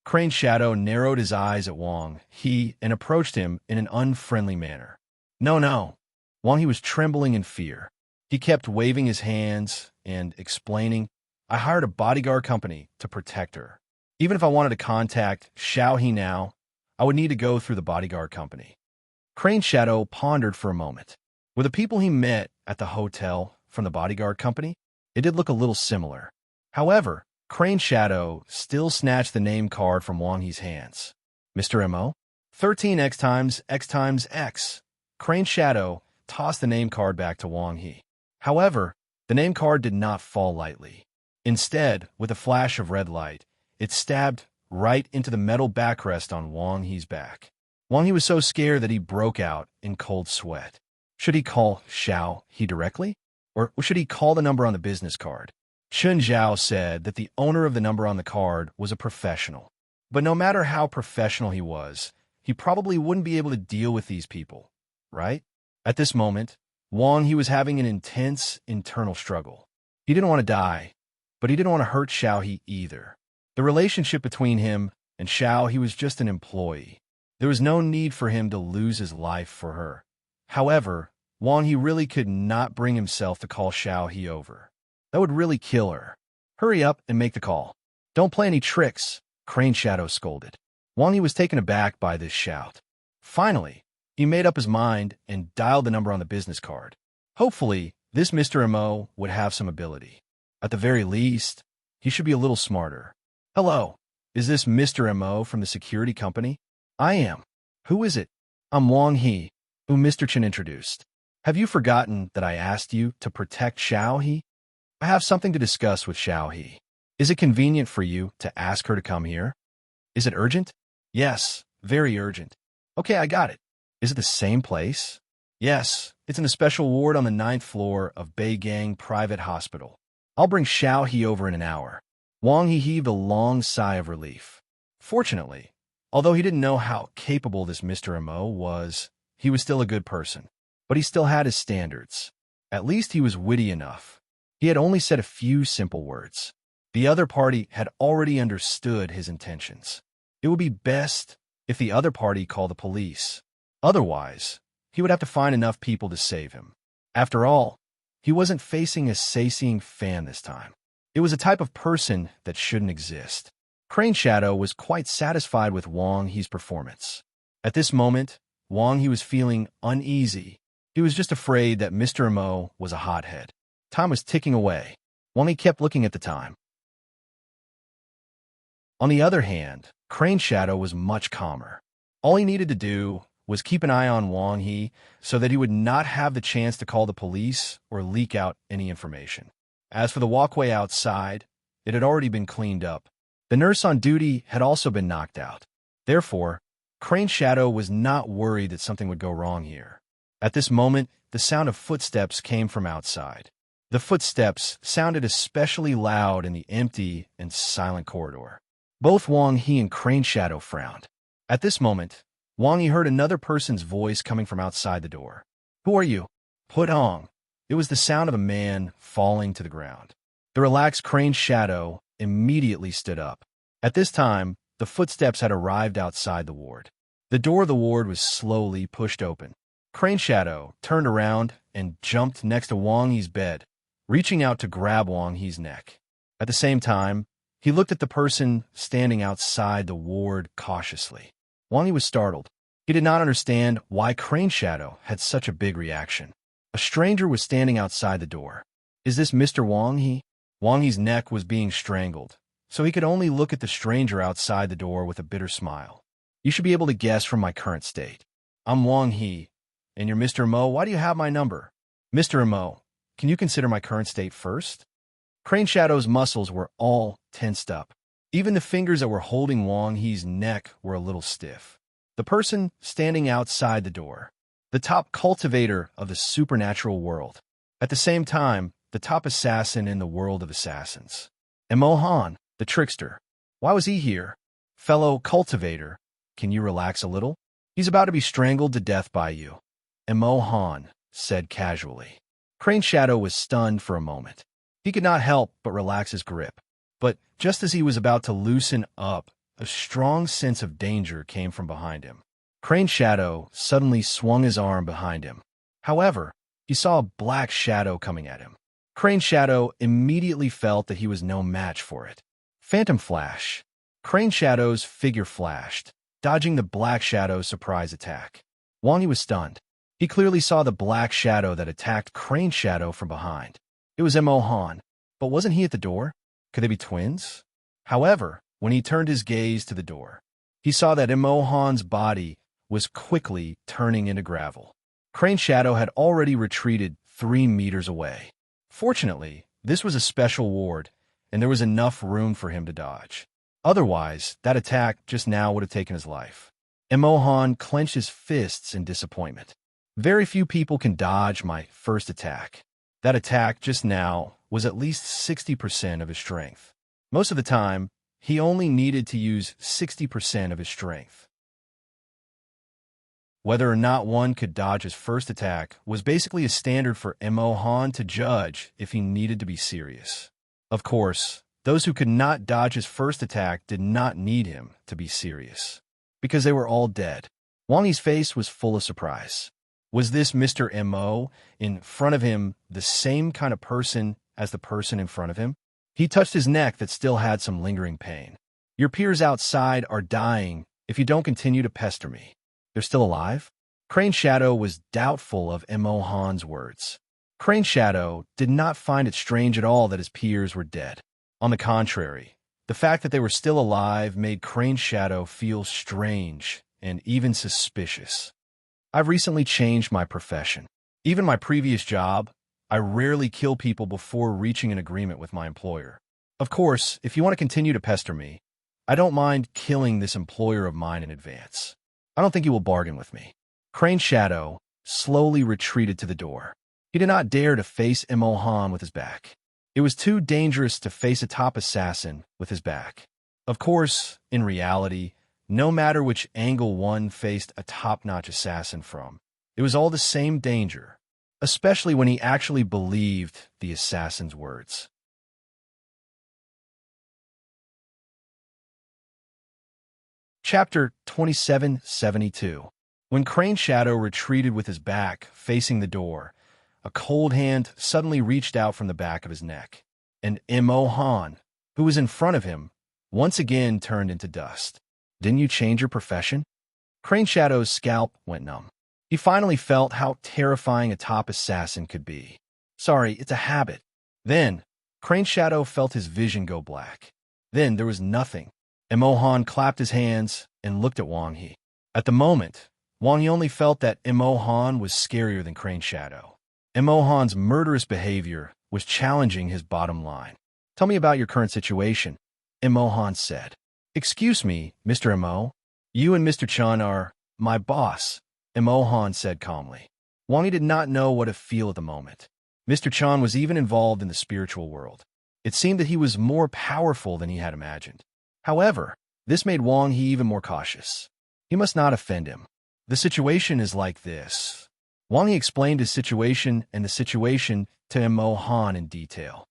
Crane's shadow narrowed his eyes at Wang He and approached him in an unfriendly manner. No. Wang He was trembling in fear. He kept waving his hands and explaining, I hired a bodyguard company to protect her. Even if I wanted to contact Xiao He now, I would need to go through the bodyguard company. Crane's shadow pondered for a moment. Were the people he met at the hotel from the bodyguard company? It did look a little similar. However, Crane's shadow still snatched the name card from Wang He's hands. Mr. M.O.? 13x times x times x. Crane's shadow tossed the name card back to Wang He. However, the name card did not fall lightly. Instead, with a flash of red light, it stabbed right into the metal backrest on Wang He's back. Wang He was so scared that he broke out in cold sweat. Should he call Xiao He directly? Or should he call the number on the business card? Chun Zhao said that the owner of the number on the card was a professional. But no matter how professional he was, he probably wouldn't be able to deal with these people, right? At this moment, Wang He was having an intense internal struggle. He didn't want to die, but he didn't want to hurt Xiao He either. The relationship between him and Xiao He was just an employee. There was no need for him to lose his life for her. However, Wang He really could not bring himself to call Xiao He over. That would really kill her. Hurry up and make the call. Don't play any tricks, Crane's shadow scolded. Wang He was taken aback by this shout. Finally, he made up his mind and dialed the number on the business card. Hopefully, this Mr. M.O. would have some ability. At the very least, he should be a little smarter. Hello, is this Mr. M.O. from the security company? I am. Who is it? I'm Wang He, whom Mr. Chen introduced. Have you forgotten that I asked you to protect Xiao He? I have something to discuss with Xiao He. Is it convenient for you to ask her to come here? Is it urgent? Yes, very urgent. Okay, I got it. Is it the same place? Yes, it's in a special ward on the 9th floor of Beigang Private Hospital. I'll bring Xiao He over in an hour. Wang He heaved a long sigh of relief. Fortunately, although he didn't know how capable this Mr. M.O. was, he was still a good person. But he still had his standards. At least he was witty enough. He had only said a few simple words. The other party had already understood his intentions. It would be best if the other party called the police. Otherwise, he would have to find enough people to save him. After all, he wasn't facing a Saising fan this time. It was a type of person that shouldn't exist. Crane's shadow was quite satisfied with Wang He's performance. At this moment, Wang He was feeling uneasy. He was just afraid that Mr. M.O. was a hothead. Time was ticking away. Wang He kept looking at the time. On the other hand, Crane's shadow was much calmer. All he needed to do was keep an eye on Wang He so that he would not have the chance to call the police or leak out any information. As for the walkway outside, it had already been cleaned up. The nurse on duty had also been knocked out. Therefore, Crane's shadow was not worried that something would go wrong here. At this moment, the sound of footsteps came from outside. The footsteps sounded especially loud in the empty and silent corridor. Both Wang He and Crane's shadow frowned. At this moment, Wang He heard another person's voice coming from outside the door. Who are you? Put on. It was the sound of a man falling to the ground. The relaxed Crane's shadow immediately stood up. At this time, the footsteps had arrived outside the ward. The door of the ward was slowly pushed open. Crane's shadow turned around and jumped next to Wang He's bed, reaching out to grab Wang He's neck. At the same time, he looked at the person standing outside the ward cautiously. Wang He was startled. He did not understand why Crane's shadow had such a big reaction. A stranger was standing outside the door. Is this Mr. Wang He? Wang He's neck was being strangled, so he could only look at the stranger outside the door with a bitter smile. You should be able to guess from my current state. I'm Wang He, and you're Mr. Mo. Why do you have my number? Mr. Mo, can you consider my current state first? Crane Shadow's muscles were all tensed up. Even the fingers that were holding Wang He's neck were a little stiff. The person standing outside the door, the top cultivator of the supernatural world. At the same time, the top assassin in the world of assassins. Mo Han, the trickster. Why was he here? Fellow cultivator, can you relax a little? He's about to be strangled to death by you. Mo Han said casually. Crane Shadow was stunned for a moment. He could not help but relax his grip. But just as he was about to loosen up, a strong sense of danger came from behind him. Crane Shadow suddenly swung his arm behind him. However, he saw a black shadow coming at him. Crane Shadow immediately felt that he was no match for it. Phantom Flash. Crane Shadow's figure flashed, dodging the black shadow's surprise attack. Wang He was stunned. He clearly saw the black shadow that attacked Crane Shadow from behind. It was Mo Han, but wasn't he at the door? Could they be twins? However, when he turned his gaze to the door, he saw that Mo Han's body was quickly turning into gravel. Crane Shadow had already retreated 3 meters away. Fortunately, this was a special ward, and there was enough room for him to dodge. Otherwise, that attack just now would have taken his life. Mo Han clenched his fists in disappointment. Very few people can dodge my first attack. That attack just now was at least 60% of his strength. Most of the time, he only needed to use 60% of his strength. Whether or not one could dodge his first attack was basically a standard for Mo Han to judge if he needed to be serious. Of course, those who could not dodge his first attack did not need him to be serious, because they were all dead. Wang He's face was full of surprise. Was this Mr. Mo in front of him the same kind of person as the person in front of him? He touched his neck that still had some lingering pain. Your peers outside are dying if you don't continue to pester me. They're still alive? Crane Shadow was doubtful of Mo Han's words. Crane Shadow did not find it strange at all that his peers were dead. On the contrary, the fact that they were still alive made Crane Shadow feel strange and even suspicious. I've recently changed my profession. Even my previous job, I rarely kill people before reaching an agreement with my employer. Of course, if you want to continue to pester me, I don't mind killing this employer of mine in advance. I don't think you will bargain with me. Crane Shadow slowly retreated to the door. He did not dare to face Mo Han with his back. It was too dangerous to face a top assassin with his back. Of course, in reality, no matter which angle one faced a top-notch assassin from, it was all the same danger, especially when he actually believed the assassin's words. Chapter 2772. When Crane Shadow retreated with his back facing the door, a cold hand suddenly reached out from the back of his neck, and Mo Han, who was in front of him, once again turned into dust. Didn't you change your profession? Crane Shadow's scalp went numb. He finally felt how terrifying a top assassin could be. Sorry, it's a habit. Then, Crane Shadow felt his vision go black. Then there was nothing. Mo Han clapped his hands and looked at Wang He. At the moment, Wang He only felt that Mo Han was scarier than Crane Shadow. Mo Han's murderous behavior was challenging his bottom line. Tell me about your current situation, Mo Han said. Excuse me, Mr. Mo. You and Mr. Chun are my boss, Mo Han said calmly. Wang He did not know what to feel at the moment. Mr. Chun was even involved in the spiritual world. It seemed that he was more powerful than he had imagined. However, this made Wang He even more cautious. He must not offend him. The situation is like this. Wang He explained his situation and the situation to Mo Han in detail.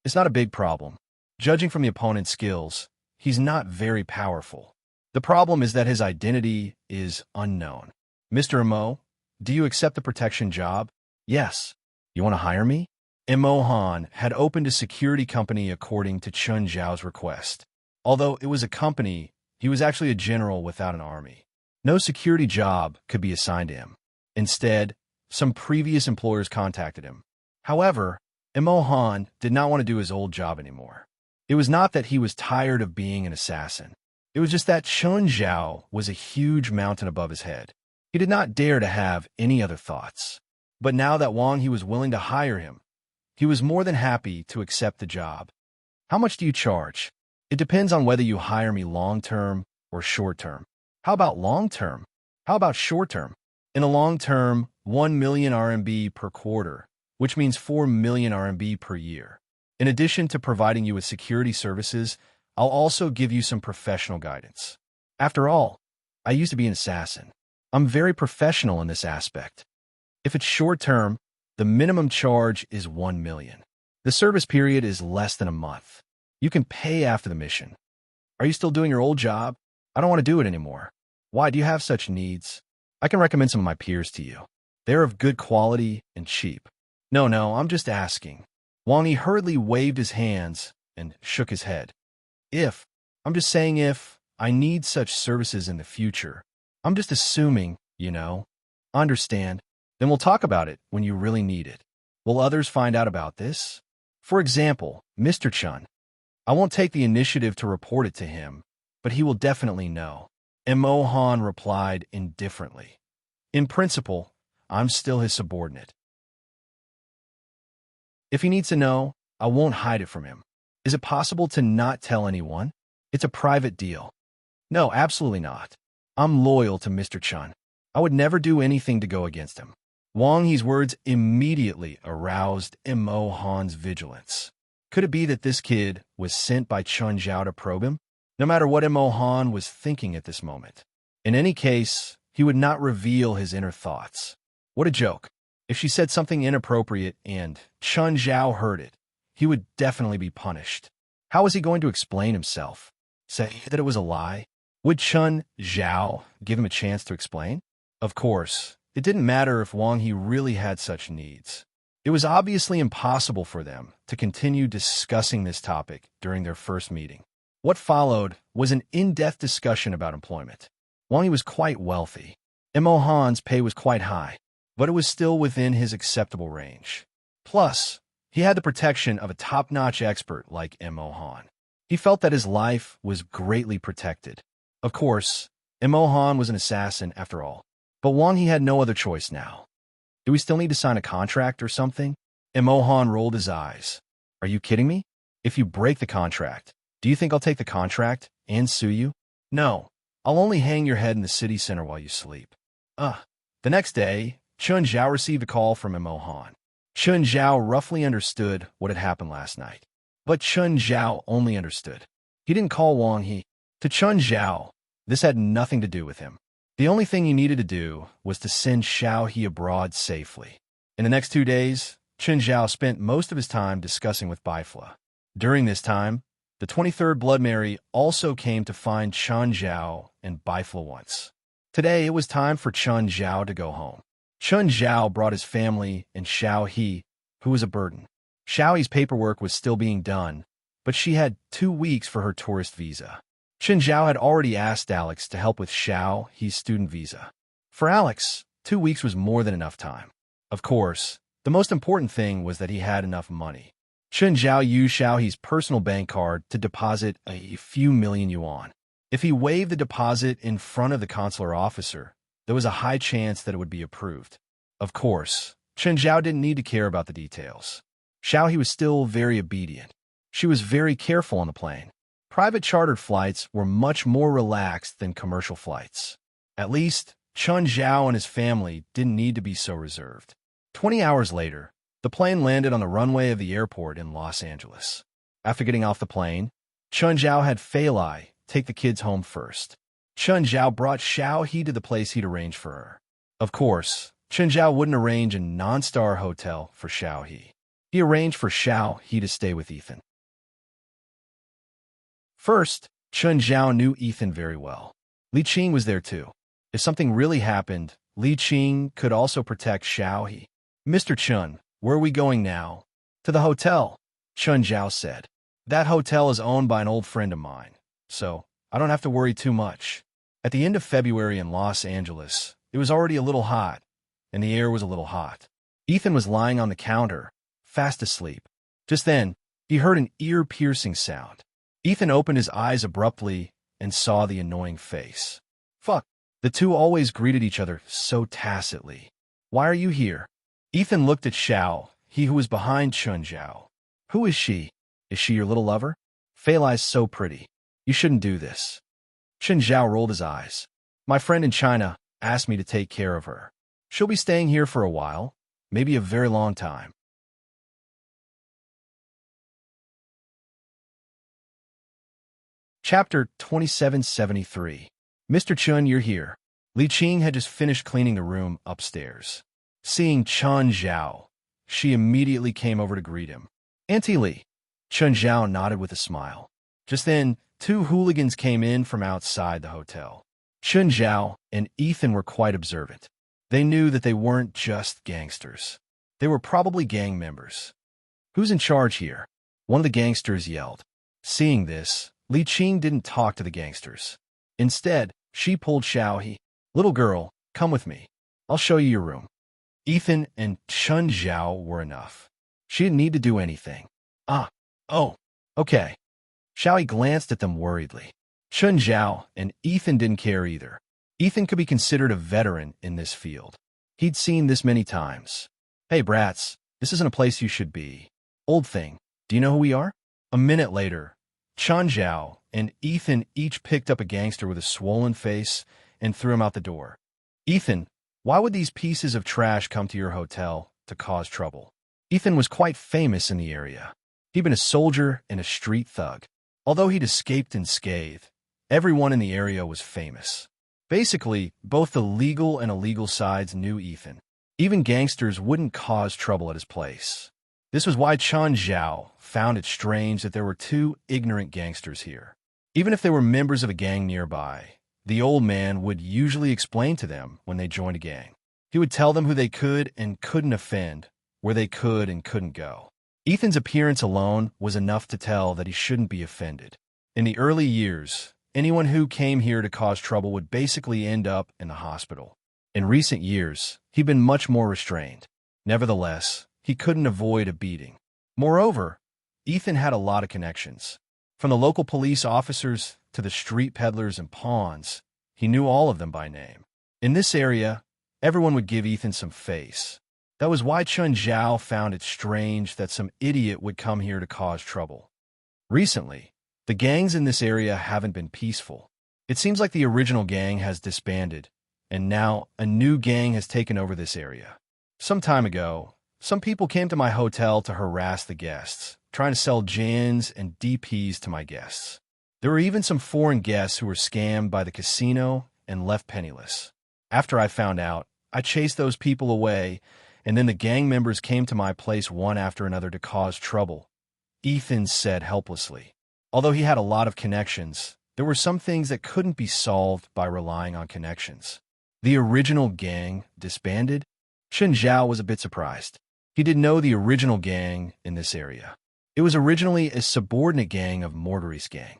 It's not a big problem. Judging from the opponent's skills, he's not very powerful. The problem is that his identity is unknown. Mr. Mo, do you accept the protection job? Yes. You want to hire me? Mo Han had opened a security company according to Chun Zhao's request. Although it was a company, he was actually a general without an army. No security job could be assigned to him. Instead, some previous employers contacted him. However, Mo Han did not want to do his old job anymore. It was not that he was tired of being an assassin. It was just that Chun Zhao was a huge mountain above his head. He did not dare to have any other thoughts. But now that Wang He was willing to hire him, he was more than happy to accept the job. How much do you charge? It depends on whether you hire me long-term or short-term. How about long-term? How about short-term? In a long-term, 1 million RMB per quarter, which means 4 million RMB per year. In addition to providing you with security services, I'll also give you some professional guidance. After all, I used to be an assassin. I'm very professional in this aspect. If it's short-term, the minimum charge is 1 million. The service period is less than a month. You can pay after the mission. Are you still doing your old job? I don't want to do it anymore. Why do you have such needs? I can recommend some of my peers to you. They're of good quality and cheap. No, I'm just asking. Wang Yi hurriedly waved his hands and shook his head. I'm just saying if I need such services in the future. I'm just assuming, Understand. Then we'll talk about it when you really need it. Will others find out about this? For example, Mr. Chun. I won't take the initiative to report it to him, but he will definitely know. Mo Han replied indifferently. In principle, I'm still his subordinate. If he needs to know, I won't hide it from him. Is it possible to not tell anyone? It's a private deal. No, absolutely not. I'm loyal to Mr. Chun. I would never do anything to go against him. Wang Yi's words immediately aroused Mo Han's vigilance. Could it be that this kid was sent by Chun Zhao to probe him? No matter what Mo Han was thinking at this moment. In any case, he would not reveal his inner thoughts. What a joke. If she said something inappropriate and Chun Zhao heard it, he would definitely be punished. How was he going to explain himself? Say that it was a lie? Would Chun Zhao give him a chance to explain? Of course, it didn't matter if Wang He really had such needs. It was obviously impossible for them to continue discussing this topic during their first meeting. What followed was an in-depth discussion about employment. Wang He was quite wealthy. Mo Han's pay was quite high, but it was still within his acceptable range. Plus, he had the protection of a top-notch expert like Mo Han. He felt that his life was greatly protected. Of course, Mo Han was an assassin after all, but Wang He had no other choice now. Do we still need to sign a contract or something? Mo Han rolled his eyes. Are you kidding me? If you break the contract, do you think I'll take the contract and sue you? No, I'll only hang your head in the city center while you sleep. The next day, Chun Zhao received a call from Mo Han. Chun Zhao roughly understood what had happened last night. But Chun Zhao only understood. He didn't call Wang He. To Chun Zhao, this had nothing to do with him. The only thing he needed to do was to send Xiao He abroad safely. In the next 2 days, Chun Zhao spent most of his time discussing with Baifla. During this time, the 23rd Blood Mary also came to find Chun Zhao and Baifla once. Today, it was time for Chun Zhao to go home. Chun Zhao brought his family and Xiao He, who was a burden. Xiao He's paperwork was still being done, but she had 2 weeks for her tourist visa. Chun Zhao had already asked Alex to help with Xiao He's student visa. For Alex, 2 weeks was more than enough time. Of course, the most important thing was that he had enough money. Chun Zhao used Xiao He's personal bank card to deposit a few million yuan. If he waived the deposit in front of the consular officer, there was a high chance that it would be approved. Of course, Chun Zhao didn't need to care about the details. Xiao He was still very obedient. She was very careful on the plane. Private chartered flights were much more relaxed than commercial flights. At least, Chun Zhao and his family didn't need to be so reserved. 20 hours later, the plane landed on the runway of the airport in Los Angeles. After getting off the plane, Chun Zhao had Fei Lai take the kids home first. Chun Zhao brought Xiao He to the place he'd arranged for her. Of course, Chun Zhao wouldn't arrange a non-star hotel for Xiao He. He arranged for Xiao He to stay with Ethan. First, Chun Zhao knew Ethan very well. Li Qing was there too. If something really happened, Li Qing could also protect Xiao He. Mr. Chun, where are we going now? To the hotel, Chun Zhao said. That hotel is owned by an old friend of mine, so I don't have to worry too much. At the end of February in Los Angeles, it was already a little hot, and the air was a little hot. Ethan was lying on the counter, fast asleep. Just then, he heard an ear-piercing sound. Ethan opened his eyes abruptly and saw the annoying face. Fuck. The two always greeted each other so tacitly. Why are you here? Ethan looked at Xiao, he who was behind Chun Zhao. Who is she? Is she your little lover? Fei Lai's so pretty. You shouldn't do this. Chun Zhao rolled his eyes. My friend in China asked me to take care of her. She'll be staying here for a while, maybe a very long time. Chapter 2773. Mr. Chun, you're here. Li Qing had just finished cleaning the room upstairs. Seeing Chun Zhao, she immediately came over to greet him. Auntie Li. Chun Zhao nodded with a smile. Just then, two hooligans came in from outside the hotel. Chun Zhao and Ethan were quite observant. They knew that they weren't just gangsters. They were probably gang members. Who's in charge here? One of the gangsters yelled. Seeing this, Li Qing didn't talk to the gangsters. Instead, she pulled Xiao. Little girl, come with me. I'll show you your room. Ethan and Chun Zhao were enough. She didn't need to do anything. Oh, okay. Xiao glanced at them worriedly. Chun Zhao and Ethan didn't care either. Ethan could be considered a veteran in this field. He'd seen this many times. Hey, brats, this isn't a place you should be. Old thing, do you know who we are? A minute later, Chun Zhao and Ethan each picked up a gangster with a swollen face and threw him out the door. Ethan, why would these pieces of trash come to your hotel to cause trouble? Ethan was quite famous in the area. He'd been a soldier and a street thug. Although he'd escaped unscathed, everyone in the area was famous. Basically, both the legal and illegal sides knew Ethan. Even gangsters wouldn't cause trouble at his place. This was why Chun Zhao found it strange that there were two ignorant gangsters here. Even if they were members of a gang nearby, the old man would usually explain to them when they joined a gang. He would tell them who they could and couldn't offend, where they could and couldn't go. Ethan's appearance alone was enough to tell that he shouldn't be offended. In the early years, anyone who came here to cause trouble would basically end up in the hospital. In recent years, he'd been much more restrained. Nevertheless, he couldn't avoid a beating. Moreover, Ethan had a lot of connections. From the local police officers to the street peddlers and pawns, he knew all of them by name. In this area, everyone would give Ethan some face. That was why Chun Zhao found it strange that some idiot would come here to cause trouble. Recently, the gangs in this area haven't been peaceful. It seems like the original gang has disbanded, and now a new gang has taken over this area. Some time ago, some people came to my hotel to harass the guests, trying to sell gins and DPs to my guests. There were even some foreign guests who were scammed by the casino and left penniless. After I found out, I chased those people away, and then the gang members came to my place one after another to cause trouble, Ethan said helplessly. Although he had a lot of connections, there were some things that couldn't be solved by relying on connections. The original gang disbanded? Chun Zhao was a bit surprised. He didn't know the original gang in this area. It was originally a subordinate gang of Morgary's gang.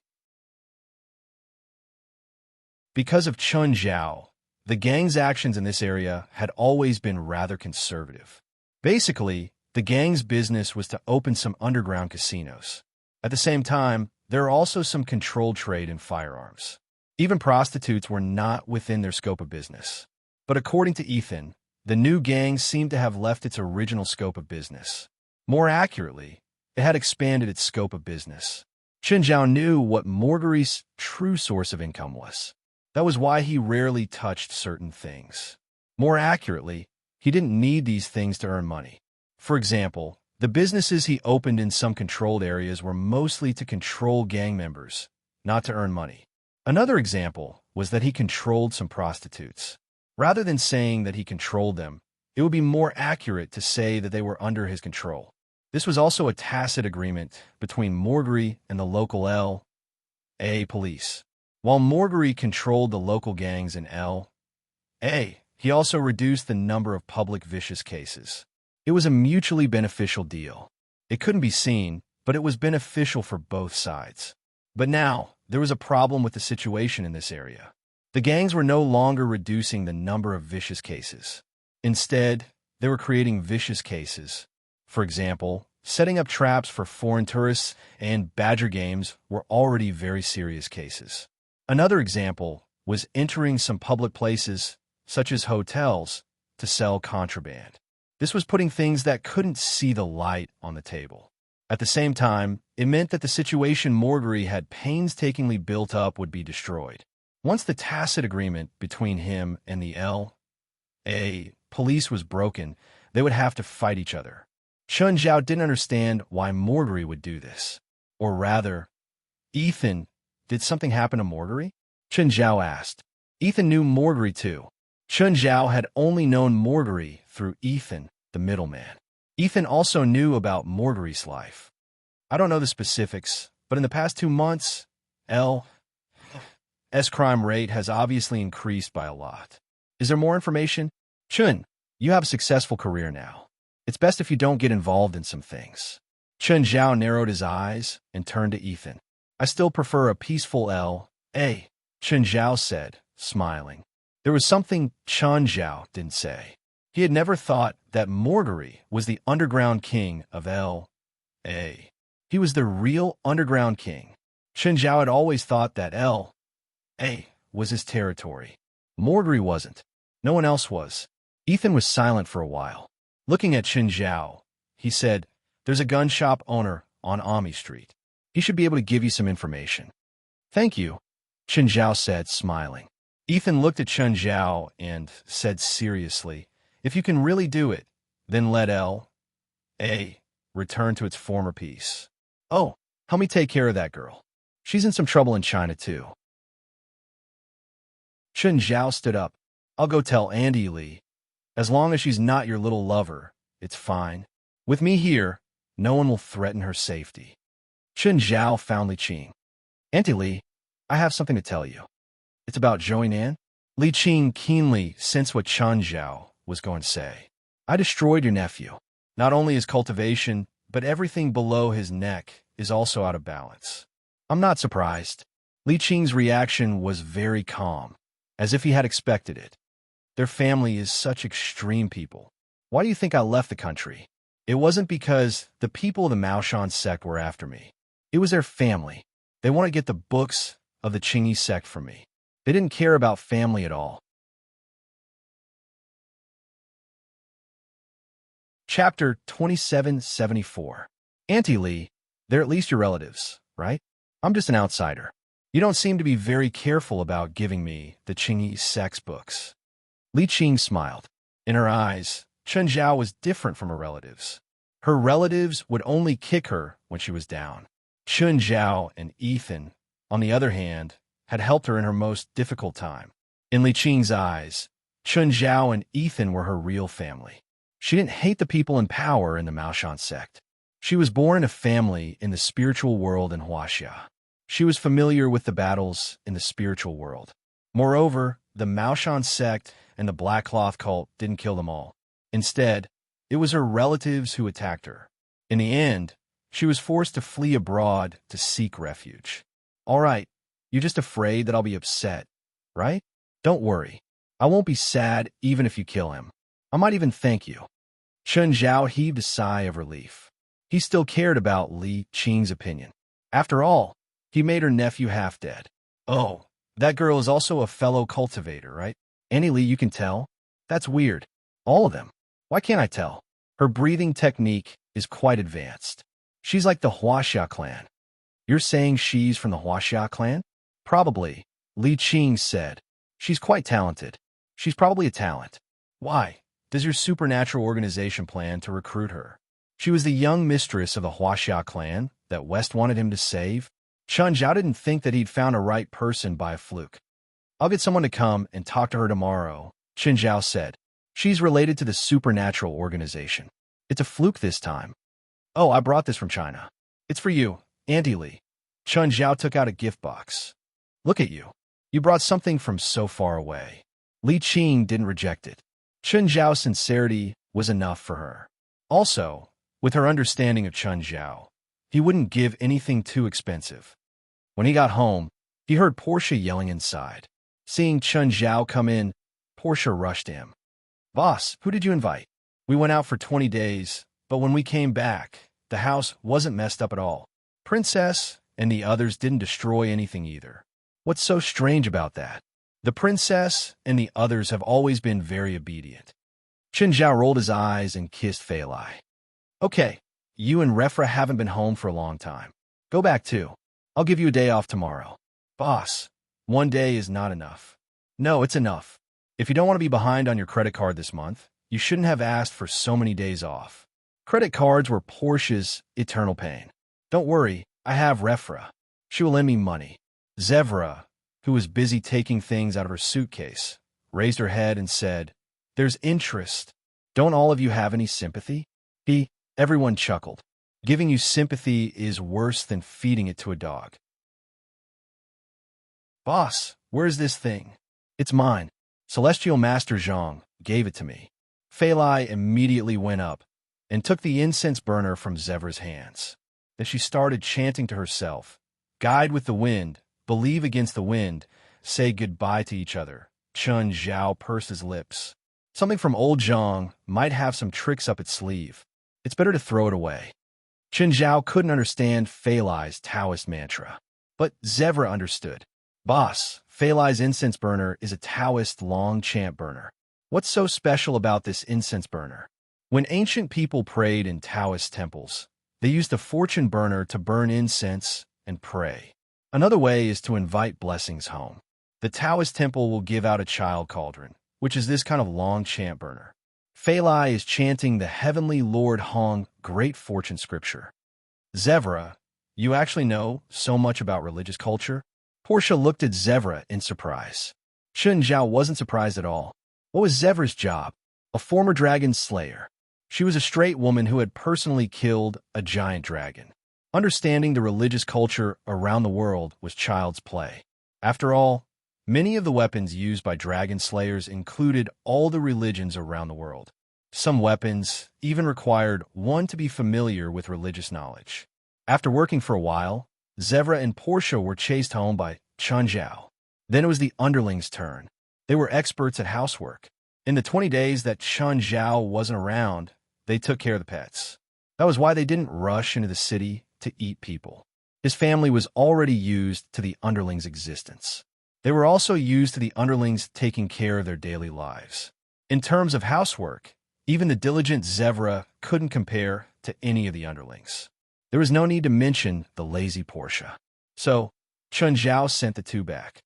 Because of Chun Zhao, the gang's actions in this area had always been rather conservative. Basically, the gang's business was to open some underground casinos. At the same time, there are also some controlled trade in firearms. Even prostitutes were not within their scope of business. But according to Ethan, the new gang seemed to have left its original scope of business. More accurately, it had expanded its scope of business. Chun Zhao knew what Morgary's true source of income was. That was why he rarely touched certain things. More accurately, he didn't need these things to earn money. For example, the businesses he opened in some controlled areas were mostly to control gang members, not to earn money. Another example was that he controlled some prostitutes. Rather than saying that he controlled them, it would be more accurate to say that they were under his control. This was also a tacit agreement between Morgary and the local L.A. police. While Morgary controlled the local gangs in L.A., he also reduced the number of public vicious cases. It was a mutually beneficial deal. It couldn't be seen, but it was beneficial for both sides. But now, there was a problem with the situation in this area. The gangs were no longer reducing the number of vicious cases. Instead, they were creating vicious cases. For example, setting up traps for foreign tourists and badger games were already very serious cases. Another example was entering some public places, such as hotels, to sell contraband. This was putting things that couldn't see the light on the table. At the same time, it meant that the situation Morgary had painstakingly built up would be destroyed. Once the tacit agreement between him and the L.A. police was broken, they would have to fight each other. Chun Zhao didn't understand why Morgary would do this. Or rather, Ethan, did something happen to Morgary? Chun Zhao asked. Ethan knew Morgary too. Chun Zhao had only known Morgary through Ethan, the middleman. Ethan also knew about Morgary's life. I don't know the specifics, but in the past 2 months, L.S. crime rate has obviously increased by a lot. Is there more information? Chun, you have a successful career now. It's best if you don't get involved in some things. Chun Zhao narrowed his eyes and turned to Ethan. I still prefer a peaceful L.A., Chun Zhao said, smiling. There was something Chun Zhao didn't say. He had never thought that Morgary was the underground king of L.A. He was the real underground king. Chun Zhao had always thought that L.A. was his territory. Morgary wasn't. No one else was. Ethan was silent for a while. Looking at Chun Zhao, he said, "There's a gun shop owner on Ami Street. He should be able to give you some information." "Thank you," Chun Zhao said, smiling. Ethan looked at Chun Zhao and said seriously, "If you can really do it, then let L.A. return to its former peace. Oh, help me take care of that girl. She's in some trouble in China, too." Chun Zhao stood up. "I'll go tell Andy Lee. As long as she's not your little lover, it's fine. With me here, no one will threaten her safety." Chun Zhao found Li Qing. "Auntie Li, I have something to tell you. It's about Joey Nan." Li Qing keenly sensed what Chun Zhao was going to say. "I destroyed your nephew. Not only his cultivation, but everything below his neck is also out of balance." "I'm not surprised." Li Qing's reaction was very calm, as if he had expected it. "Their family is such extreme people. Why do you think I left the country? It wasn't because the people of the Maoshan sect were after me. It was their family. They want to get the books of the Qingyi sect from me. They didn't care about family at all." Chapter 2774. "Auntie Li, they're at least your relatives, right? I'm just an outsider. You don't seem to be very careful about giving me the Qingyi sect's books." Li Qing smiled. In her eyes, Chun Zhao was different from her relatives. Her relatives would only kick her when she was down. Chun Zhao and Ethan, on the other hand, had helped her in her most difficult time. In Li Qing's eyes, Chun Zhao and Ethan were her real family. She didn't hate the people in power in the Maoshan sect. She was born in a family in the spiritual world in Huaxia. She was familiar with the battles in the spiritual world. Moreover, the Maoshan sect and the Black Cloth cult didn't kill them all. Instead, it was her relatives who attacked her. In the end, she was forced to flee abroad to seek refuge. "All right, you're just afraid that I'll be upset, right? Don't worry. I won't be sad even if you kill him. I might even thank you." Chun Zhao heaved a sigh of relief. He still cared about Li Qing's opinion. After all, he made her nephew half dead. "Oh, that girl is also a fellow cultivator, right? Annie Li, you can tell? That's weird. All of them. Why can't I tell? Her breathing technique is quite advanced. She's like the Huaxia clan." "You're saying she's from the Huaxia clan?" "Probably," Li Qing said. "She's quite talented. She's probably a talent. Why? Does your supernatural organization plan to recruit her?" "She was the young mistress of the Huaxia clan that West wanted him to save." Chun Zhao didn't think that he'd found a right person by a fluke. "I'll get someone to come and talk to her tomorrow," Chun Zhao said. "She's related to the supernatural organization. It's a fluke this time." "Oh, I brought this from China. It's for you, Auntie Li." Chun Zhao took out a gift box. "Look at you. You brought something from so far away." Li Qing didn't reject it. Chun Zhao's sincerity was enough for her. Also, with her understanding of Chun Zhao, he wouldn't give anything too expensive. When he got home, he heard Portia yelling inside. Seeing Chun Zhao come in, Portia rushed to him. "Boss, who did you invite? We went out for 20 days, but when we came back, the house wasn't messed up at all. Princess and the others didn't destroy anything either." What's so strange about that? The princess and the others have always been very obedient. Chen Zhao rolled his eyes and kissed Fei Lai. Okay, you and Refra haven't been home for a long time. Go back too. I'll give you a day off tomorrow. Boss, one day is not enough. No, it's enough. If you don't want to be behind on your credit card this month, you shouldn't have asked for so many days off. Credit cards were Portia's eternal pain. Don't worry, I have Refra. She will lend me money. Zevra, who was busy taking things out of her suitcase, raised her head and said, There's interest. Don't all of you have any sympathy? Everyone chuckled. Giving you sympathy is worse than feeding it to a dog. Boss, where's this thing? It's mine. Celestial Master Zhang gave it to me. Fei Lai immediately went up and took the incense burner from Zevra's hands. Then she started chanting to herself, Guide with the wind, believe against the wind, say goodbye to each other. Chen Zhao pursed his lips. Something from old Zhang might have some tricks up its sleeve. It's better to throw it away. Chen Zhao couldn't understand Fei Lai's Taoist mantra, but Zevra understood. Boss, Fei Lai's incense burner is a Taoist long chant burner. What's so special about this incense burner? When ancient people prayed in Taoist temples, they used the fortune burner to burn incense and pray. Another way is to invite blessings home. The Taoist temple will give out a child cauldron, which is this kind of long chant burner. Fei Lai is chanting the Heavenly Lord Hong Great Fortune Scripture. Zevra, you actually know so much about religious culture? Portia looked at Zevra in surprise. Chen Zhao wasn't surprised at all. What was Zevra's job? A former dragon slayer. She was a straight woman who had personally killed a giant dragon. Understanding the religious culture around the world was child's play. After all, many of the weapons used by dragon slayers included all the religions around the world. Some weapons even required one to be familiar with religious knowledge. After working for a while, Zevra and Portia were chased home by Chen Zhao. Then it was the underlings' turn. They were experts at housework. In the 20 days that Chen Zhao wasn't around, they took care of the pets. That was why they didn't rush into the city to eat people. His family was already used to the underlings' existence. They were also used to the underlings taking care of their daily lives. In terms of housework, even the diligent Zevra couldn't compare to any of the underlings. There was no need to mention the lazy Portia. So, Chen Zhao sent the two back.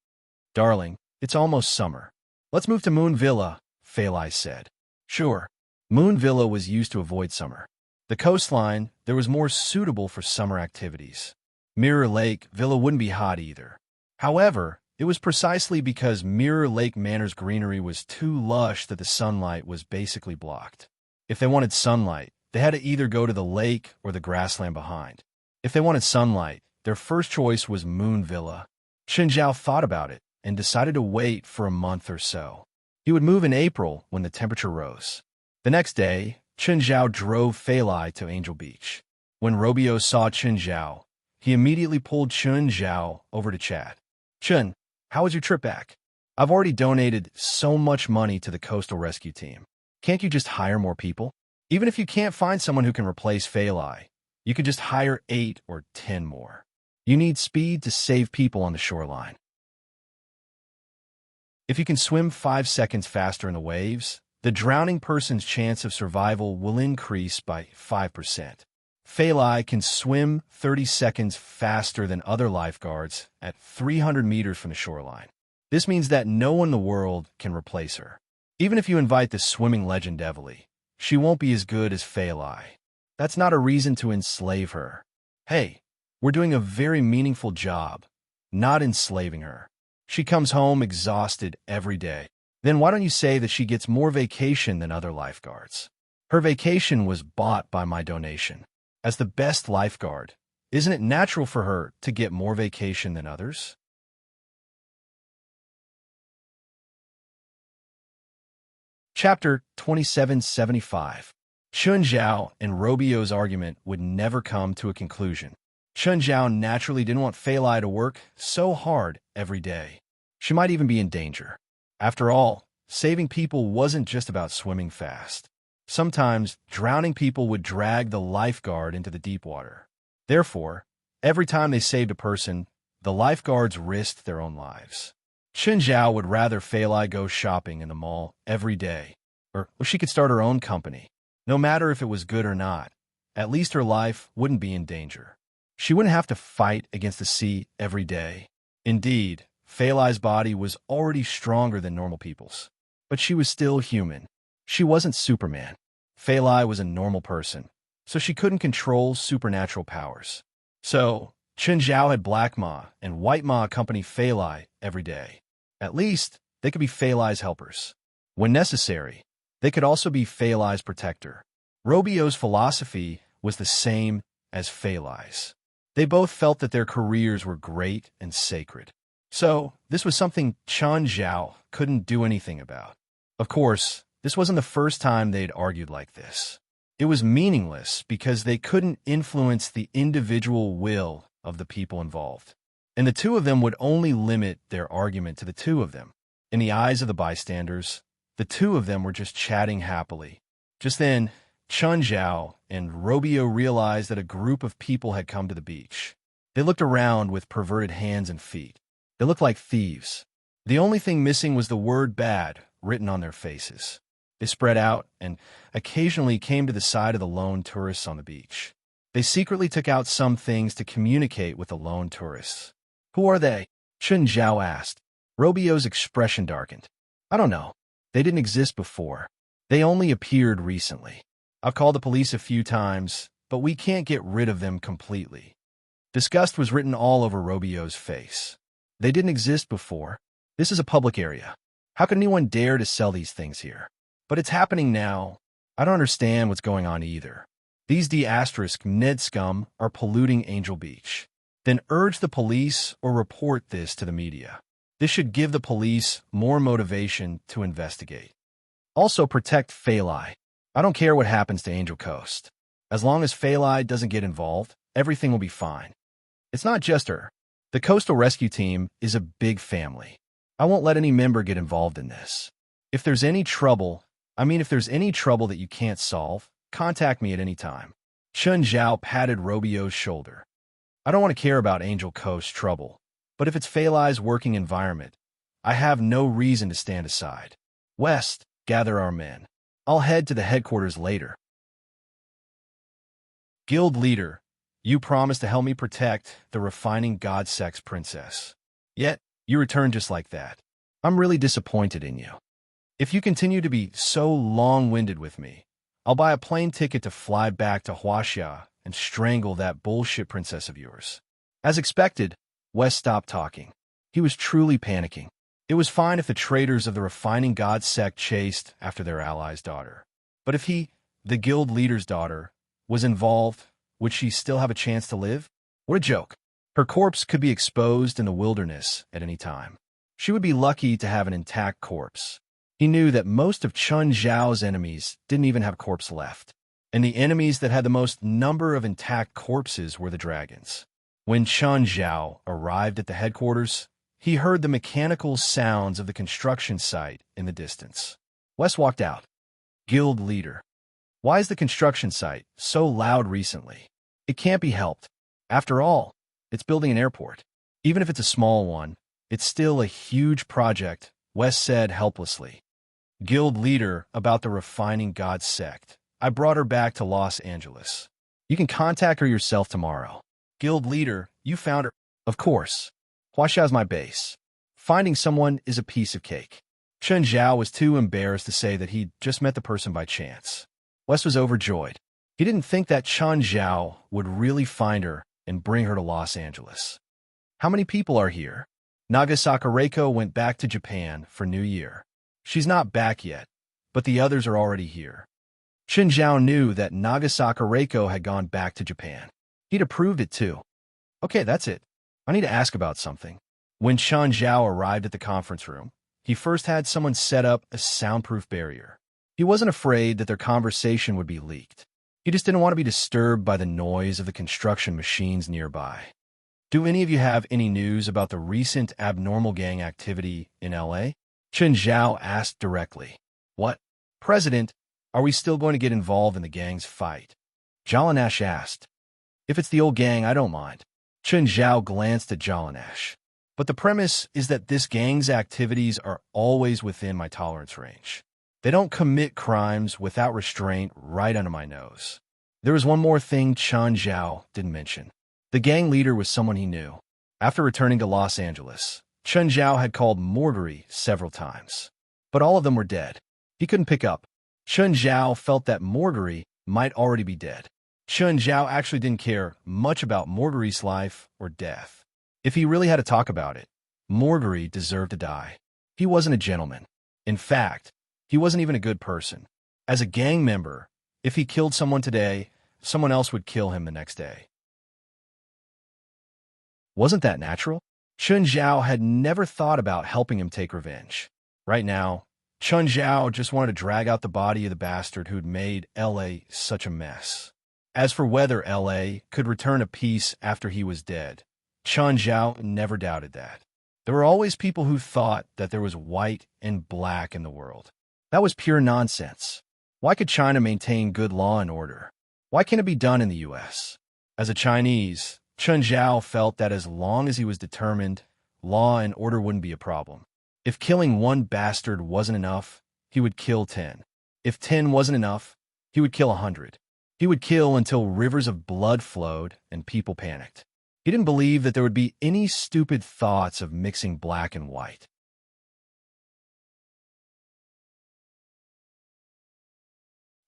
Darling, it's almost summer. Let's move to Moon Villa, Fei Lai said. Sure. Moon Villa was used to avoid summer. The coastline, there was more suitable for summer activities. Mirror Lake Villa wouldn't be hot either. However, it was precisely because Mirror Lake Manor's greenery was too lush that the sunlight was basically blocked. If they wanted sunlight, they had to either go to the lake or the grassland behind. If they wanted sunlight, their first choice was Moon Villa. Chen Zhao thought about it and decided to wait for a month or so. He would move in April when the temperature rose. The next day, Chen Zhao drove Fei Lai to Angel Beach. When Robio saw Chen Zhao, he immediately pulled Chen Zhao over to chat. Chen, how was your trip back? I've already donated so much money to the coastal rescue team. Can't you just hire more people? Even if you can't find someone who can replace Fei Lai, you could just hire 8 or 10 more. You need speed to save people on the shoreline. If you can swim 5 seconds faster in the waves, the drowning person's chance of survival will increase by 5%. Fei Lai can swim 30 seconds faster than other lifeguards at 300 meters from the shoreline. This means that no one in the world can replace her. Even if you invite the swimming legend Evely, she won't be as good as Fei Lai. That's not a reason to enslave her. Hey, we're doing a very meaningful job, not enslaving her. She comes home exhausted every day. Then why don't you say that she gets more vacation than other lifeguards? Her vacation was bought by my donation. As the best lifeguard, isn't it natural for her to get more vacation than others? Chapter 2775. Chen Zhao and Robio's argument would never come to a conclusion. Chen Zhao naturally didn't want Fei Lai to work so hard every day. She might even be in danger. After all, saving people wasn't just about swimming fast. Sometimes, drowning people would drag the lifeguard into the deep water. Therefore, every time they saved a person, the lifeguards risked their own lives. Chen Zhao would rather Fei Lai go shopping in the mall every day, or she could start her own company. No matter if it was good or not, at least her life wouldn't be in danger. She wouldn't have to fight against the sea every day. Indeed, Fei Lai's body was already stronger than normal people's. But she was still human. She wasn't Superman. Fei Lai was a normal person, so she couldn't control supernatural powers. So, Chen Zhao had Black Ma and White Ma accompany Fei Lai every day. At least, they could be Fei Lai's helpers. When necessary, they could also be Fei Lai's protector. Robio's philosophy was the same as Fei Lai's. They both felt that their careers were great and sacred. So, this was something Chen Zhao couldn't do anything about. Of course, this wasn't the first time they'd argued like this. It was meaningless because they couldn't influence the individual will of the people involved. And the two of them would only limit their argument to the two of them. In the eyes of the bystanders, the two of them were just chatting happily. Just then, Chen Zhao and Robio realized that a group of people had come to the beach. They looked around with perverted hands and feet. They looked like thieves. The only thing missing was the word bad written on their faces. They spread out and occasionally came to the side of the lone tourists on the beach. They secretly took out some things to communicate with the lone tourists. Who are they? Chen Zhao asked. Robio's expression darkened. I don't know. They didn't exist before. They only appeared recently. I've called the police a few times, but we can't get rid of them completely. Disgust was written all over Robio's face. They didn't exist before. This is a public area. How could anyone dare to sell these things here? But it's happening now. I don't understand what's going on either. These D** Ned scum are polluting Angel Beach. Then urge the police or report this to the media. This should give the police more motivation to investigate. Also protect Fei Lai. I don't care what happens to Angel Coast. As long as Fei Lai doesn't get involved, everything will be fine. It's not just her. The coastal rescue team is a big family. I won't let any member get involved in this. If there's any trouble that you can't solve, contact me at any time. Chen Zhao patted Robio's shoulder. I don't want to care about Angel Coast trouble, but if it's Fei Lai's working environment, I have no reason to stand aside. West, gather our men. I'll head to the headquarters later. Guild leader, you promised to help me protect the refining god sex princess. Yet, you return just like that. I'm really disappointed in you. If you continue to be so long-winded with me, I'll buy a plane ticket to fly back to Huaxia and strangle that bullshit princess of yours. As expected, West stopped talking. He was truly panicking. It was fine if the traitors of the refining god sect chased after their ally's daughter. But if he, the guild leader's daughter, was involved, would she still have a chance to live? What a joke. Her corpse could be exposed in the wilderness at any time. She would be lucky to have an intact corpse. He knew that most of Chen Zhao's enemies didn't even have corpse left, and the enemies that had the most number of intact corpses were the dragons. When Chen Zhao arrived at the headquarters, he heard the mechanical sounds of the construction site in the distance. Wes walked out. Guild leader. Why is the construction site so loud recently? It can't be helped. After all, it's building an airport. Even if it's a small one, it's still a huge project, Wes said helplessly. Guild leader about the refining god sect. I brought her back to Los Angeles. You can contact her yourself tomorrow. Guild leader, you found her. Of course. Huaxia's my base. Finding someone is a piece of cake. Chen Zhao was too embarrassed to say that he'd just met the person by chance. Wes was overjoyed. He didn't think that Chen Zhao would really find her and bring her to Los Angeles. How many people are here? Nagasaki Reiko went back to Japan for New Year. She's not back yet, but the others are already here. Chen Zhao knew that Nagasaki Reiko had gone back to Japan. He'd approved it too. Okay, that's it. I need to ask about something. When Chen Zhao arrived at the conference room, he first had someone set up a soundproof barrier. He wasn't afraid that their conversation would be leaked. He just didn't want to be disturbed by the noise of the construction machines nearby. Do any of you have any news about the recent abnormal gang activity in LA? Chen Zhao asked directly. What? President, are we still going to get involved in the gang's fight? Jalanash asked. If it's the old gang, I don't mind. Chen Zhao glanced at Jalanash. But the premise is that this gang's activities are always within my tolerance range. They don't commit crimes without restraint right under my nose. There was one more thing Chen Zhao didn't mention. The gang leader was someone he knew. After returning to Los Angeles, Chen Zhao had called Mortuary several times. But all of them were dead. He couldn't pick up. Chen Zhao felt that Mortuary might already be dead. Chen Zhao actually didn't care much about Mortuary's life or death. If he really had to talk about it, Mortuary deserved to die. He wasn't a gentleman. In fact, he wasn't even a good person. As a gang member, if he killed someone today, someone else would kill him the next day. Wasn't that natural? Chen Zhao had never thought about helping him take revenge. Right now, Chen Zhao just wanted to drag out the body of the bastard who'd made L.A. such a mess. As for whether L.A. could return a peace after he was dead, Chen Zhao never doubted that. There were always people who thought that there was white and black in the world. That was pure nonsense. Why could China maintain good law and order? Why can't it be done in the U.S.? As a Chinese, Chen Zhao felt that as long as he was determined, law and order wouldn't be a problem. If killing one bastard wasn't enough, he would kill 10. If 10 wasn't enough, he would kill 100. He would kill until rivers of blood flowed and people panicked. He didn't believe that there would be any stupid thoughts of mixing black and white.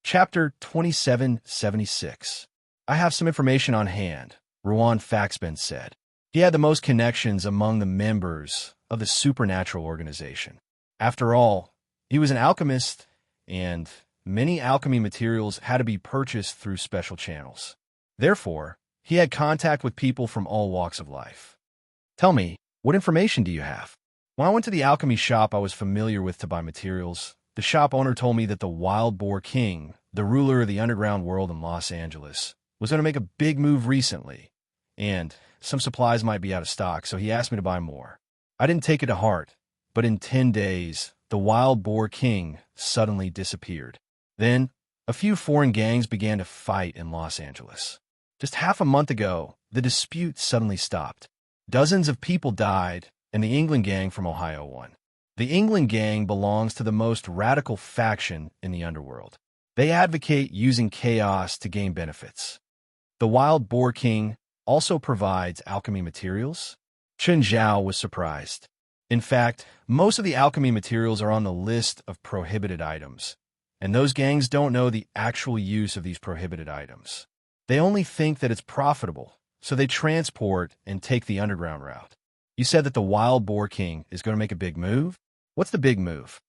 Chapter 2776. I have some information on hand, Ruan Faxben said. He had the most connections among the members of the supernatural organization. After all, he was an alchemist, and many alchemy materials had to be purchased through special channels. Therefore, he had contact with people from all walks of life. Tell me, what information do you have? When I went to the alchemy shop I was familiar with to buy materials, the shop owner told me that the Wild Boar King, the ruler of the underground world in Los Angeles, was going to make a big move recently, and some supplies might be out of stock, so he asked me to buy more. I didn't take it to heart, but in 10 days, the Wild Boar King suddenly disappeared. Then, a few foreign gangs began to fight in Los Angeles. Just half a month ago, the dispute suddenly stopped. Dozens of people died, and the England gang from Ohio won. The England gang belongs to the most radical faction in the underworld. They advocate using chaos to gain benefits. The Wild Boar King also provides alchemy materials. Chen Zhao was surprised. In fact, most of the alchemy materials are on the list of prohibited items, and those gangs don't know the actual use of these prohibited items. They only think that it's profitable, so they transport and take the underground route. You said that the Wild Boar King is going to make a big move? What's the big move?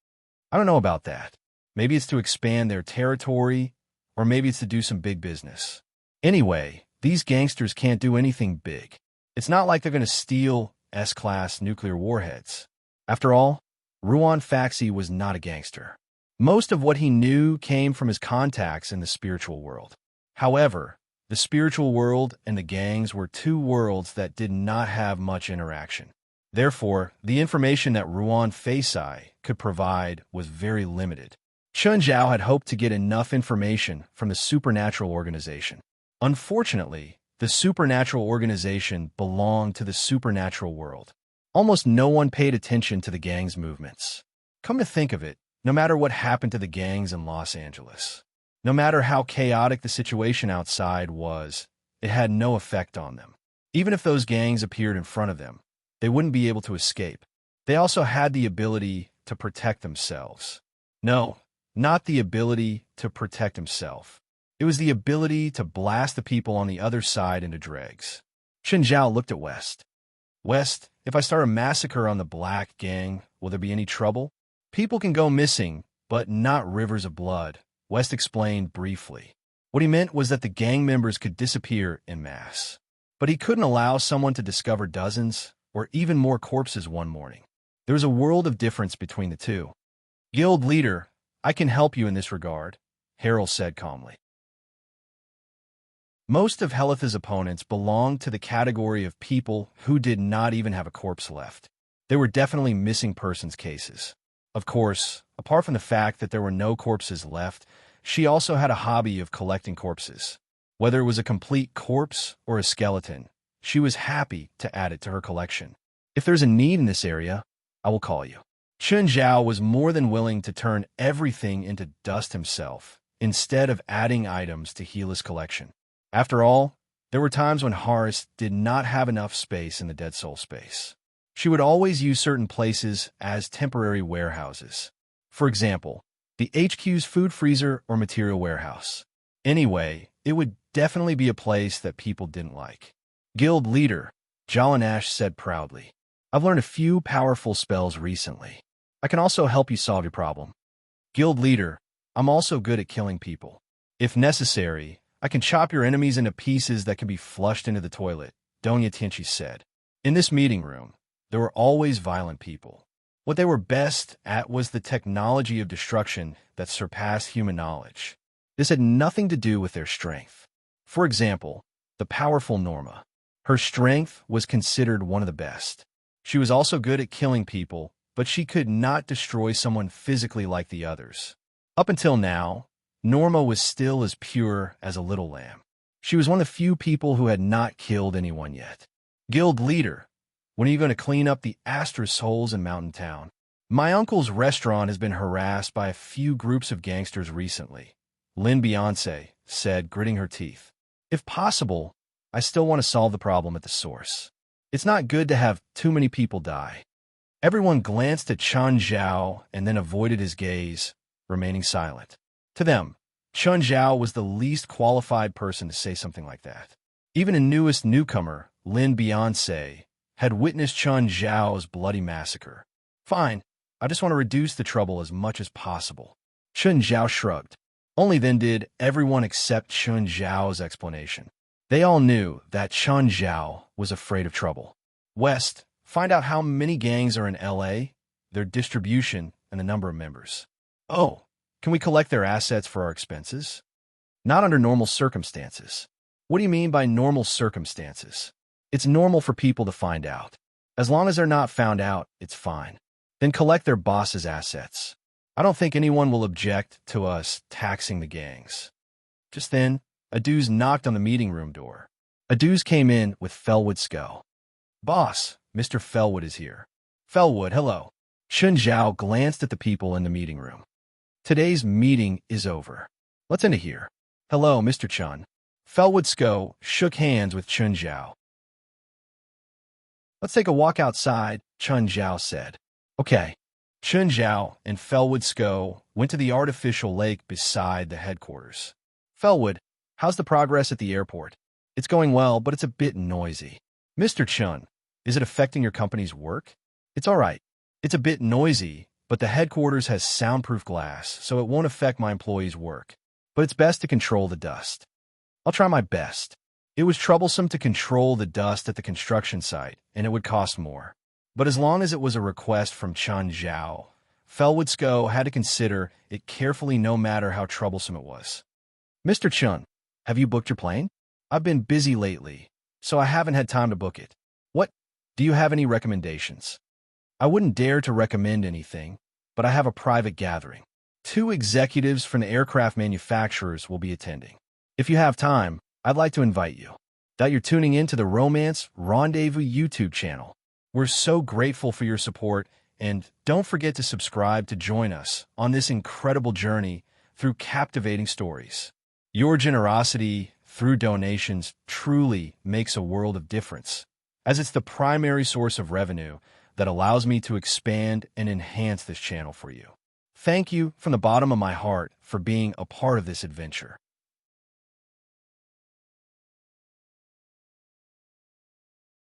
I don't know about that. Maybe it's to expand their territory, or maybe it's to do some big business. Anyway, these gangsters can't do anything big. It's not like they're going to steal S-class nuclear warheads. After all, Ruan Faxi was not a gangster. Most of what he knew came from his contacts in the spiritual world. However, the spiritual world and the gangs were two worlds that did not have much interaction. Therefore, the information that Ruan Faxi could provide was very limited. Chen Zhao had hoped to get enough information from the supernatural organization. Unfortunately, the supernatural organization belonged to the supernatural world. Almost no one paid attention to the gang's movements. Come to think of it, no matter what happened to the gangs in Los Angeles, no matter how chaotic the situation outside was, it had no effect on them. Even if those gangs appeared in front of them, they wouldn't be able to escape. They also had the ability to protect themselves. No, not the ability to protect himself. It was the ability to blast the people on the other side into dregs. Chen Zhao looked at West. West, if I start a massacre on the Black Gang, will there be any trouble? People can go missing, but not rivers of blood, West explained briefly. What he meant was that the gang members could disappear en masse. But he couldn't allow someone to discover dozens or even more corpses one morning. There was a world of difference between the two. Guild leader, I can help you in this regard, Harold said calmly. Most of Helitha's opponents belonged to the category of people who did not even have a corpse left. They were definitely missing persons cases. Of course, apart from the fact that there were no corpses left, she also had a hobby of collecting corpses. Whether it was a complete corpse or a skeleton, She was happy to add it to her collection. If there's a need in this area, I will call you. Chun Zhao was more than willing to turn everything into dust himself, instead of adding items to heal his collection. After all, there were times when Horace did not have enough space in the Dead Soul space. She would always use certain places as temporary warehouses. For example, the HQ's food freezer or material warehouse. Anyway, it would definitely be a place that people didn't like. Guild leader, Jalanash said proudly. I've learned a few powerful spells recently. I can also help you solve your problem. Guild leader, I'm also good at killing people. If necessary, I can chop your enemies into pieces that can be flushed into the toilet, Donya Tenchi said. In this meeting room, there were always violent people. What they were best at was the technology of destruction that surpassed human knowledge. This had nothing to do with their strength. For example, the powerful Norma. Her strength was considered one of the best. She was also good at killing people, but she could not destroy someone physically like the others. Up until now, Norma was still as pure as a little lamb. She was one of the few people who had not killed anyone yet. Guild leader, when are you going to clean up the Asterisk holes in Mountain Town? My uncle's restaurant has been harassed by a few groups of gangsters recently, Lynn Beyonce said, gritting her teeth. If possible, I still want to solve the problem at the source. It's not good to have too many people die. Everyone glanced at Chun Zhao and then avoided his gaze, remaining silent. To them, Chun Zhao was the least qualified person to say something like that. Even a newest newcomer, Lin Beyonce, had witnessed Chun Zhao's bloody massacre. Fine, I just want to reduce the trouble as much as possible. Chun Zhao shrugged. Only then did everyone accept Chun Zhao's explanation. They all knew that Chun Zhao was afraid of trouble. West, find out how many gangs are in LA, their distribution, and the number of members. Oh, can we collect their assets for our expenses? Not under normal circumstances. What do you mean by normal circumstances? It's normal for people to find out. As long as they're not found out, it's fine. Then collect their boss's assets. I don't think anyone will object to us taxing the gangs. Just then, Aduz knocked on the meeting room door. Aduz came in with Felwood Skull. Boss, Mr. Felwood is here. Felwood, hello. Chun Zhao glanced at the people in the meeting room. Today's meeting is over. Let's end it here. Hello, Mr. Chun. Felwood Skull shook hands with Chun Zhao. Let's take a walk outside, Chun Zhao said. Okay. Chun Zhao and Felwood Skull went to the artificial lake beside the headquarters. Felwood, how's the progress at the airport? It's going well, but it's a bit noisy. Mr. Chun, is it affecting your company's work? It's all right. It's a bit noisy, but the headquarters has soundproof glass, so it won't affect my employees' work. But it's best to control the dust. I'll try my best. It was troublesome to control the dust at the construction site, and it would cost more. But as long as it was a request from Chun Zhao, Felwood Skull had to consider it carefully no matter how troublesome it was. Mr. Chun, have you booked your plane? I've been busy lately, so I haven't had time to book it. What? Do you have any recommendations? I wouldn't dare to recommend anything, but I have a private gathering. 2 executives from the aircraft manufacturers will be attending. If you have time, I'd like to invite you. That you're tuning in to the Romance Rendezvous YouTube channel. We're so grateful for your support, and don't forget to subscribe to join us on this incredible journey through captivating stories. Your generosity through donations truly makes a world of difference, as it's the primary source of revenue that allows me to expand and enhance this channel for you. Thank you from the bottom of my heart for being a part of this adventure.